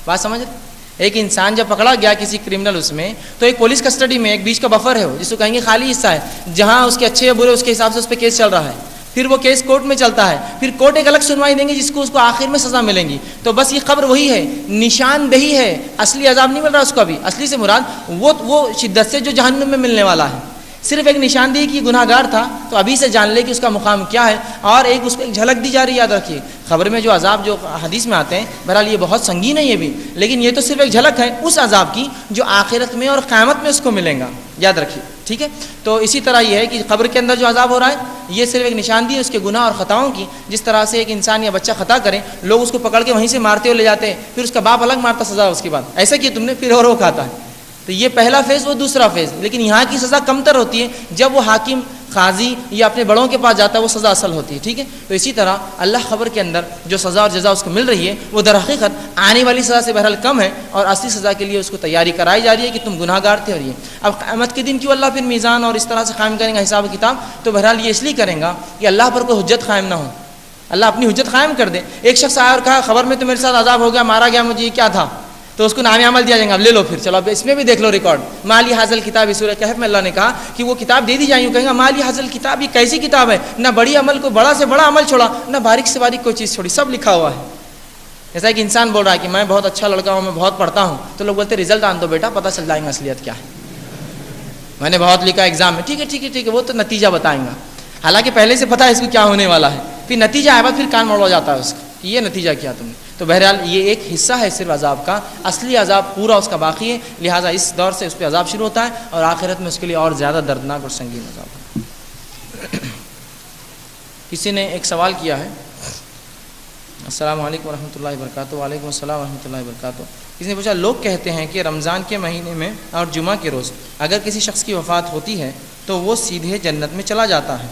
بات سمجھ رہے؟ ایک انسان جب پکڑا گیا کسی کرمنل اس میں، تو ایک پولیس کسٹڈی میں ایک بیچ کا بفر ہے، جس کو کہیں گے خالی حصہ ہے، جہاں اس کے اچھے یا برے اس کے حساب سے اس پہ کیس چل رہا ہے۔ پھر وہ کیس کورٹ میں چلتا ہے، پھر کورٹ ایک الگ سنوائی دیں گے جس کو اس کو آخر میں سزا ملیں گی۔ تو بس یہ قبر وہی ہے، نشاندہی ہے، اصلی عذاب نہیں مل رہا اس کو ابھی۔ اصلی سے مراد وہ شدت سے جو جہنم میں ملنے والا ہے، صرف ایک نشاندہی کی گناہ گار تھا، تو ابھی سے جان لے کہ اس کا مقام کیا ہے، اور ایک اس کو ایک جھلک دی جا رہی ہے۔ یاد رکھیے خبر میں جو عذاب جو حدیث میں آتے ہیں، بہرحال یہ بہت سنگین ہے یہ بھی، لیکن یہ تو صرف ایک جھلک ہے اس عذاب کی جو آخرت میں اور قیامت میں اس کو ملے گا، یاد رکھیے، ٹھیک ہے۔ تو اسی طرح یہ ہے کہ قبر کے اندر جو عذاب ہو رہا ہے، یہ صرف ایک نشاندہی ہے اس کے گناہ اور خطاؤں کی۔ جس طرح سے ایک انسان یا بچہ خطا کرے، لوگ اس کو پکڑ کے وہیں سے مارتے ہوئے لے جاتے ہیں، پھر اس کا باپ الگ مارتا سزا اس کے بعد، ایسا کیا تم نے، پھر اور وہ کھاتا ہے۔ تو یہ پہلا فیز، وہ دوسرا فیز۔ لیکن یہاں کی سزا کمتر ہوتی ہے جب وہ حاکم قاضی یا اپنے بڑوں کے پاس جاتا ہے وہ سزا اصل ہوتی ہے. ٹھیک ہے. تو اسی طرح اللہ خبر کے اندر جو سزا اور جزا اس کو مل رہی ہے وہ در حقیقت آنے والی سزا سے بہرحال کم ہے اور اصلی سزا کے لیے اس کو تیاری کرائی جا رہی ہے کہ تم گناہ گار تھے. اور یہ اب قیامت کے دن کیوں اللہ پھر میزان اور اس طرح سے قائم کریں گا حساب و کتاب؟ تو بہرحال یہ اس لیے کریں گا کہ اللہ پر کوئی حجت قائم نہ ہو, اللہ اپنی حجت قائم کر دے. ایک شخص آیا اور کہا خبر میں تو میرے ساتھ عذاب ہو گیا, مارا گیا, مجھے یہ کیا تھا؟ تو اس کو نام عمل دیا جائے گا, اب لے لو پھر, چلو اب اس میں بھی دیکھ لو ریکارڈ. مالی حاصل کتاب, سورہ کہف میں اللہ نے کہا کہ وہ کتاب دے دی جائے گی. کہیں گا مالی حاصل کتاب, یہ کیسی کتاب ہے؟ نہ بڑی عمل کو بڑا سے بڑا عمل چھوڑا, نہ باریک سے باریک کوئی چیز چھوڑی, سب لکھا ہوا ہے. جیسا کہ انسان بول رہا ہے کہ میں بہت اچھا لڑکا ہوں, میں بہت پڑھتا ہوں, تو لوگ بولتے رزلٹ آن دو بیٹا, پتہ چل جائے گا اصلیت کیا ہے. میں نے بہت لکھا ایگزام میں, ٹھیک ہے ٹھیک ہے ٹھیک ہے, وہ تو نتیجہ بتائیں گا. حالانکہ پہلے سے پتہ ہے اس کو کیا ہونے والا ہے, پھر نتیجہ آئے بعد پھر کان موڑا جاتا ہے اس کا کہ یہ نتیجہ کیا تم نے. تو بہرحال یہ ایک حصہ ہے صرف عذاب کا, اصلی عذاب پورا اس کا باقی ہے. لہٰذا اس دور سے اس پہ عذاب شروع ہوتا ہے اور آخرت میں اس کے لیے اور زیادہ دردناک اور سنگین عذاب ہے. کسی نے ایک سوال کیا ہے. السلام علیکم ورحمۃ اللہ وبرکاتہ. وعلیکم السلام ورحمۃ اللہ وبرکاتہ. کسی نے پوچھا لوگ کہتے ہیں کہ رمضان کے مہینے میں اور جمعہ کے روز اگر کسی شخص کی وفات ہوتی ہے تو وہ سیدھے جنت میں چلا جاتا ہے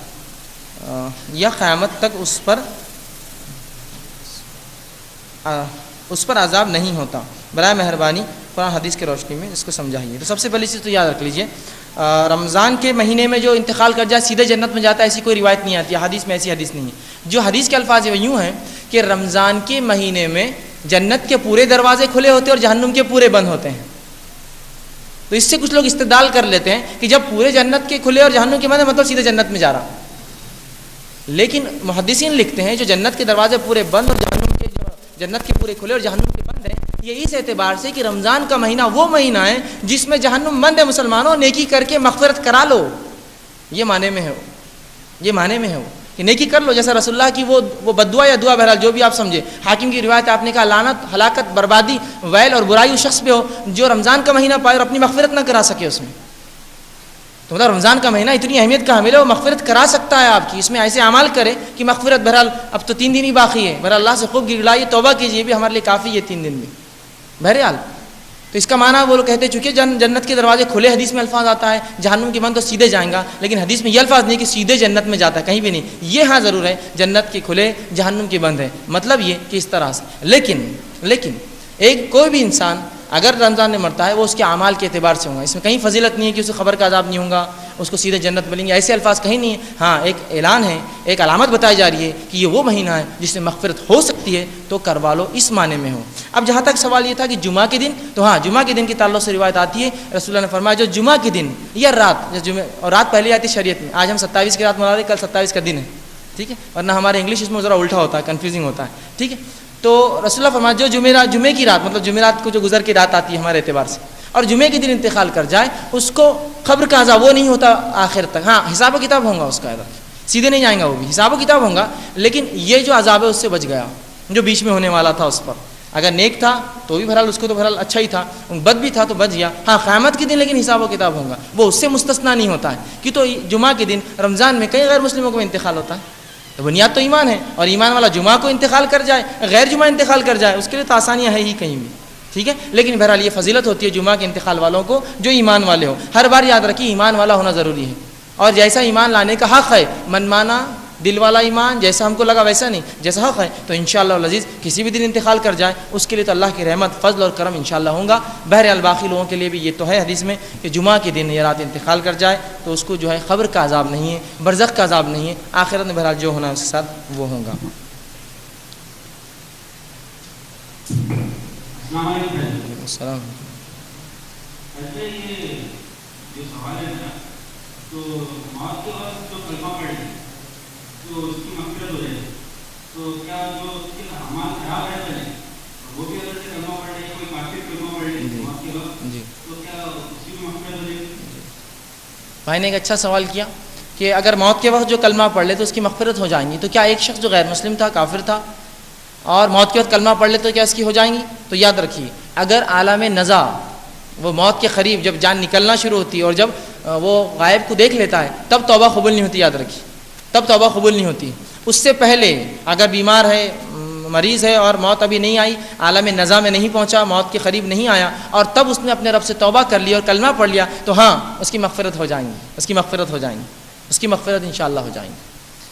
یا قیامت تک اس پر عذاب نہیں ہوتا؟ برائے مہربانی قرآن حدیث کی روشنی میں اس کو سمجھائیے. تو سب سے پہلی چیز تو یاد رکھ لیجئے, رمضان کے مہینے میں جو انتقال کر جائے سیدھے جنت میں جاتا ہے ایسی کوئی روایت نہیں آتی ہے, حدیث میں ایسی حدیث نہیں ہے. جو حدیث کے الفاظ وہ یوں ہیں کہ رمضان کے مہینے میں جنت کے پورے دروازے کھلے ہوتے ہیں اور جہنم کے پورے بند ہوتے ہیں. تو اس سے کچھ لوگ استدلال کر لیتے ہیں کہ جب پورے جنت کے کھلے اور جہنم کے بند ہے مطلب سیدھے جنت میں جا رہا. لیکن محدثین لکھتے ہیں جو جنت کے دروازے پورے بند اور جنت کے پورے کھلے اور جہنم کے بند ہیں, یہ اس اعتبار سے کہ رمضان کا مہینہ وہ مہینہ ہے جس میں جہنم بند ہے. مسلمانوں نیکی کر کے مغفرت کرا لو, یہ معنی میں ہے, یہ معنی میں ہے وہ کہ نیکی کر لو. جیسا رسول اللہ کی وہ بددعا یا دعا, بہرحال جو بھی آپ سمجھے. حاکم کی روایت آپ نے کہا لعنت, ہلاکت, بربادی, ویل اور برائی اس شخص پہ ہو جو رمضان کا مہینہ پائے اور اپنی مغفرت نہ کرا سکے اس میں. تو مطلب رمضان کا مہینہ اتنی اہمیت کا حامل ہے, وہ مغفرت کرا سکتا ہے آپ کی. اس میں ایسے اعمال کرے کہ مغفرت, بہرحال اب تو 3 دن ہی باقی ہے, بہرحال اللہ سے خوب گڑائیے, توبہ کیجیے, بھی ہمارے لیے کافی ہے 3 دن بھی بہرحال. تو اس کا معنی وہ لوگ کہتے ہیں چونکہ جنت کے دروازے کھلے, حدیث میں الفاظ آتا ہے جہنم کے بند تو سیدھے جائیں گا, لیکن حدیث میں یہ الفاظ نہیں کہ سیدھے جنت میں جاتا ہے, کہیں بھی نہیں. یہ ہاں ضرور ہے جنت کے کھلے جہنم کے بند ہے, مطلب یہ کہ اس طرح سے. لیکن ایک کوئی بھی انسان اگر رمضان میں مرتا ہے وہ اس کے اعمال کے اعتبار سے ہوگا. اس میں کہیں فضیلت نہیں ہے کہ اسے خبر کا عذاب نہیں ہوگا, اس کو سیدھے جنت ملیں گے, ایسے الفاظ کہیں نہیں ہیں. ہاں ایک اعلان ہے, ایک علامت بتائی جا رہی ہے کہ یہ وہ مہینہ ہے جس میں مغفرت ہو سکتی ہے, تو کروا لو, اس معنی میں ہو. اب جہاں تک سوال یہ تھا کہ جمعہ کے دن, تو ہاں جمعہ کے دن کے تعلق سے روایت آتی ہے, رسول اللہ نے فرمایا جو جمعہ کے دن یا رات, جمعہ اور رات پہلے آتی ہے شریعت میں. آج ہم 27 کی رات منا رہے, کل 27 کا دن ہے, ٹھیک ہے, ورنہ ہمارے انگلش اس میں ذرا الٹا ہوتا ہے, کنفیوزنگ ہوتا ہے, ٹھیک ہے. تو رسول اللہ فرمایا جو جمعے کی رات, مطلب جمعرات کو جو گزر کی رات آتی ہے ہمارے اعتبار سے, اور جمعے کے دن انتقال کر جائے اس کو قبر کا عذاب وہ نہیں ہوتا آخر تک. ہاں حساب و کتاب ہوگا اس کا, سیدھے نہیں جائیں گا, وہ بھی حساب و کتاب ہوگا, لیکن یہ جو عذاب ہے اس سے بچ گیا جو بیچ میں ہونے والا تھا اس پر. اگر نیک تھا تو بھی بہرحال اس کو تو بہرحال اچھا ہی تھا, بد بھی تھا تو بچ گیا. ہاں قیامت کے دن لیکن حساب و کتاب ہوگا, وہ اس سے مستثنا نہیں ہوتا ہے. کہ تو جمعہ کے دن رمضان میں کئی غیر مسلموں کو انتقال ہوتا ہے, تو بنیاد تو ایمان ہے, اور ایمان والا جمعہ کو انتقال کر جائے, غیر جمعہ انتقال کر جائے, اس کے لیے تو آسانیاں ہے ہی کہیں بھی, ٹھیک ہے. لیکن بہرحال یہ فضیلت ہوتی ہے جمعہ کے انتقال والوں کو جو ایمان والے ہو. ہر بار یاد رکھیے ایمان والا ہونا ضروری ہے, اور جیسا ایمان لانے کا حق ہے, من مانا دل والا ایمان, جیسا ہم کو لگا ویسا نہیں, جیسا حق ہے, تو انشاءاللہ العزیز کسی بھی دن انتقال کر جائے اس کے لیے تو اللہ کی رحمت, فضل اور کرم انشاءاللہ ہوگا. بہرحال باقی لوگوں کے لیے بھی یہ تو ہے حدیث میں کہ جمعہ کے دن یا رات انتقال کر جائے تو اس کو جو ہے قبر کا عذاب نہیں ہے, برزخ کا عذاب نہیں ہے, آخرت میں بہرحال جو ہونا ہے اس کے ساتھ وہ ہوگا. السلام بھائی نے ایک اچھا سوال کیا کہ اگر موت کے وقت جو کلمہ پڑھ لے تو اس کی مغفرت ہو جائیں گی. تو کیا ایک شخص جو غیر مسلم تھا, کافر تھا, اور موت کے وقت کلمہ پڑھ لے تو کیا اس کی ہو جائیں گی؟ تو یاد رکھیے اگر عالم نزا وہ موت کے قریب جب جان نکلنا شروع ہوتی ہے اور جب وہ غائب کو دیکھ لیتا ہے تب توبہ قبول نہیں ہوتی, یاد رکھیے تب توبہ قبول نہیں ہوتی. اس سے پہلے اگر بیمار ہے, مریض ہے اور موت ابھی نہیں آئی, عالم نزا میں نہیں پہنچا, موت کے قریب نہیں آیا, اور تب اس نے اپنے رب سے توبہ کر لی اور کلمہ پڑھ لیا, تو ہاں اس کی مغفرت ہو جائیں گی, اس کی مغفرت ہو جائیں گی. اس کی مغفرت انشاءاللہ ہو جائیں گی،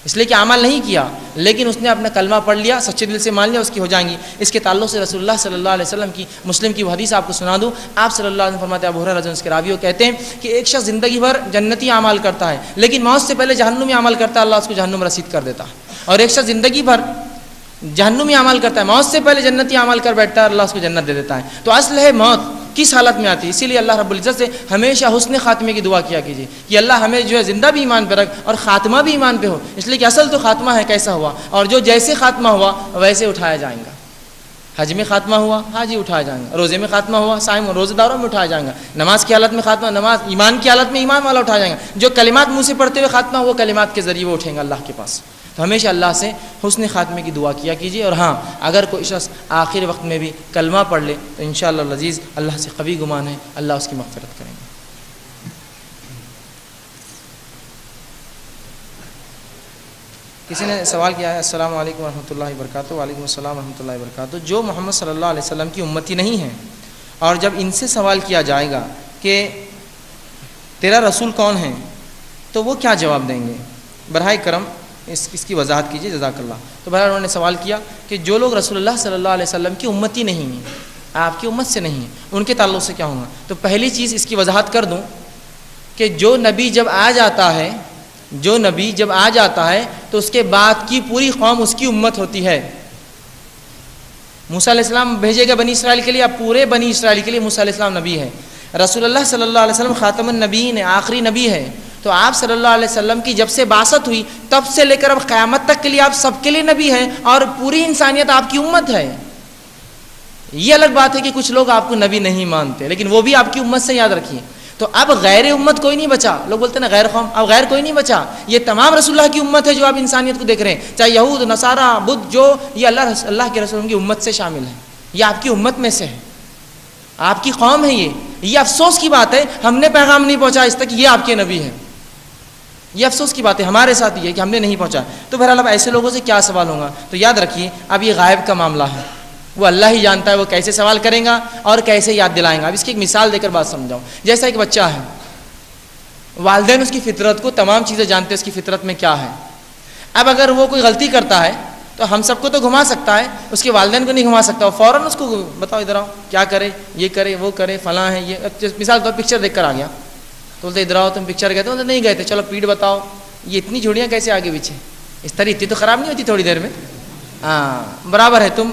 اس لیے کہ عمل نہیں کیا لیکن اس نے اپنا کلمہ پڑھ لیا، سچے دل سے مان لیا، اس کی ہو جائیں گی۔ اس کے تعلق سے رسول اللہ صلی اللہ علیہ وسلم کی مسلم کی وہ حدیث آپ کو سنا دوں۔ آپ صلی اللہ علیہ وسلم فرماتے ہیں، ابو ہریرہ رضی اللہ عنہ اس کے راوی کہتے ہیں کہ ایک شخص زندگی بھر جنتی اعمال کرتا ہے لیکن موت سے پہلے جہنمی عمل کرتا ہے، اللہ اس کو جہنم رسید کر دیتا ہے، اور ایک شخص زندگی بھر جہنمی عمل کرتا ہے، موت سے پہلے جنتی عمل کر بیٹھتا ہے، اللہ اس کو جنت دے دیتا ہے۔ تو اصل ہے موت کس حالت میں آتی ہے، اسی لیے اللہ رب العزت سے ہمیشہ حسن خاتمے کی دعا کیا کیجیے کہ اللہ ہمیں جو ہے زندہ بھی ایمان پہ رکھ اور خاتمہ بھی ایمان پہ ہو، اس لیے کہ اصل تو خاتمہ ہے کیسا ہوا، اور جو جیسے خاتمہ ہوا ویسے اٹھایا جائیں گا۔ حج میں خاتمہ ہوا حاجی اٹھایا جائیں گا، روزے میں خاتمہ ہوا صائم روزہ داروں میں اٹھایا جائیں گا، نماز کی حالت میں خاتمہ نماز، ایمان کی حالت میں ایمان والا اٹھایا جائیں گا، جو کلمات منہ سے پڑھتے ہوئے خاتمہ وہ کلمات کے ذریعے وہ اٹھیں گا اللہ کے پاس۔ تو ہمیشہ اللہ سے حسن خاتمے کی دعا کیا کیجیے، اور ہاں اگر کوئی شخص آخر وقت میں بھی کلمہ پڑھ لے تو انشاءاللہ العزیز اللہ سے قوی گمان ہے اللہ اس کی مغفرت کریں گے۔ کسی نے سوال کیا ہے، السلام علیکم ورحمۃ اللہ وبرکاتہ۔ وعلیکم السلام ورحمۃ اللہ وبرکاتہ۔ جو محمد صلی اللہ علیہ وسلم کی امتی نہیں ہیں اور جب ان سے سوال کیا جائے گا کہ تیرا رسول کون ہے تو وہ کیا جواب دیں گے؟ براہ کرم اس کی وضاحت کیجیے، جزاک اللہ۔ تو بہرحال انہوں نے سوال کیا کہ جو لوگ رسول اللہ صلی اللہ علیہ وسلم کی امتی نہیں ہیں، آپ کی امت سے نہیں ہیں، ان کے تعلق سے کیا ہوگا؟ تو پہلی چیز اس کی وضاحت کر دوں کہ جو نبی جب آ جاتا ہے تو اس کے بعد کی پوری قوم اس کی امت ہوتی ہے۔ موسیٰ علیہ السلام بھیجے گئے بنی اسرائیل کے لیے، اب پورے بنی اسرائیل کے لیے موسیٰ علیہ السلام نبی ہے۔ رسول اللہ صلی اللہ علیہ وسلم خاتم النبیین ہے، آخری نبی ہے۔ تو آپ صلی اللہ علیہ وسلم کی جب سے بعثت ہوئی تب سے لے کر اب قیامت تک کے لیے آپ سب کے لیے نبی ہیں، اور پوری انسانیت آپ کی امت ہے۔ یہ الگ بات ہے کہ کچھ لوگ آپ کو نبی نہیں مانتے، لیکن وہ بھی آپ کی امت سے، یاد رکھیے۔ تو اب غیر امت کوئی نہیں بچا، لوگ بولتے ہیں نا غیر قوم، اب غیر کوئی نہیں بچا، یہ تمام رسول اللہ کی امت ہے جو آپ انسانیت کو دیکھ رہے ہیں، چاہے یہود نصارہ بدھ، جو یہ اللہ کے رسول کی امت سے شامل ہے، یہ آپ کی امت میں سے ہے، آپ کی قوم ہے۔ یہ افسوس کی بات ہے ہم نے پیغام نہیں پہنچا اس تک، یہ آپ کے نبی ہے، یہ افسوس کی بات ہے ہمارے ساتھ یہ کہ ہم نے نہیں پہنچا۔ تو بہرحال اب ایسے لوگوں سے کیا سوال ہوگا؟ تو یاد رکھیے اب یہ غائب کا معاملہ ہے، وہ اللہ ہی جانتا ہے وہ کیسے سوال کریں گا اور کیسے یاد دلائیں گا۔ اب اس کی ایک مثال دے کر بات سمجھاؤں۔ جیسا ایک بچہ ہے، والدین اس کی فطرت کو تمام چیزیں جانتے ہیں اس کی فطرت میں کیا ہے۔ اب اگر وہ کوئی غلطی کرتا ہے تو ہم سب کو تو گھما سکتا ہے، اس کے والدین کو نہیں گھما سکتا، وہ فوراً اس کو بتاؤ ادھر آؤ، کیا کرے، یہ کرے وہ کرے فلاں ہے، یہ مثال طور پکچر دیکھ کر آ گیا تو بولتے ادھر آؤ تم پکچر گئے تھے، نہیں گئے تھے، چلو پیٹ بتاؤ، یہ اتنی جھوڑیاں کیسے آگے پیچھے، اس طرح اتنی تو خراب نہیں ہوتی تھوڑی دیر میں، ہاں برابر ہے، تم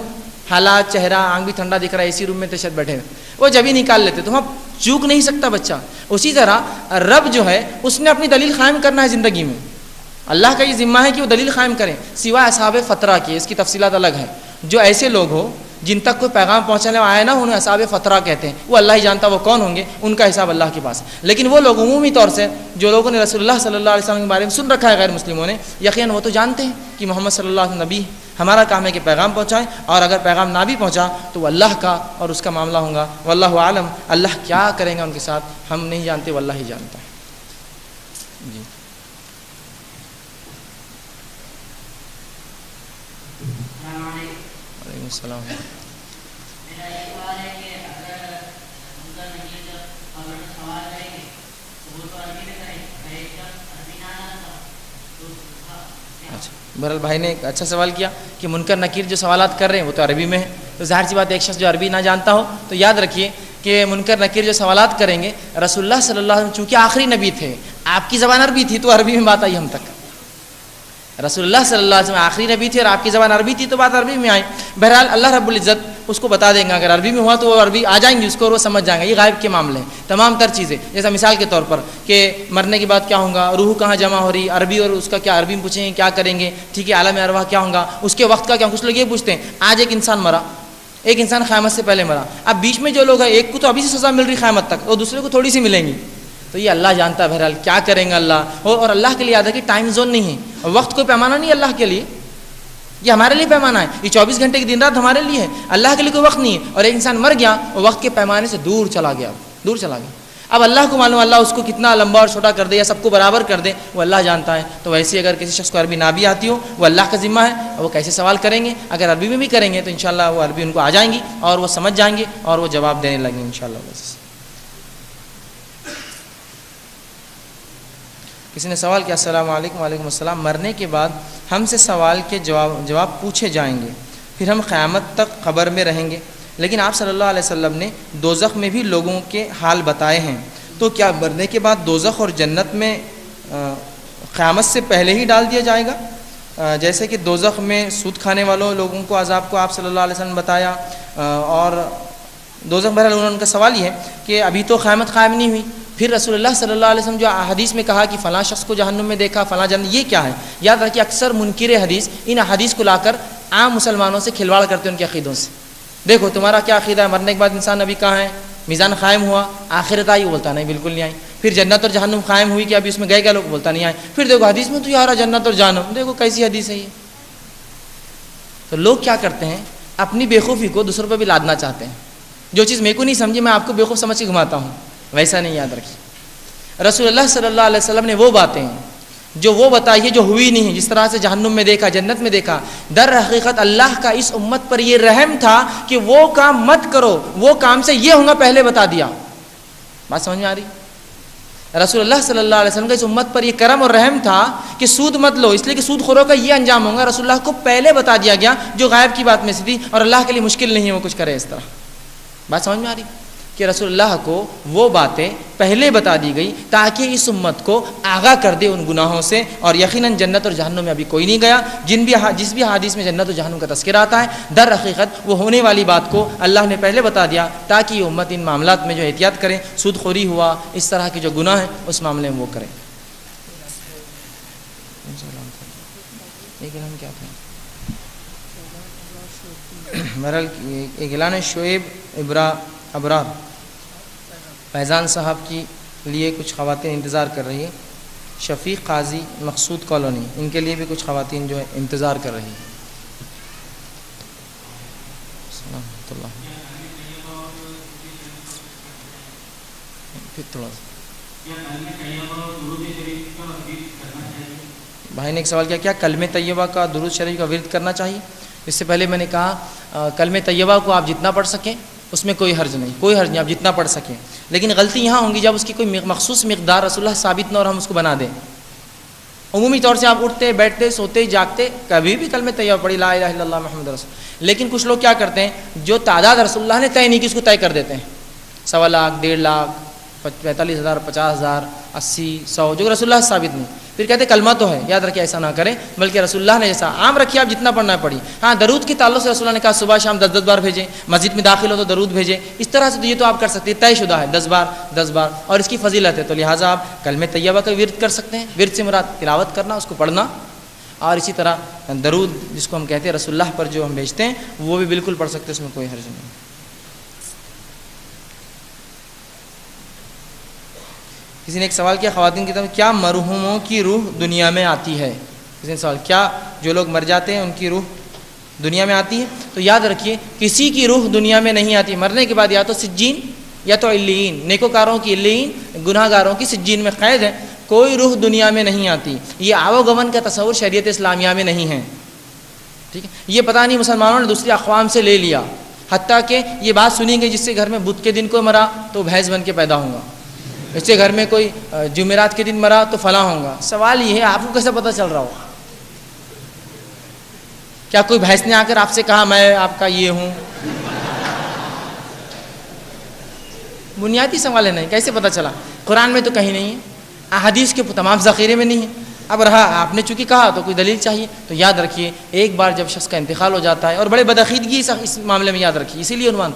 حالات چہرہ آنکھ بھی ٹھنڈا دکھ رہا ہے، اسی روم میں تشدد بیٹھے ہوئے، وہ جب ہی نکال لیتے تو وہاں چوک نہیں سکتا بچہ۔ اسی طرح رب جو ہے اس نے اپنی دلیل قائم کرنا ہے زندگی میں، اللہ کا یہ ذمہ ہے کہ وہ دلیل قائم کریں، سوائے اصحاب فترہ کی، اس کی تفصیلات الگ ہیں۔ جو ایسے لوگ ہو جن تک کوئی پیغام پہنچانے آیا نہ انہیں اصحاب فترہ کہتے ہیں، وہ اللہ ہی جانتا وہ کون ہوں گے، ان کا حساب اللہ کے پاس۔ لیکن وہ لوگ عمومی طور سے جو لوگوں نے رسول اللہ صلی اللہ علیہ وسلم کے بارے میں سن رکھا ہے غیر مسلموں نے، یقیناً وہ تو جانتے ہیں کہ محمد صلی اللہ علیہ وسلم نبی، ہمارا کام ہے کہ پیغام پہنچائیں، اور اگر پیغام نہ بھی پہنچا تو وہ اللہ کا اور اس کا معاملہ ہوگا، واللہ عالم، اللہ کیا کریں گا ان کے ساتھ ہم نہیں جانتے، وہ اللہ ہی جانتا ہے۔ جی وعلیکم السلام۔ بہرحال بھائی نے ایک اچھا سوال کیا کہ منکر نکیر جو سوالات کر رہے ہیں وہ تو عربی میں ہے، تو ظاہر سی بات ہے ایک شخص جو عربی نہ جانتا ہو تو یاد رکھیے کہ منکر نکیر جو سوالات کریں گے، رسول اللہ صلی اللہ علیہ وسلم چونکہ آخری نبی تھے، آپ کی زبان عربی تھی تو عربی میں بات آئی ہم تک، رسول اللہ صلی اللہ علیہ وسلم آخری نبی تھے اور آپ کی زبان عربی تھی تو بات عربی میں آئی۔ بہرحال اللہ رب العزت اس کو بتا دیں گا، اگر عربی میں ہوا تو وہ عربی آ جائیں گی اس کو اور وہ سمجھ جائیں گے۔ یہ غائب کے معاملے ہیں تمام تر چیزیں، جیسا مثال کے طور پر کہ مرنے کے بعد کیا ہوگا، روح کہاں جمع ہو رہی، عربی اور اس کا کیا عربی میں پوچھیں گے کیا کریں گے، ٹھیک ہے، عالم ارواح کیا ہوگا، اس کے وقت کا کیا، کچھ لوگ یہ پوچھتے ہیں آج ایک انسان مرا، ایک انسان قیامت سے پہلے مرا، اب بیچ میں جو لوگ ہیں ایک کو تو ابھی سے سزا مل رہی قیامت تک اور دوسرے کو تھوڑی سی ملیں گی، تو یہ اللہ جانتا ہے بہرحال کیا کریں گا اللہ۔ اور اللہ کے لیے یاد ہے کہ ٹائم زون نہیں ہے، وقت کوئی پیمانہ نہیں ہے اللہ کے لیے، یہ ہمارے لیے پیمانہ ہے، یہ 24 گھنٹے کی دن رات ہمارے لیے ہے، اللہ کے لیے کوئی وقت نہیں ہے۔ اور ایک انسان مر گیا وہ وقت کے پیمانے سے دور چلا گیا، دور چلا گیا، اب اللہ کو معلوم اللہ اس کو کتنا لمبا اور چھوٹا کر دے یا سب کو برابر کر دے، وہ اللہ جانتا ہے۔ تو ویسے اگر کسی شخص کو عربی نہ بھی آتی ہو وہ اللہ کا ذمہ ہے، اور وہ کیسے سوال کریں گے، اگر عربی میں بھی کریں گے تو انشاءاللہ وہ عربی ان کو آ جائیں گی اور وہ سمجھ جائیں گے اور وہ جواب دینے لگیں گے انشاءاللہ۔ کسی نے سوال کیا السلام علیکم وعلیکم السلام، مرنے کے بعد ہم سے سوال کے جواب پوچھے جائیں گے، پھر ہم قیامت تک قبر میں رہیں گے، لیکن آپ صلی اللہ علیہ وسلم نے دوزخ میں بھی لوگوں کے حال بتائے ہیں، تو کیا مرنے کے بعد دوزخ اور جنت میں قیامت سے پہلے ہی ڈال دیا جائے گا؟ جیسے کہ دوزخ میں سود کھانے والوں لوگوں کو عذاب کو آپ صلی اللہ علیہ وسلم نے بتایا، اور دوزخ بہرحال ان کا سوال یہ ہے کہ ابھی تو قیامت قائم نہیں ہوئی، پھر رسول اللہ صلی اللہ علیہ وسلم جو حدیث میں کہا کہ فلاں شخص کو جہنم میں دیکھا، فلاں جنت، یہ کیا ہے؟ یاد رکھیے اکثر منکر حدیث ان حدیث کو لا کر عام مسلمانوں سے کھلواڑ کرتے ہیں ان کے عقیدوں سے۔ دیکھو تمہارا کیا عقیدہ ہے، مرنے کے بعد انسان ابھی کہاں ہے، میزان قائم ہوا، آخرت آئی، بولتا نہیں بالکل نہیں آئی، پھر جنت اور جہنم قائم ہوئی کہ ابھی اس میں گئے کیا لوگ، بولتا نہیں آئے، پھر دیکھو حدیث میں تو یار جنت اور جہنم، دیکھو کیسی حدیث ہے یہ۔ تو لوگ کیا کرتے ہیں، اپنی بےخوفی کو دوسروں پہ بھی لادنا چاہتے ہیں، جو چیز میرے کو نہیں سمجھی میں آپ کو بےخوف سمجھ کے گھماتا ہوں، ویسا نہیں، یاد رکھیے رسول اللہ صلی اللہ علیہ وسلم نے وہ باتیں جو وہ بتائی ہے جو ہوئی نہیں ہے، جس طرح سے جہنم میں دیکھا، جنت میں دیکھا، در حقیقت اللہ کا اس امت پر یہ رحم تھا کہ وہ کام مت کرو، وہ کام سے یہ ہوگا پہلے بتا دیا۔ بات سمجھ میں آ رہی؟ رسول اللہ صلی اللہ علیہ وسلم کا اس امت پر یہ کرم اور رحم تھا کہ سود مت لو، اس لیے کہ سود خوروں کا یہ انجام ہوگا، رسول اللہ کو پہلے بتا دیا گیا، جو غائب کی بات میں سے تھی، اور اللہ کے لیے مشکل نہیں ہے وہ کچھ کرے اس طرح۔ بات سمجھ میں آ رہی کہ رسول اللہ کو وہ باتیں پہلے بتا دی گئی تاکہ اس امت کو آگاہ کر دے ان گناہوں سے، اور یقیناً جنت اور جہنم میں ابھی کوئی نہیں گیا، جس بھی حدیث میں جنت اور جہنم کا تذکرہ آتا ہے در حقیقت وہ ہونے والی بات کو اللہ نے پہلے بتا دیا تاکہ یہ امت ان معاملات میں جو احتیاط کرے، سود خوری ہوا، اس طرح کے جو گناہ ہیں اس معاملے میں وہ کرے۔ بہرحال ایک اعلان شعیب ابرار فیضان صاحب کی لیے کچھ خواتین انتظار کر رہی ہیں، شفیق قاضی مقصود کالونی، ان کے لیے بھی کچھ خواتین جو ہے انتظار کر رہی ہیں۔ بھائی نے ایک سوال کیا کلمہ طیبہ کا درود شریف کا ورد کرنا چاہیے؟ اس سے پہلے میں نے کہا کلمہ طیبہ کو آپ جتنا پڑھ سکیں اس میں کوئی حرج نہیں، آپ جتنا پڑھ سکیں، لیکن غلطی یہاں ہوں گی جب اس کی کوئی مخصوص مقدار رسول اللہ ثابت نہ اور ہم اس کو بنا دیں۔ عمومی طور سے آپ اٹھتے بیٹھتے سوتے جاگتے کبھی بھی کلمہ طیبہ پڑھی لا الہ الا اللہ محمد رسول، لیکن کچھ لوگ کیا کرتے ہیں جو تعداد رسول اللہ نے طے نہیں کی اس کو طے کر دیتے ہیں، 1.25 لاکھ 1.5 لاکھ 45,000 50,000 80 100 جو رسول اللہ ثابت نہیں، پھر کہتے کلمہ تو ہے۔ یاد رکھیے ایسا نہ کریں، بلکہ رسول اللہ نے جیسا عام رکھیے آپ جتنا پڑھنا ہے پڑھی۔ ہاں درود کے تعلق سے رسول اللہ نے کہا صبح شام 10 بار بھیجیں، مسجد میں داخل ہو تو درود بھیجیں، اس طرح سے تو یہ تو آپ کر سکتے ہیں، طے شدہ ہے 10 بار اور اس کی فضیلت ہے، تو لہٰذا آپ کلمہ طیبہ کا ورد کر سکتے ہیں۔ ورد سے مراد تلاوت کرنا، اس کو پڑھنا، اور اسی طرح درود جس کو ہم کہتے ہیں رسول اللہ پر جو ہم بھیجتے ہیں وہ بھی بالکل پڑھ سکتے ہیں، اس میں کوئی حرج نہیں۔ کسی نے ایک سوال کیا خواتین کی طرف، کیا مرحوموں کی روح دنیا میں آتی ہے؟ کسی نے سوال کیا جو لوگ مر جاتے ہیں ان کی روح دنیا میں آتی ہے؟ تو یاد رکھیے کسی کی روح دنیا میں نہیں آتی، مرنے کے بعد یا تو سجین یا تو علیین، نیکوکاروں کی علیین، گناہ گاروں کی سجین میں قید ہے، کوئی روح دنیا میں نہیں آتی۔ یہ آو گمن کا تصور شریعت اسلامیہ میں نہیں ہے، ٹھیک ہے؟ یہ پتہ نہیں مسلمانوں نے دوسری اقوام سے لے لیا، حتیٰ کہ یہ بات سنی گئی جس سے گھر میں بدھ کے دن کوئی مرا تو بھینس بن کے پیدا ہوں گا، اس سے گھر میں کوئی جمعرات کے دن مرا تو فلاں ہوں گا۔ سوال یہ ہے آپ کو کیسے پتہ چل رہا ہو؟ کیا کوئی بھینس نے آ کر آپ سے کہا میں آپ کا یہ ہوں؟ بنیادی سوال ہے، نہیں کیسے پتہ چلا؟ قرآن میں تو کہیں نہیں ہے، احادیث کے تمام ذخیرے میں نہیں ہے۔ اب رہا آپ نے چونکہ کہا تو کوئی دلیل چاہیے، تو یاد رکھیے ایک بار جب شخص کا انتقال ہو جاتا ہے، اور بڑے بدعقیدگی اس معاملے میں یاد رکھیے، اسی لیے عنوان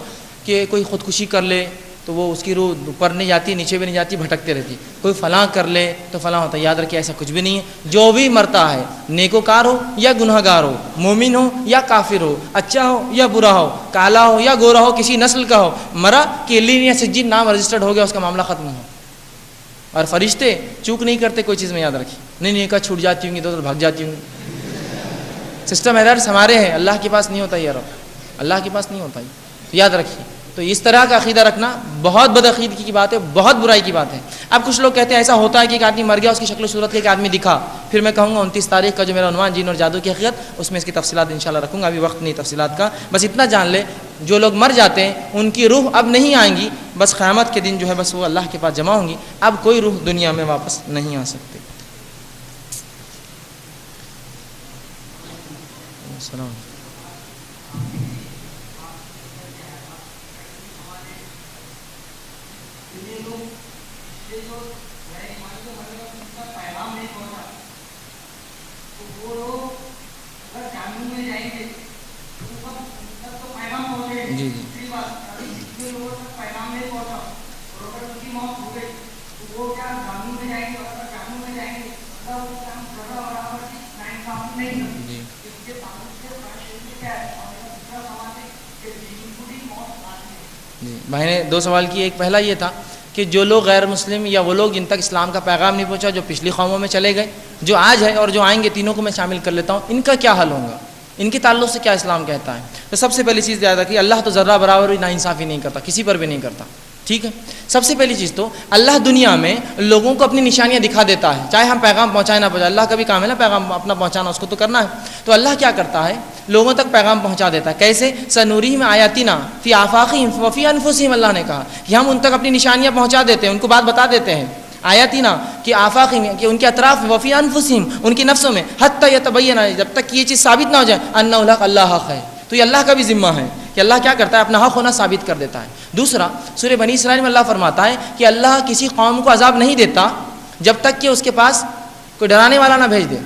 کہ کوئی خودکشی کر لے تو وہ اس کی روح اوپر نہیں جاتی نیچے بھی نہیں جاتی، بھٹکتے رہتی، کوئی فلاں کر لے تو فلاں ہوتا ہے۔ یاد رکھیے ایسا کچھ بھی نہیں ہے، جو بھی مرتا ہے نیکوکار ہو یا گناہ گار ہو، مومن ہو یا کافر ہو، اچھا ہو یا برا ہو، کالا ہو یا گورا ہو، کسی نسل کا ہو، مرا کہ علیین یا سجین نام رجسٹرڈ ہو گیا، اس کا معاملہ ختم ہو۔ اور فرشتے چوک نہیں کرتے کوئی چیز میں، یاد رکھیے، نہیں نیکا چھوٹ جاتی ہوں گی تو بھاگ جاتی ہوں گی، سسٹم ایررز ہمارے ہیں، اللہ کے پاس نہیں ہوتا یہ، اللہ کے پاس نہیں ہوتا یہ، یاد رکھیے۔ تو اس طرح کا عقیدہ رکھنا بہت بدعقیدگی کی بات ہے، بہت برائی کی بات ہے۔ اب کچھ لوگ کہتے ہیں ایسا ہوتا ہے کہ ایک آدمی مر گیا، اس کی شکل و صورت کے ایک آدمی دکھا، پھر میں کہوں گا 29 تاریخ کا جو میرا عنوان جن اور جادو کی حقیقت، اس میں اس کی تفصیلات انشاءاللہ رکھوں گا، ابھی وقت نہیں تفصیلات کا، بس اتنا جان لے جو لوگ مر جاتے ہیں ان کی روح اب نہیں آئیں گی، بس قیامت کے دن جو ہے بس وہ اللہ کے پاس جمع ہوں گی، اب کوئی روح دنیا میں واپس نہیں آ سکتے۔ جی جی بھائی نے دو سوال کیے. ایک پہلا یہ تھا کہ جو لوگ غیر مسلم یا وہ لوگ جن تک اسلام کا پیغام نہیں پہنچا، جو پچھلی قوموں میں چلے گئے، جو آج ہے اور جو آئیں گے، تینوں کو میں شامل کر لیتا ہوں، ان کا کیا حل ہوگا، ان کے تعلق سے کیا اسلام کہتا ہے؟ تو سب سے پہلی چیز یاد رکھیے، اللہ تو ذرہ برابر بھی ناانصافی نہیں کرتا، کسی پر بھی نہیں کرتا. ٹھیک ہے، سب سے پہلی چیز تو اللہ دنیا میں لوگوں کو اپنی نشانیاں دکھا دیتا ہے، چاہے ہم پیغام پہنچائیں نہ پہنچائیں، اللہ کا بھی کام ہے نا پیغام اپنا پہنچانا، اس کو تو کرنا ہے. تو اللہ کیا کرتا ہے، لوگوں تک پیغام پہنچا دیتا ہے. کیسے؟ سنورihim آیاتنا فی آفاقہم وفی انفسہم، اللہ نے کہا کہ ہم ان تک اپنی نشانیاں پہنچا دیتے ہیں، ان کو بات بتا دیتے ہیں. آیاتنا کہ آفاقہم، کہ ان کے اطراف میں، وفی انفسہم، ان کی نفسوں میں، حتی یتبین، جب تک کہ یہ چیز ثابت نہ ہو جائے، انہ الحق، اللہ حق ہے. تو یہ اللہ کا بھی ذمہ ہے کہ اللہ کیا کرتا ہے، اپنا حق ہونا ثابت کر دیتا ہے. دوسرا، سورہ بنی اسرائیل میں اللہ فرماتا ہے کہ اللہ کسی قوم کو عذاب نہیں دیتا جب تک کہ اس کے پاس کوئی ڈرانے والا نہ بھیج دے،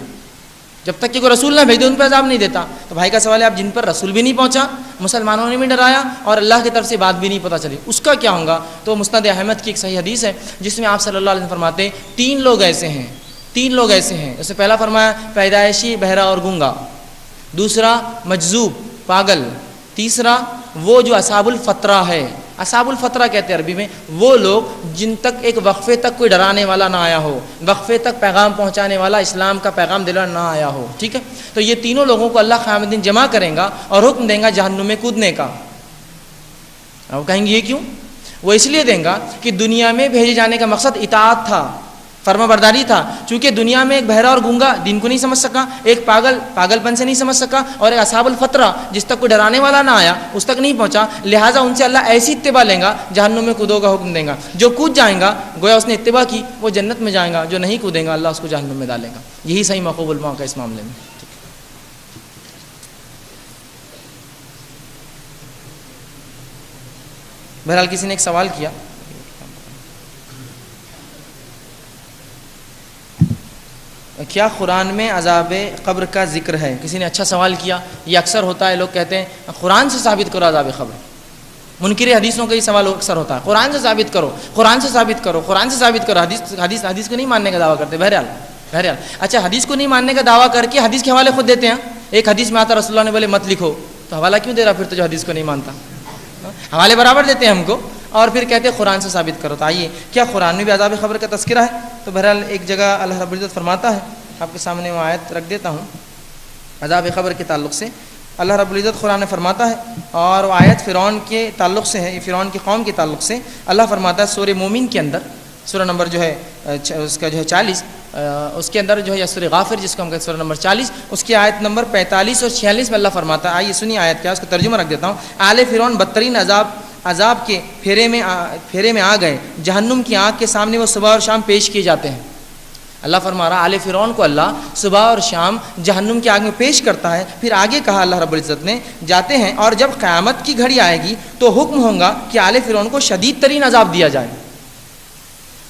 جب تک کہ کوئی رسول نہ بھیج دے ان پہ عذاب نہیں دیتا. تو بھائی کا سوال ہے، اب جن پر رسول بھی نہیں پہنچا، مسلمانوں نے بھی ڈرایا اور اللہ کی طرف سے بات بھی نہیں پتہ چلی، اس کا کیا ہوگا؟ تو مسند احمد کی ایک صحیح حدیث ہے جس میں آپ صلی اللہ علیہ وسلم فرماتے ہیں تین لوگ ایسے ہیں. اس سے پہلا فرمایا پیدائشی بہرا اور گونگا، دوسرا مجذوب پاگل، تیسرا وہ جو اصحاب الفترہ ہے. اصحاب الفترہ کہتے ہیں عربی میں وہ لوگ جن تک ایک وقفے تک کوئی ڈرانے والا نہ آیا ہو، وقفے تک پیغام پہنچانے والا، اسلام کا پیغام دلانا نہ آیا ہو. ٹھیک ہے، تو یہ تینوں لوگوں کو اللہ قیامت دن جمع کریں گا اور حکم دیں گا جہنم میں کودنے کا. اب کہیں گے یہ کیوں؟ وہ اس لیے دیں گا کہ دنیا میں بھیجے جانے کا مقصد اطاعت تھا، فرما برداری تھا. چونکہ دنیا میں ایک بہرا اور گونگا دین کو نہیں سمجھ سکا، ایک پاگل پن سے نہیں سمجھ سکا، اور ایک اصحاب الفترہ جس تک کوئی ڈرانے والا نہ آیا اس تک نہیں پہنچا، لہٰذا ان سے اللہ ایسی اتباع لیں گا جہنم میں کودو کا حکم دیں گا. جو کود جائیں گا گویا اس نے اتباع کی، وہ جنت میں جائیں گا، جو نہیں کودیں گا اللہ اس کو جہنم میں ڈالے گا. یہی صحیح موقوف علماء کا اس معاملے میں. بہرحال کسی نے ایک سوال کیا، کیا قرآن میں عذاب قبر کا ذکر ہے؟ کسی نے اچھا سوال کیا. یہ اکثر ہوتا ہے، لوگ کہتے ہیں قرآن سے ثابت کرو عذاب قبر. منکر حدیثوں کا یہ سوال اکثر ہوتا ہے، قرآن سے ثابت کرو، قرآن سے ثابت کرو، قرآن سے ثابت کرو. حدیث کو نہیں ماننے کا دعویٰ کرتے. بہرحال اچھا، حدیث کو نہیں ماننے کا دعویٰ کر کے حدیث کے حوالے خود دیتے ہیں. ایک حدیث میں آتا رسول اللہ نے بولے مت لکھو، تو حوالہ کیوں دے رہا پھر تو جو حدیث کو نہیں مانتا؟ حوالے برابر دیتے ہیں ہم کو اور پھر کہتے ہیں قرآن سے ثابت کرو. تو آئیے، کیا قرآن میں بھی عذاب قبر کا تذکرہ ہے؟ تو بہرحال ایک جگہ اللہ رب العزت فرماتا ہے، آپ کے سامنے وہ آیت رکھ دیتا ہوں عذاب قبر کے تعلق سے. اللہ رب العزت قرآن میں فرماتا ہے، اور وہ آیت فرعون کے تعلق سے ہے، فرعون کی قوم کے تعلق سے. اللہ فرماتا ہے سورہ مومن کے اندر، سورہ نمبر جو ہے اس کا جو ہے 40، اس کے اندر جو ہے یا سورہ غافر جس کو ہم کہتے ہیں سورہ نمبر 40، اس کی آیت نمبر 45 اور 46 میں اللہ فرماتا ہے. آئیے سنیے آیت کیا، اس کا ترجمہ رکھ دیتا ہوں. آل فرعون بدترین عذاب کے پھیرے میں آ گئے، جہنم کی آنکھ کے سامنے وہ صبح اور شام پیش کیے جاتے ہیں. اللہ فرما رہا آل فرعون کو اللہ صبح اور شام جہنم کی آگ میں پیش کرتا ہے. پھر آگے کہا اللہ رب العزت نے، جاتے ہیں اور جب قیامت کی گھڑی آئے گی تو حکم ہوگا کہ آل فرعون کو شدید ترین عذاب دیا جائے.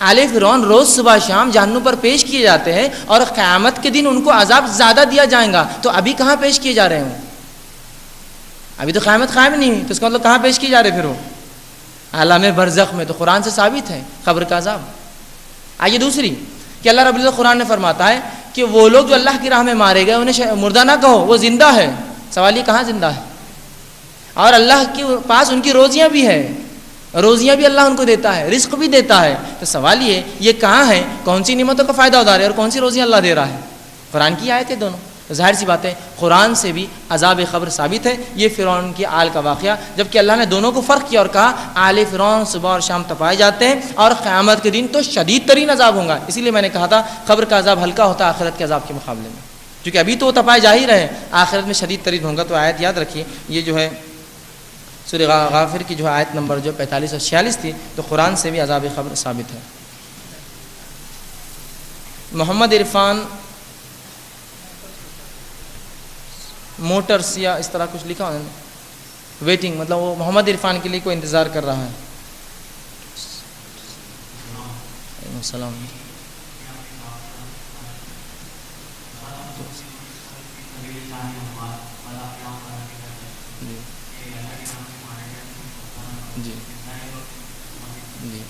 آل فرعون روز صبح شام جہنم پر پیش کیے جاتے ہیں اور قیامت کے دن ان کو عذاب زیادہ دیا جائے گا. تو ابھی کہاں پیش کیے جا رہے ہیں؟ ابھی تو قیامت قائم نہیں ہوئی، تو اس کا مطلب کہاں پیش کیے جا رہے پھر وہ؟ عالم برزخ میں. تو قرآن سے ثابت ہے قبر کا عذاب. آئیے دوسری کہ اللہ رب العزت قرآن نے فرماتا ہے کہ وہ لوگ جو اللہ کی راہ میں مارے گئے انہیں مردہ نہ کہو، وہ زندہ ہے. سوال یہ کہاں زندہ ہے؟ اور اللہ کے پاس ان کی روزیاں بھی ہے، روزیاں بھی اللہ ان کو دیتا ہے، رزق بھی دیتا ہے. تو سوال یہ کہاں ہے، کون سی نعمتوں کا فائدہ اٹھا رہے ہیں اور کون سی روزیاں اللہ دے رہا ہے؟ قرآن کی آیت ہے دونوں. ظاہر سی بات ہے قرآن سے بھی عذاب قبر ثابت ہے. یہ فرعون کی آل کا واقعہ، جبکہ اللہ نے دونوں کو فرق کیا اور کہا آل فرعون صبح اور شام تپائے جاتے ہیں اور قیامت کے دن تو شدید ترین عذاب ہوگا. اسی لیے میں نے کہا تھا قبر کا عذاب ہلکا ہوتا ہے آخرت کے عذاب کے مقابلے میں، کیونکہ ابھی تو وہ تپائے جا ہی رہے، آخرت میں شدید ترین ہوگا. تو آیت یاد رکھیے، یہ جو ہے سورہ غافر کی جو آیت نمبر جو 45 اور 46 تھی، تو قرآن سے بھی عذاب قبر ثابت ہے. محمد عرفان موٹرس یا اس طرح کچھ لکھا انہوں نے، ویٹنگ، مطلب وہ محمد عرفان کے لیے کوئی انتظار کر رہا ہے. السلام. جی جی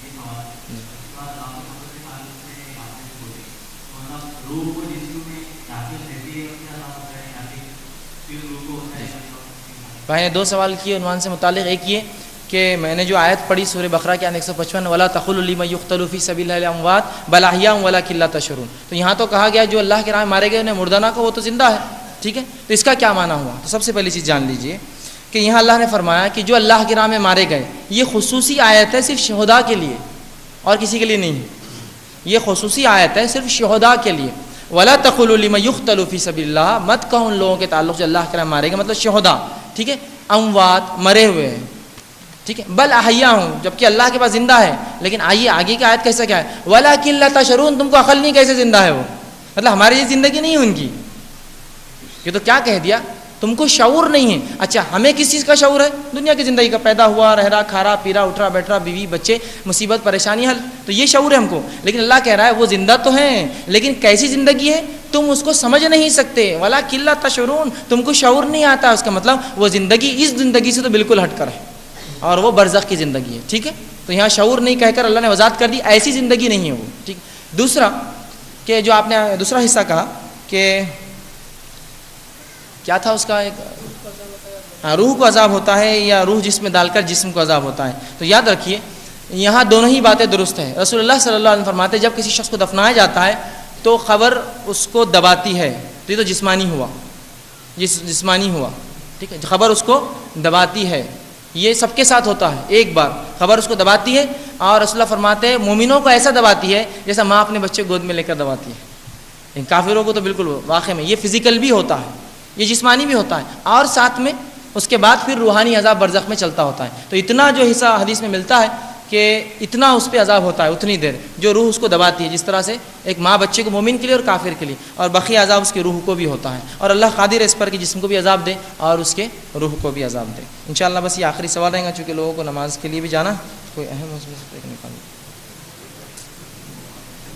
بھائی نے 2 سوال کیے عنوان سے متعلق. ایک یہ کہ میں نے جو آیت پڑھی سورہ بقرہ کے 155 ولا تقولوا لمن يقتل في سبيل الله اموات بل احياء ولكن لا تشعرون, تو یہاں تو کہا گیا جو اللہ کے راہ میں مارے گئے انہیں مردہ نہ کہو, وہ تو زندہ ہے. ٹھیک ہے, تو اس کا کیا معنی ہوا؟ تو سب سے پہلی چیز جان لیجئے کہ یہاں اللہ نے فرمایا کہ جو اللہ کے راہ میں مارے گئے, یہ خصوصی آیت ہے صرف شہداء کے لیے اور کسی کے لیے نہیں. یہ خصوصی آیت ہے صرف شہداء کے لیے. ولا تقولوا لمن يقتل في سبيل الله, مت کہو ان لوگوں کے تعلق جو اللہ کے راہ میں مارے گئے, مطلب شہداء. ٹھیک ہے, اموات مرے ہوئے ہیں. ٹھیک ہے, بل احیاء ہوں, جبکہ اللہ کے پاس زندہ ہے. لیکن آئیے آگے کی آیت کیسا کیا ہے, ولکن لا تشعرون, تم کو عقل نہیں کیسے زندہ ہے وہ, مطلب ہماری یہ زندگی نہیں ہے ان کی. یہ تو کیا کہہ دیا, تم کو شعور نہیں ہے. اچھا ہمیں کس چیز کا شعور ہے؟ دنیا کی زندگی کا, پیدا ہوا, رہ رہا, کھا رہا, پی رہا, اٹھ رہا, بیٹھ رہا, بیوی بچے, مصیبت پریشانی حل, تو یہ شعور ہے ہم کو. لیکن اللہ کہہ رہا ہے وہ زندہ تو ہیں, لیکن کیسی زندگی ہے تم اس کو سمجھ نہیں سکتے. ولکن لا تشعرون, تم کو شعور نہیں آتا. اس کا مطلب وہ زندگی اس زندگی سے تو بالکل ہٹ کر ہے, اور وہ برزخ کی زندگی ہے. ٹھیک ہے, تو یہاں شعور نہیں کہہ کر اللہ نے وضاحت کر دی, ایسی زندگی نہیں ہے وہ. ٹھیک. دوسرا کہ جو آپ نے دوسرا حصہ کہا کہ کیا تھا اس کا, ایک روح کو عذاب ہوتا ہے یا روح جسم میں ڈال کر جسم کو عذاب ہوتا ہے. تو یاد رکھیے یہاں دونوں ہی باتیں درست ہیں. رسول اللہ صلی اللہ علیہ وسلم فرماتے ہیں جب کسی شخص کو دفنایا جاتا ہے تو خبر اس کو دباتی ہے, تو یہ تو جسمانی ہوا, جسمانی ہوا. ٹھیک ہے, خبر اس کو دباتی ہے, یہ سب کے ساتھ ہوتا ہے. ایک بار خبر اس کو دباتی ہے, اور رسول اللہ فرماتے ہیں مومنوں کو ایسا دباتی ہے جیسا ماں اپنے بچے گود میں لے کر دباتی ہے. کافروں کو تو بالکل واقع میں یہ فزیکل بھی ہوتا ہے, یہ جسمانی بھی ہوتا ہے, اور ساتھ میں اس کے بعد پھر روحانی عذاب برزخ میں چلتا ہوتا ہے. تو اتنا جو حصہ حدیث میں ملتا ہے کہ اتنا اس پہ عذاب ہوتا ہے, اتنی دیر جو روح اس کو دباتی ہے, جس طرح سے ایک ماں بچے کو مومن کے لیے اور کافر کے لیے, اور بقیہ عذاب اس کی روح کو بھی ہوتا ہے. اور اللہ قادر ہے اس پر کہ جسم کو بھی عذاب دے اور اس کے روح کو بھی عذاب دے. انشاءاللہ بس یہ آخری سوال رہے گا, چونکہ لوگوں کو نماز کے لیے بھی جانا, کوئی اہم مسئلہ.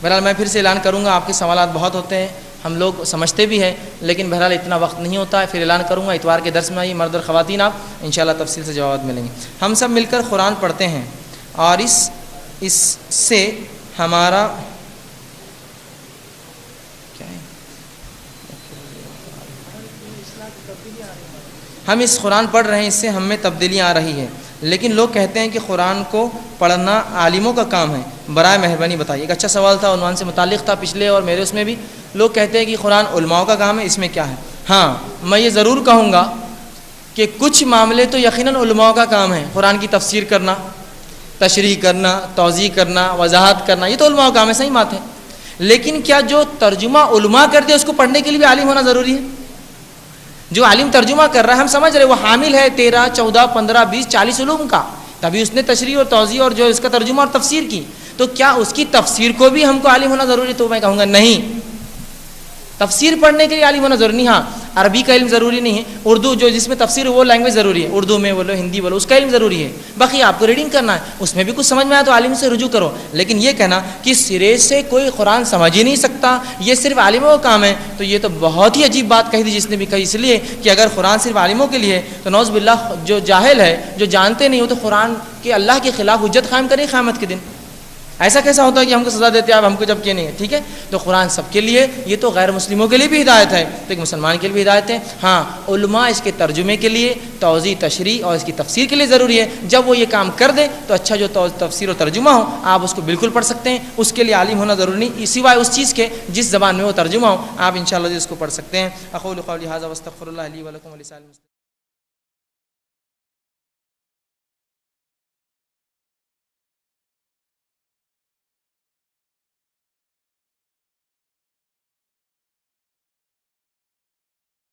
بہرحال میں پھر سے اعلان کروں گا, آپ کے سوالات بہت ہوتے ہیں, ہم لوگ سمجھتے بھی ہیں, لیکن بہرحال اتنا وقت نہیں ہوتا ہے. پھر اعلان کروں گا اتوار کے درس میں آئیے, مرد اور خواتین آپ انشاءاللہ تفصیل سے جوابات ملیں گے. ہم سب مل کر قرآن پڑھتے ہیں اور اس سے ہمارا کیا ہے, ہم اس قرآن پڑھ رہے ہیں, اس سے ہم میں تبدیلیاں آ رہی ہے, لیکن لوگ کہتے ہیں کہ قرآن کو پڑھنا عالموں کا کام ہے. برائے مہربانی بتائیے. ایک اچھا سوال تھا, عنوان سے متعلق تھا پچھلے اور میرے اس میں بھی. لوگ کہتے ہیں کہ قرآن علماء کا کام ہے, اس میں کیا ہے؟ ہاں میں یہ ضرور کہوں گا کہ کچھ معاملے تو یقیناً علماء کا کام ہے. قرآن کی تفسیر کرنا, تشریح کرنا, توضیح کرنا, وضاحت کرنا, یہ تو علماء کا کام ہے, صحیح بات ہے. لیکن کیا جو ترجمہ علماء کرتے ہیں اس کو پڑھنے کے لیے بھی عالم ہونا ضروری ہے؟ جو عالم ترجمہ کر رہا ہے, ہم سمجھ رہے وہ حامل ہے 13, 14, 15, 20, 40 علوم کا, تبھی اس نے تشریح اور توضیح اور جو اس کا ترجمہ اور تفسیر کی, تو کیا اس کی تفسیر کو بھی ہم کو عالم ہونا ضروری ہے؟ تو میں کہوں گا نہیں, تفسیر پڑھنے کے لیے عالم ہونا ضروری نہیں. ہاں عربی کا علم ضروری نہیں ہے, اردو جو جس میں تفسیر وہ لینگویج ضروری ہے, اردو میں بولو, ہندی بولو, اس کا علم ضروری ہے. باقی آپ کو ریڈنگ کرنا ہے, اس میں بھی کچھ سمجھ میں آیا تو عالم سے رجوع کرو. لیکن یہ کہنا کہ سرے سے کوئی قرآن سمجھ ہی نہیں سکتا, یہ صرف عالموں کا کام ہے, تو یہ تو بہت ہی عجیب بات کہی تھی جس نے بھی کہی. اس لیے کہ اگر قرآن صرف عالموں کے لیے تو نعوذ باللہ جو جاہل ہے, جو جانتے نہیں ہو, تو قرآن کے اللہ کے خلاف حجت قائم کرے قیامت کے دن. ایسا کیسا ہوتا ہے کہ ہم کو سزا دیتے ہیں آپ ہم کو جب کہ نہیں ہے؟ ٹھیک ہے, تو قرآن سب کے لیے, یہ تو غیر مسلموں کے لیے بھی ہدایت ہے, تو ایک مسلمان کے لیے بھی ہدایت ہے. ہاں علماء اس کے ترجمے کے لیے, توضیح, تشریح اور اس کی تفسیر کے لیے ضروری ہے. جب وہ یہ کام کر دے تو اچھا جو تفسیر و ترجمہ ہو آپ اس کو بالکل پڑھ سکتے ہیں, اس کے لیے عالم ہونا ضروری نہیں, سوائے اس چیز کے جس زبان میں وہ ترجمہ ہو, آپ انشاءاللہ اس کو پڑھ سکتے ہیں. اقول قولی ھذا واستغفر اللہ لی ولکم ولسائر المسلمین.